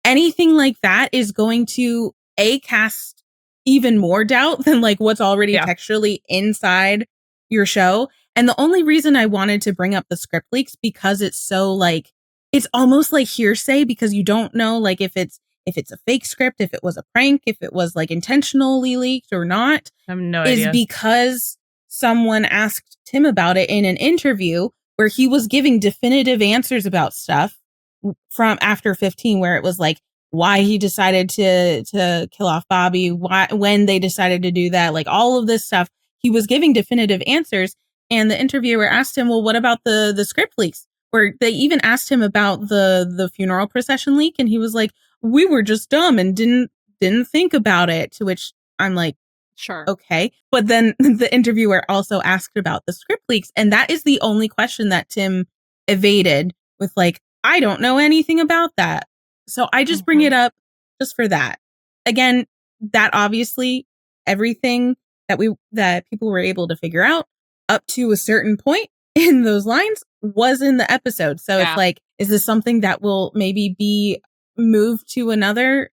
anything like that is going to cast even more doubt than like what's already textually inside your show. And the only reason I wanted to bring up the script leaks, because it's so like, it's almost like hearsay, because you don't know like if it's a fake script, if it was a prank, if it was like intentionally leaked or not. I have no idea. Is because someone asked Tim about it in an interview where he was giving definitive answers about stuff from after 15, where it was like why he decided to kill off Bobby, when they decided to do that, like all of this stuff. He was giving definitive answers, and the interviewer asked him, well, what about the script leaks? Where they even asked him about the funeral procession leak, and he was like, we were just dumb and didn't think about it. To which I'm like, sure, okay. But then the interviewer also asked about the script leaks, and that is the only question that Tim evaded with like, I don't know anything about that. So I just bring it up just for that. Again, that obviously everything that people were able to figure out up to a certain point in those lines was in the episode. So it's like, is this something that will maybe be moved to another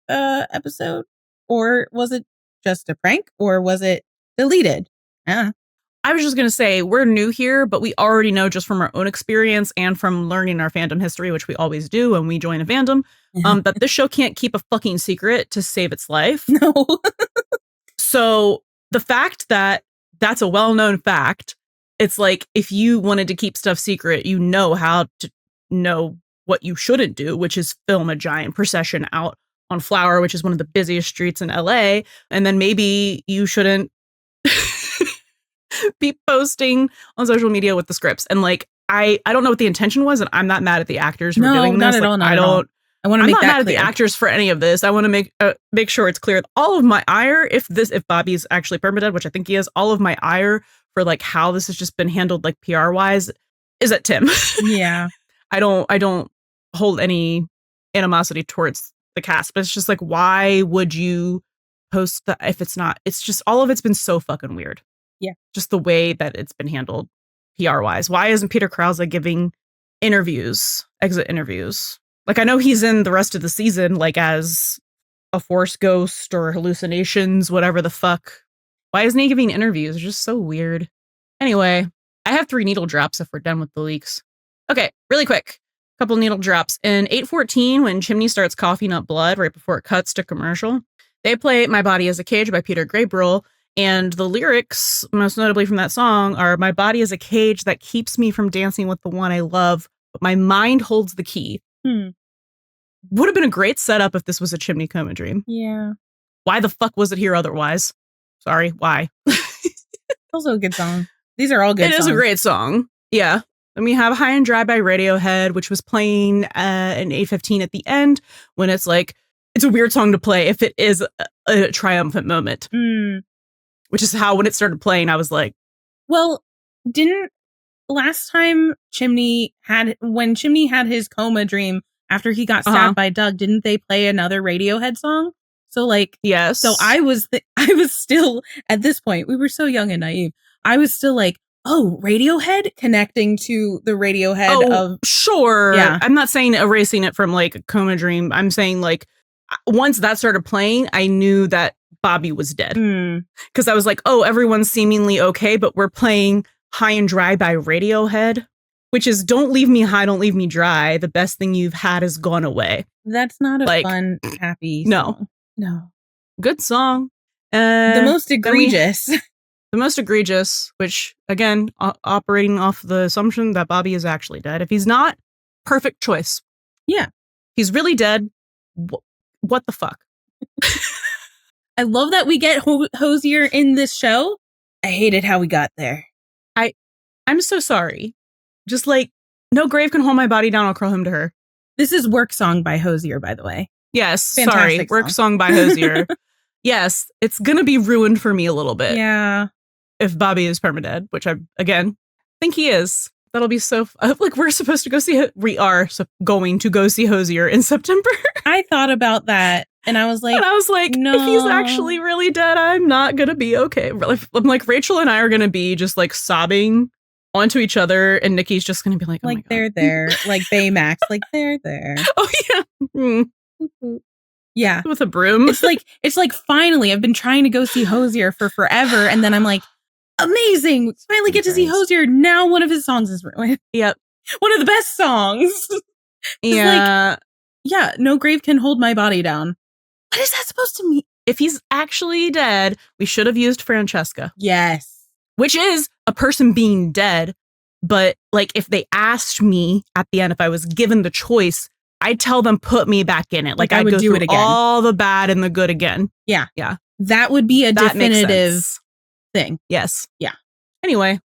episode? Or was it just a prank? Or was it deleted? I was just going to say, we're new here, but we already know just from our own experience and from learning our fandom history, which we always do when we join a fandom, that this show can't keep a fucking secret to save its life. No. So the fact that that's a well-known fact, it's like, if you wanted to keep stuff secret, you know how to know what you shouldn't do, which is film a giant procession out on Flower, which is one of the busiest streets in LA. And then maybe you shouldn't be posting on social media with the scripts. And like, I don't know what the intention was, and I'm not mad at the actors for doing this. Not at all. Not at all. I want to make that clear. I'm not mad at the actors for any of this. I want to make sure it's clear that all of my ire, if Bobby's actually permadead, which I think he is, all of my ire for like how this has just been handled like PR wise is at Tim. Yeah. I don't hold any animosity towards the cast, but it's just like, why would you post that if it's not? It's just all of it's been so fucking weird. Yeah. Just the way that it's been handled PR wise. Why isn't Peter Krause giving exit interviews? Like, I know he's in the rest of the season, like as a force ghost or hallucinations, whatever the fuck. Why isn't he giving interviews? It's just so weird. Anyway, I have 3 needle drops if we're done with the leaks. Okay, really quick. Couple needle drops. In 8:14, when Chimney starts coughing up blood right before it cuts to commercial, they play My Body is a Cage by Peter Gabriel. And the lyrics, most notably from that song, are my body is a cage that keeps me from dancing with the one I love, but my mind holds the key. Would have been a great setup if this was a Chimney coma dream. Yeah. Why the fuck was it here otherwise? Sorry, why? Also a good song. These are all good songs. It is a great song. Yeah. And we have High and Dry by Radiohead, which was playing in 8:15 at the end, when it's like, it's a weird song to play if it is a triumphant moment. Which is how, when it started playing, I was like... Well, didn't last time when Chimney had his coma dream after he got stabbed by Doug, didn't they play another Radiohead song? So like, yes. So I was still, at this point, we were so young and naive. I was still like, oh, Radiohead, connecting to the Radiohead of... Sure. Yeah. I'm not saying erasing it from like a coma dream. I'm saying like, once that started playing, I knew that Bobby was dead. Because I was like, oh, everyone's seemingly okay, but we're playing High and Dry by Radiohead, which is don't leave me high, don't leave me dry. The best thing you've had has gone away. That's not a fun, happy song. No. Good song. The most egregious. The most egregious, which, again, operating off the assumption that Bobby is actually dead. If he's not, perfect choice. Yeah. He's really dead. What the fuck? I love that we get Hosier in this show. I hated how we got there. I'm so sorry. Just like, no grave can hold my body down. I'll curl him to her. This is Work Song by Hosier, by the way. Yes. Fantastic sorry. Work Song by Hosier. Yes. It's going to be ruined for me a little bit. Yeah. If Bobby is permadead, which I, again, think he is. That'll be so... like, we're supposed to go see... We are going to go see Hosier in September. I thought about that. And I was like, no. If he's actually really dead, I'm not going to be okay. I'm like, Rachel and I are going to be just like sobbing onto each other. And Nikki's just going to be like, oh like, they're there. Like Baymax. Like, they're there. Oh, yeah. Yeah. With a broom. It's like, finally, I've been trying to go see Hosier for forever. And then I'm like, amazing. Finally get to see Hosier. Now one of his songs is ruined. Yep. One of the best songs. Yeah. Like, yeah, no grave can hold my body down. What is that supposed to mean? If he's actually dead, we should have used Francesca. Yes. Which is a person being dead. But like, if they asked me at the end, if I was given the choice, I'd tell them, put me back in it. Like I would go do it again. All the bad and the good again. Yeah. Yeah. That would be a definitive thing. Yes. Yeah. Anyway,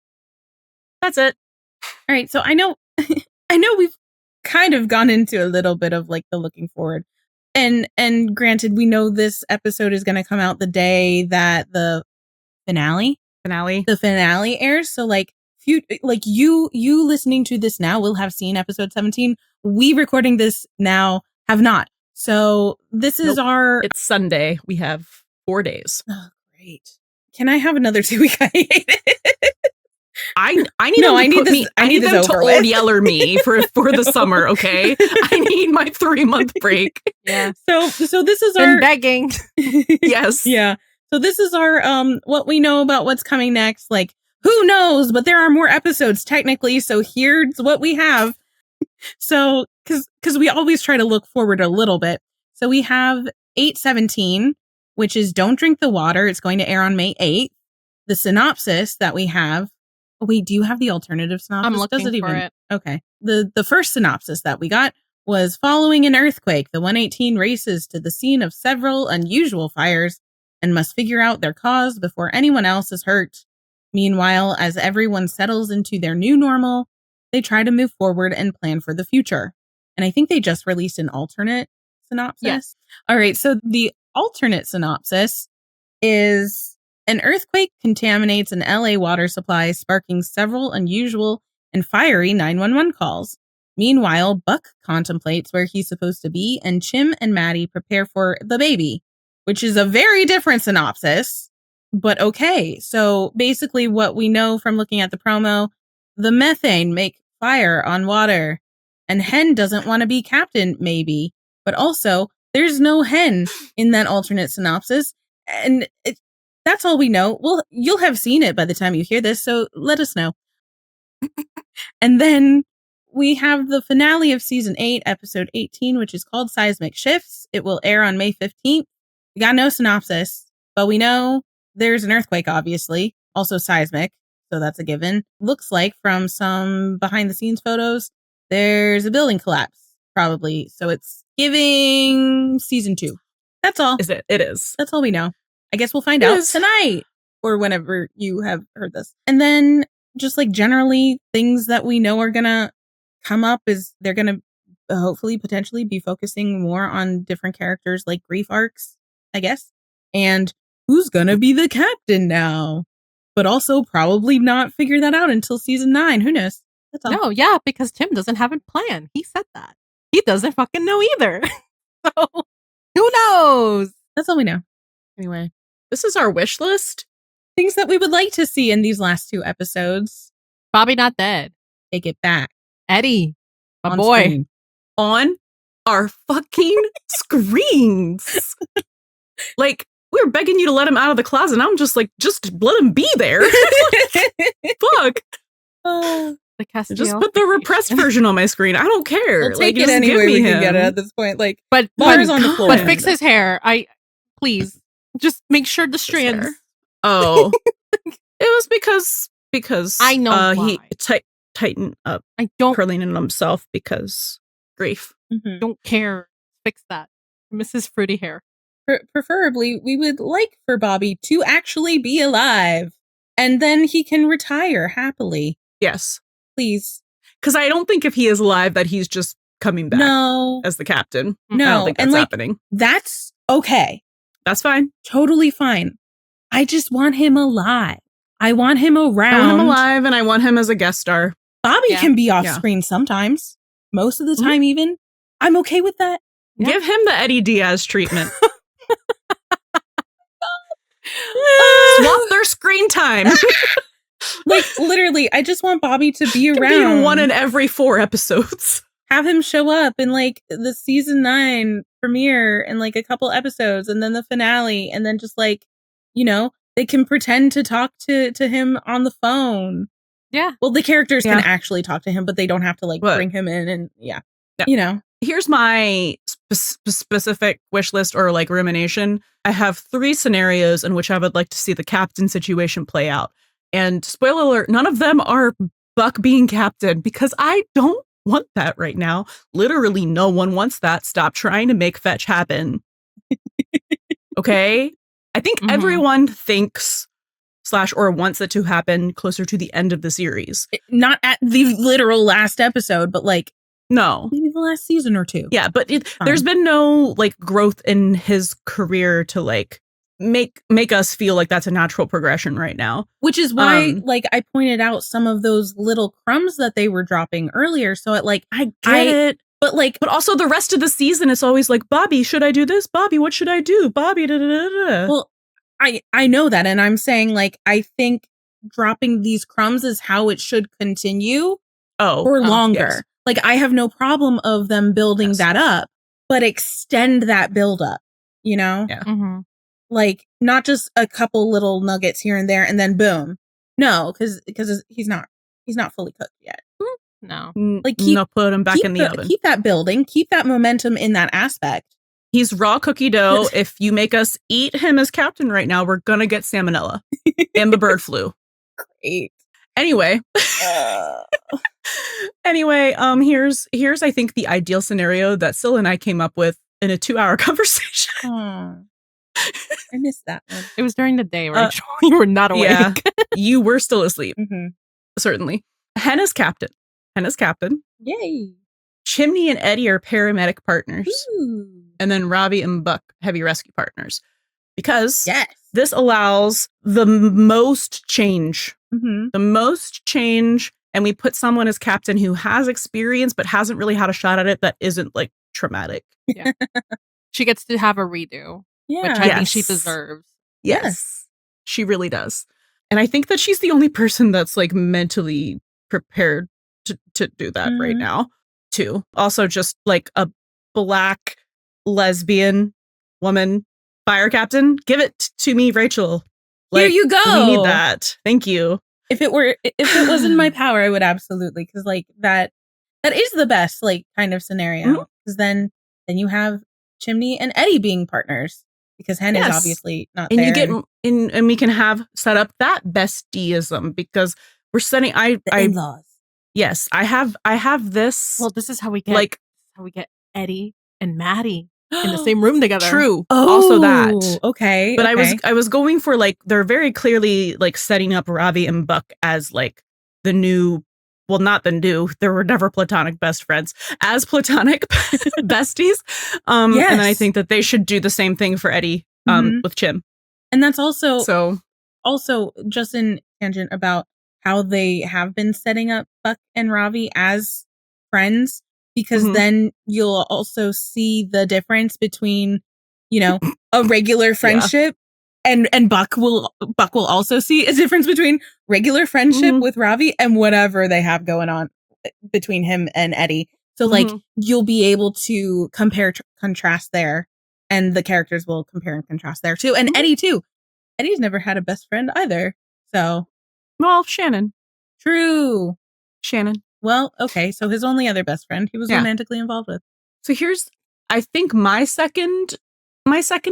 that's it. All right. So I know we've kind of gone into a little bit of like the looking forward. And granted, we know this episode is going to come out the day that the finale airs. So like, you listening to this now will have seen episode 17. We recording this now have not. So this is it's Sunday. We have 4 days. Oh, great. Can I have another 2 week hiatus? I need them to old yeller me for the summer, okay? I need my 3-month break. Yeah. So this is our begging. Yes. Yeah. So this is our what we know about what's coming next. Like, who knows? But there are more episodes technically. So here's what we have. So because we always try to look forward a little bit. So we have 8/17, which is Don't Drink the Water. It's going to air on May 8th. The synopsis that we have. Wait, do you have the alternative synopsis? I'm looking for it. Okay. The first synopsis that we got was following an earthquake, the 118 races to the scene of several unusual fires and must figure out their cause before anyone else is hurt. Meanwhile, as everyone settles into their new normal, they try to move forward and plan for the future. And I think they just released an alternate synopsis. Yes. All right. So the alternate synopsis is an earthquake contaminates an LA water supply, sparking several unusual and fiery 911 calls. Meanwhile, Buck contemplates where he's supposed to be, and Chim and Maddie prepare for the baby, which is a very different synopsis. But okay, so basically what we know from looking at the promo, the methane make fire on water, and Hen doesn't want to be captain, maybe. But also, there's no Hen in that alternate synopsis, and that's all we know. Well, you'll have seen it by the time you hear this, so let us know. And then we have the finale of season 8, episode 18, which is called Seismic Shifts. It will air on May 15th. We got no synopsis, but we know there's an earthquake, obviously, also seismic, so that's a given. Looks like from some behind the scenes photos, there's a building collapse, probably. So it's giving season 2. That's all. Is it? It is. That's all we know. I guess we'll find out tonight or whenever you have heard this. And then just like generally things that we know are going to come up is they're going to hopefully potentially be focusing more on different characters like grief arcs, I guess. And who's going to be the captain now? But also probably not figure that out until season 9. Who knows? That's all. No, yeah, because Tim doesn't have a plan. He said that. He doesn't fucking know either. So, who knows? That's all we know. Anyway, this is our wish list. Things that we would like to see in these last 2 episodes. Bobby not dead. Take it back. Eddie, my On boy. screen. On our fucking screens. Like, we were begging you to let him out of the closet, and I'm just like, just let him be there. Fuck. The Castiel Just put the repressed version on my screen. I don't care. We'll take like, it just any give way me we can him. get it at this point. Like, but bars on the floor. But fix his hair. Please just make sure the strands. Oh, it was because I know he why. tightened up, I don't curling in himself because grief. don't care. Fix that, Mrs. Fruity Hair. Preferably, we would like for Bobby to actually be alive, and then he can retire happily. Yes, Please. because I don't think if he is alive that he's just coming back No, as the captain. no, I don't think that's and like happening. that's okay, That's fine. totally fine. I just want him alive. I want him around. I want him alive, and I want him as a guest star. Bobby Yeah. can be off Yeah. screen sometimes, most of the Mhm. time. Even I'm okay with that. Yeah. Give him the Eddie Diaz treatment. Swap their screen time. Like literally, I just want Bobby to be Could around. be 1 in every 4 episodes. Have him show up in like the season 9 premiere and like a couple episodes, and then the finale, and then just like, you know, they can pretend to talk to him on the phone. Yeah. Well, the characters Yeah. can actually talk to him, but they don't have to like What? bring him in and Yeah. you know. Here's my specific wish list or like rumination. I have 3 scenarios in which I would like to see the captain situation play out. And spoiler alert, none of them are Buck being captain because I don't want that right now. Literally, no one wants that. Stop trying to make fetch happen. Okay? I think Mhm. everyone thinks / or wants it to happen closer to the end of the series. Not at the literal last episode, but like No. maybe the last season or 2. Yeah, but Fine. there's been no like growth in his career to like make us feel like that's a natural progression right now. Which is why, Um, like, I pointed out some of those little crumbs that they were dropping earlier. So it, like, I get it. but like, But also the rest of the season, it's always like, Bobby, should I do this? Bobby, what should I do? Bobby, da da da da. well, I know that, and I'm saying like I think dropping these crumbs is how it should continue for longer. yes. Like I have no problem of them building Yes. that up, but extend that build up. You know, Yeah. Mhm. like not just a couple little nuggets here and there, and then boom. No, because he's not fully cooked yet. No. Like, keep- no, put him back in the oven. Keep that building. Keep that momentum in that aspect. He's raw cookie dough. If you make us eat him as captain right now, we're gonna get salmonella and the bird flu. Great. Anyway. Anyway, here's I think the ideal scenario that Syl and I came up with in a 2-hour conversation. Aw. I missed that one. It was during the day, right? You were not awake. Yeah, you were still asleep, Mm-hmm. certainly. Henna's captain. Yay. Chimney and Eddie are paramedic partners. Ooh. And then Ravi and Buck, heavy rescue partners. Because Yes. this allows the most change. Mm-hmm. The most change and we put someone as captain who has experience but hasn't really had a shot at it that isn't like traumatic. Yeah. She gets to have a redo, which I think she deserves. Yes, she really does. And I think that she's the only person that's like mentally prepared to do that right now, too. Also, just like a Black lesbian woman fire captain. Give it to me, Rachel. Here you go. We need that. Thank you. If it was in my power, I would absolutely, because like that is the best like kind of scenario. Because then you have Chimney and Eddie being partners, because Hen is obviously not and there. You get in, and we can have set up that bestieism, because we're setting in-laws. Yes, I have this. Well, this is how we get Eddie and Maddie in the same room together. True. Also that. Okay. But I was going for like, they're very clearly like setting up Ravi and Buck as like the new, well, not the new, there were never platonic best friends, as platonic besties. And then I think that they should do the same thing for Eddie with Chim. And that's also just in tangent about how they have been setting up Buck and Ravi as friends, because then you'll also see the difference between, a regular friendship and Buck will also see a difference between regular friendship with Ravi and whatever they have going on between him and Eddie. So like you'll be able to compare, contrast there, and the characters will compare and contrast there too. And Eddie too. Eddie's never had a best friend either. So, well, Shannon. True. Shannon. Well, okay. So his only other best friend he was romantically involved with. So here's, I think my second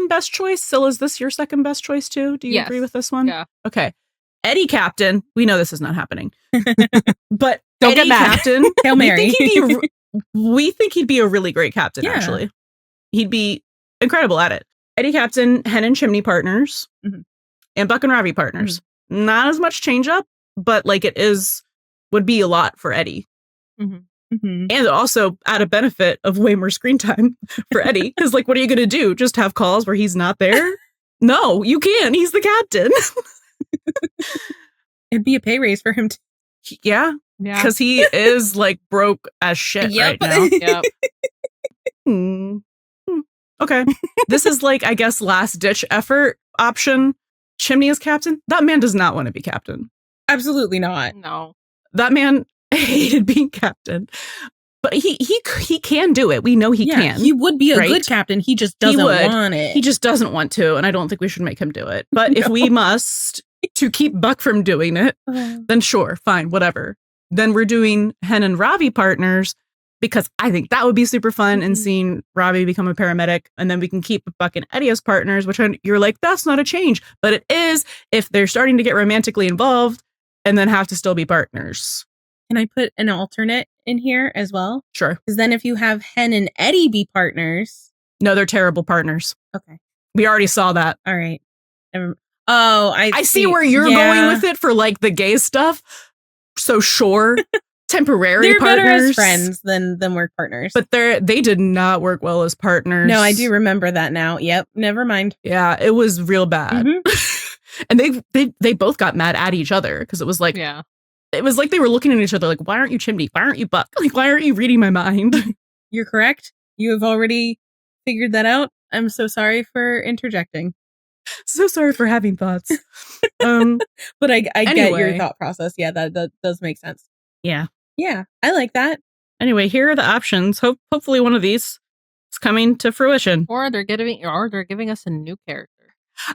best choice. Syl, is this your second best choice too? Do you agree with this one? Yeah. Okay. Eddie captain. We know this is not happening. But don't Eddie get mad. Captain. Hail Mary. We think he'd be a really great captain, actually. He'd be incredible at it. Eddie captain, Hen and Chimney partners, and Buck and Ravi partners. Not as much change up, but like would be a lot for Eddie. And also add a benefit of way more screen time for Eddie. Because like, what are you going to do? Just have calls where he's not there? No, you can't. He's the captain. It'd be a pay raise for him. Yeah. Because he is like broke as shit right now. Okay. This is like, I guess, last ditch effort option. Chimney as captain. That man does not want to be captain. Absolutely not. No. That man hated being captain. But he can do it. We know he can. He would be a good captain. He just doesn't want it. He just doesn't want to, and I don't think we should make him do it. But if we must to keep Buck from doing it, then sure, fine, whatever. Then we're doing Hen and Ravi partners, because I think that would be super fun, and seeing Ravi become a paramedic, and then we can keep Buck and Eddie as partners, which you're like, that's not a change. But it is if they're starting to get romantically involved and then have to still be partners. Can I put an alternate in here as well? Sure. Because then if you have Hen and Eddie be partners. No, they're terrible partners. Okay. We already saw that. All right. I see where you're going with it for like the gay stuff. So sure. Temporary they're partners. Better as friends than work partners. But they did not work well as partners. No, I do remember that now. Yep. Never mind. Yeah, it was real bad. And they both got mad at each other, because it was like, it was like they were looking at each other like, why aren't you Chimney? Why aren't you Buck? Like, why aren't you reading my mind? You're correct. You have already figured that out. I'm so sorry for interjecting. So sorry for having thoughts. But I get your thought process. Yeah, that does make sense. Yeah. Yeah, I like that. Anyway, here are the options. Hopefully one of these is coming to fruition. Or they're giving us a new character.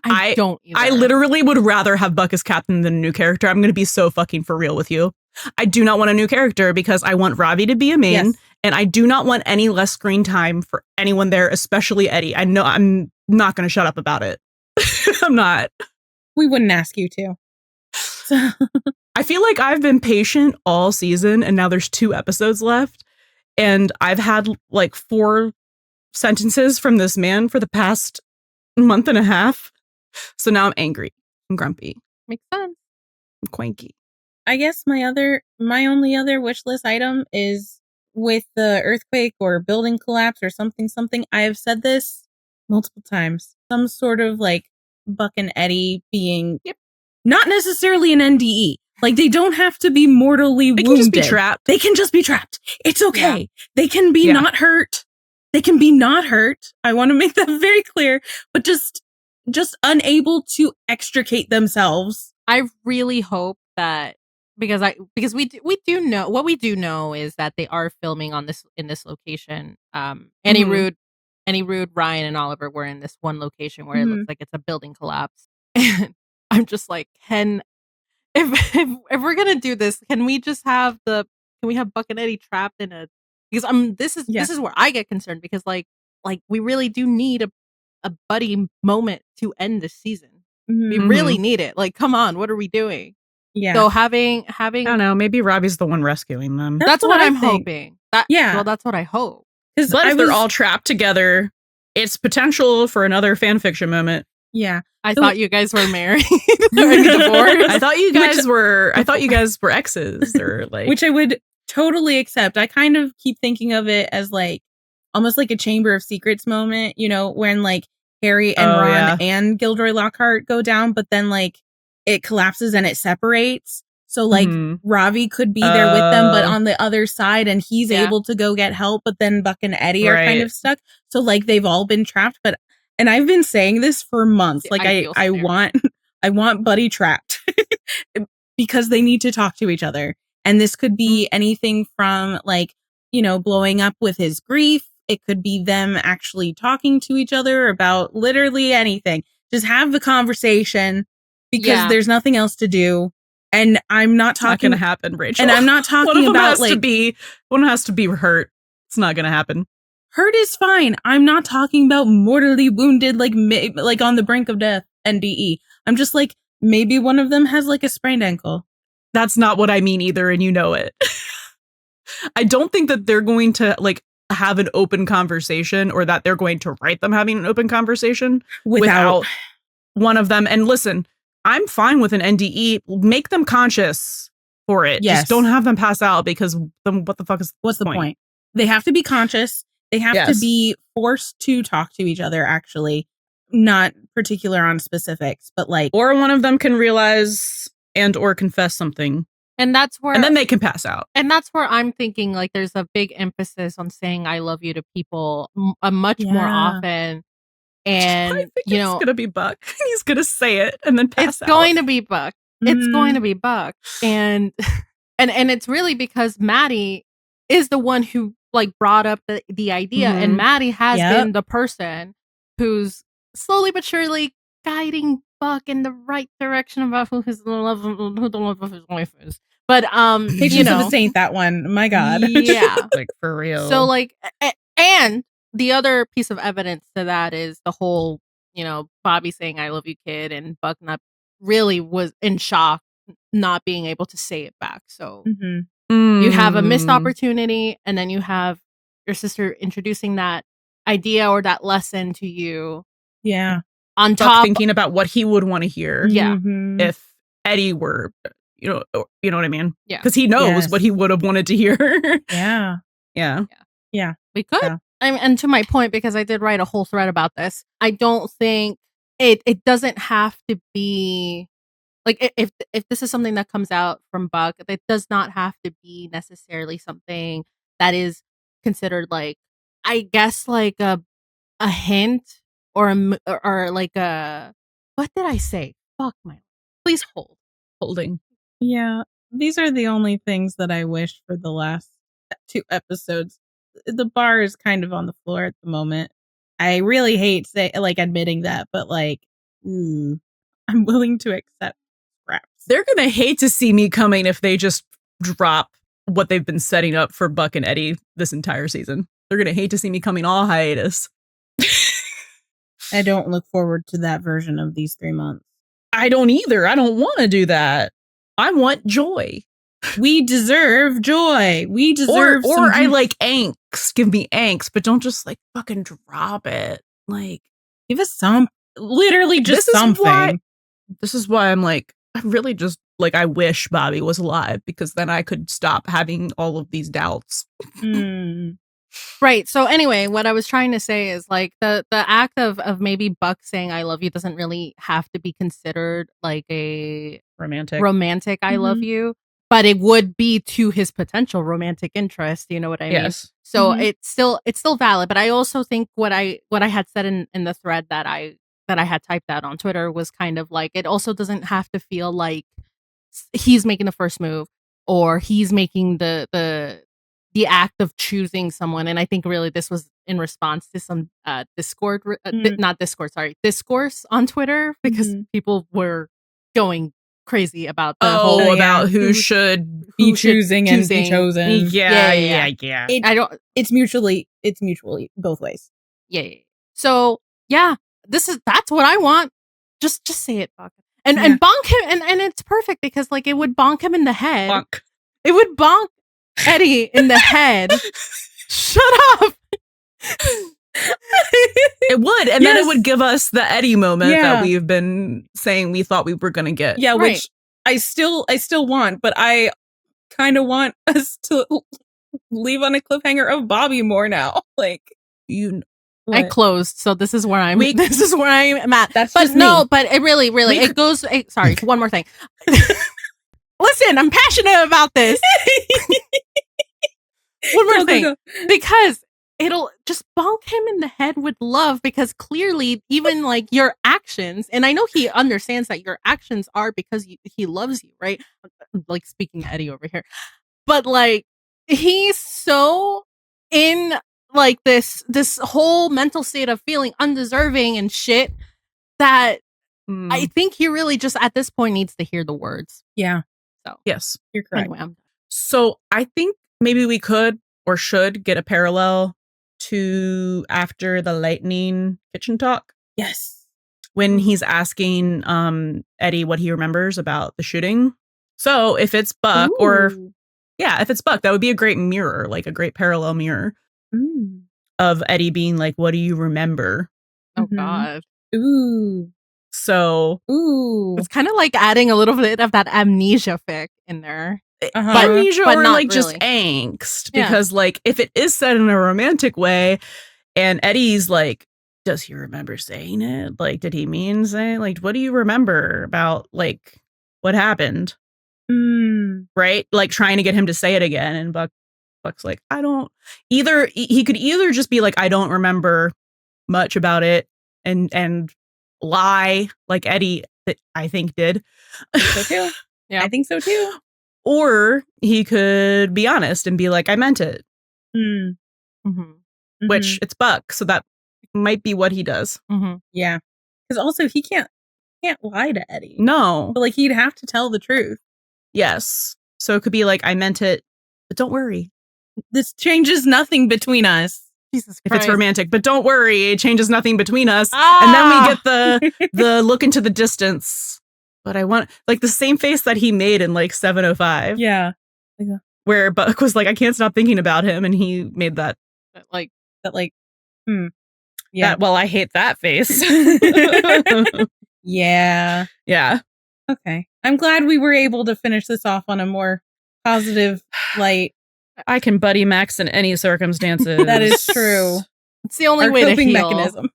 I don't either. I literally would rather have Buck as captain than a new character. I'm going to be so fucking for real with you. I do not want a new character, because I want Ravi to be a main, and I do not want any less screen time for anyone there, especially Eddie. I know I'm not going to shut up about it. I'm not. We wouldn't ask you to. So. I feel like I've been patient all season, and now there's 2 episodes left, and I've had like 4 sentences from this man for the past month and a half. So now I'm angry. I'm grumpy. Makes sense. I'm cranky. I guess my only other wish list item is with the earthquake or building collapse or something. I have said this multiple times. Some sort of like Buck and Eddie being not necessarily an NDE, Like, they don't have to be mortally wounded. They can just be trapped. They can just be trapped. It's okay. Yeah. They can be not hurt. They can be not hurt. I want to make that very clear, but just unable to extricate themselves. I really hope that because we do know what we do know is that they are filming in this location. Any Rude, Ryan, and Oliver were in this one location where it looks like it's a building collapse. And I'm just like, if we're gonna do this, can we have Buck and Eddie trapped in a? Because this is where I get concerned because like we really do need a buddy moment to end this season. We really need it. Like, come on, what are we doing? Yeah. So having I don't know, maybe Robbie's the one rescuing them. That's what I'm hoping. Well, that's what I hope. But if they're all trapped together, it's potential for another fan fiction moment. Yeah. I thought you guys were married or divorced. I thought you guys were exes or like, which I would totally accept. I kind of keep thinking of it as like almost like a Chamber of Secrets moment, you know, when like Harry and Ron and Gilderoy Lockhart go down, but then like it collapses and it separates. So like Ravi could be there with them, but on the other side, and he's able to go get help, but then Buck and Eddie are kind of stuck. So like they've all been trapped, and I've been saying this for months. Like I want Buddy trapped because they need to talk to each other. And this could be anything from like, you know, blowing up with his grief. It could be them actually talking to each other about literally anything. Just have the conversation because there's nothing else to do. And I'm not talking. It's not going to happen, Rachel. And I'm not talking about one has to be hurt. It's not going to happen. Hurt is fine. I'm not talking about mortally wounded, like on the brink of death, NDE. I'm just like, maybe one of them has like a sprained ankle. That's not what I mean either, and you know it. I don't think that they're going to like have an open conversation or that they're going to write them having an open conversation without one of them. And listen, I'm fine with an NDE. Make them conscious for it. Yes. Just don't have them pass out because then what's the point? They have to be conscious. They have to be forced to talk to each other, actually. Not particular on specifics, but like... Or one of them can realize and or confess something. And that's where... And then they can pass out. And that's where I'm thinking, like, there's a big emphasis on saying I love you to people much more often. And, I think it's going to be Buck. He's going to say it and then pass out. It's going to be Buck. It's going to be Buck. And it's really because Maddie is the one who, like, brought up the idea. And Maddie has been the person who's slowly but surely guiding Buck in the right direction about who the love of his wife is. But Patience of a Saint, that one. My God. Yeah. Like, for real. So like, and the other piece of evidence to that is the whole, Bobby saying I love you, kid, and Buck not really was in shock, not being able to say it back. So you have a missed opportunity, and then you have your sister introducing that idea or that lesson to you. Yeah. On top, thinking about what he would want to hear. Yeah. If Eddie were, you know what I mean? Yeah. Because he knows what he would have wanted to hear. Yeah. Yeah. We could. Yeah. And to my point, because I did write a whole thread about this, I don't think it doesn't have to be like if this is something that comes out from Buck, it does not have to be necessarily something that is considered like, I guess, like a hint or like a, what did I say? Fuck my, please holding. Yeah, these are the only things that I wish for the last 2 episodes. The bar is kind of on the floor at the moment. I really hate admitting that, but like, I'm willing to accept scraps. They're gonna hate to see me coming if they just drop what they've been setting up for Buck and Eddie this entire season. They're gonna hate to see me coming all hiatus. I don't look forward to that version of these 3 months. I don't either. I don't want to do that. I want joy. We deserve joy. We deserve or I like angst. Give me angst, but don't just like fucking drop it. Like, give us literally just something. This is why I'm like, I really just like, I wish Bobby was alive because then I could stop having all of these doubts. Right. So anyway, what I was trying to say is like the act of maybe Buck saying I love you doesn't really have to be considered like a romantic I love you, but it would be to his potential romantic interest, you know what I mean? So it's still valid, but I also think what I had said in the thread that I had typed out on Twitter was kind of like it also doesn't have to feel like he's making the first move or he's making the act of choosing someone. And I think really this was in response to some discourse on Twitter because people were going crazy about the whole about who should be choosing and be chosen. Yeah. It's mutually both ways. Yeah. So yeah, that's what I want. Just say it, Buck. And bonk him and it's perfect because like it would bonk him in the head. Bonk. It would bonk Eddie in the head. Shut up. It would, and then it would give us the Eddie moment that we've been saying we thought we were gonna get. Yeah, which I still want, but I kind of want us to leave on a cliffhanger of Bobby more now. Like I closed, so this is where I'm. This is where I'm at. But it really, it goes. Sorry, one more thing. Listen, I'm passionate about this. One more thing, because it'll just bonk him in the head with love. Because clearly, even like your actions, and I know he understands that your actions are because he loves you, right? Like speaking Eddie over here, but like he's so in like this whole mental state of feeling undeserving and shit that I think he really just at this point needs to hear the words. Yeah. So yes, you're correct. Anyway, so I think maybe we could or should get a parallel to after the lightning kitchen talk. Yes. When he's asking Eddie what he remembers about the shooting. So if it's Buck if it's Buck, that would be a great mirror, like a great parallel mirror of Eddie being like, what do you remember? Oh God. Ooh. So it's kind of like adding a little bit of that amnesia fic in there. But amnesia or not like really. just angst. Because like if it is said in a romantic way and Eddie's like, does he remember saying it? Like, did he mean saying like, what do you remember about like what happened? Right? Like trying to get him to say it again. And Buck's like, I don't either. He could either just be like, I don't remember much about it and lie like Eddie that I think did. So too. Yeah, I think so too. Or he could be honest and be like, I meant it. Which it's Buck, so that might be what he does. Yeah, because also he can't lie to Eddie. No, but like he'd have to tell the truth. Yes, so it could be like, I meant it, but don't worry. This changes nothing between us. Jesus Christ. If it's romantic, but don't worry, it changes nothing between us. And then we get the look into the distance. But I want like the same face that he made in like 705. Yeah. Where Buck was like, I can't stop thinking about him. And he made that. Yeah. Well, I hate that face. Yeah. Yeah. Okay. I'm glad we were able to finish this off on a more positive light. I can buddy max in any circumstances. That is true. It's the only way to heal. Mechanism.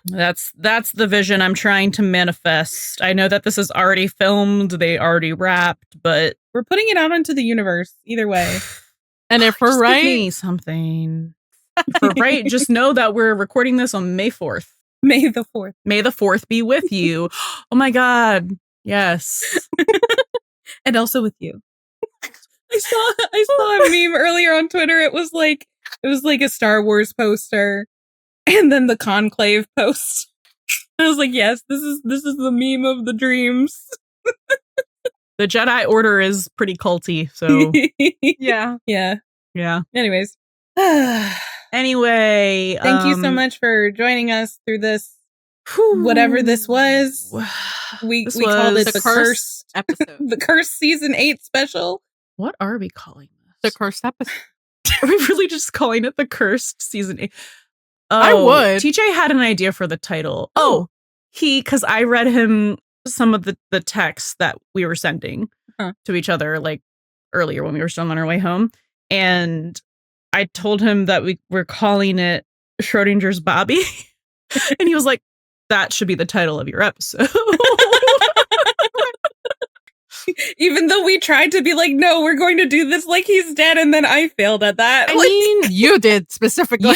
That's the vision I'm trying to manifest. I know that this is already filmed, they already wrapped, but we're putting it out into the universe either way. And if we're right, give me something. If we're right, just know that we're recording this on May 4th. May the 4th. May the 4th be with you. Oh my God. Yes. And also with you. I saw a meme earlier on Twitter. It was like a Star Wars poster and then the Conclave post. I was like, yes, this is the meme of the dreams. The Jedi Order is pretty culty, so yeah. Anyways. Anyway, thank you so much for joining us through this. Whatever this was. We called it the cursed episode. The cursed season 8 special. What are we calling this? The cursed episode. Are we really just calling it the cursed season 8? I would. TJ had an idea for the title. Because I read him some of the texts that we were sending to each other like earlier when we were still on our way home. And I told him that we're calling it Schrodinger's Bobby. And he was like, that should be the title of your episode. Even though we tried to be like, no, we're going to do this like he's dead, and then I failed at that. I mean, you did specifically.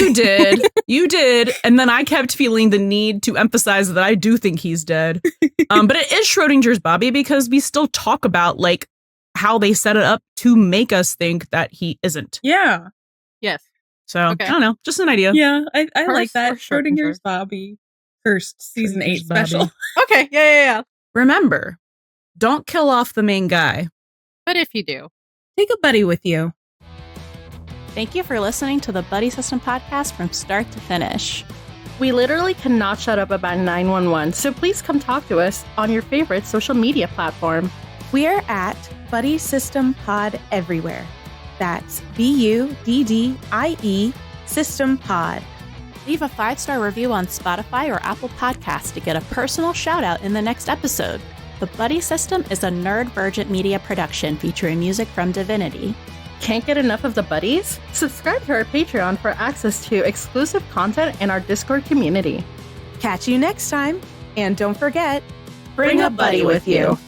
You did. And then I kept feeling the need to emphasize that I do think he's dead. But it is Schrodinger's Bobby because we still talk about like how they set it up to make us think that he isn't. Yeah. Yes. So I don't know, just an idea. Yeah, I like that. Schrodinger's Bobby. First season 8 special. Bobby. Okay. Yeah. Remember, don't kill off the main guy. But if you do, Take a buddy with you. Thank you for listening to the Buddy System podcast from start to finish. We literally cannot shut up about 911, so please come talk to us on your favorite social media platform. We're at Buddy System Pod everywhere. That's BUDDIE System Pod. Leave a 5-star review on Spotify or Apple Podcasts to get a personal shout out in the next episode. The Buddy System is a Nerd Virgin Media production featuring music from Divinity. Can't get enough of the buddies? Subscribe to our Patreon for access to exclusive content and our Discord community. Catch you next time, and don't forget, Bring a buddy with you.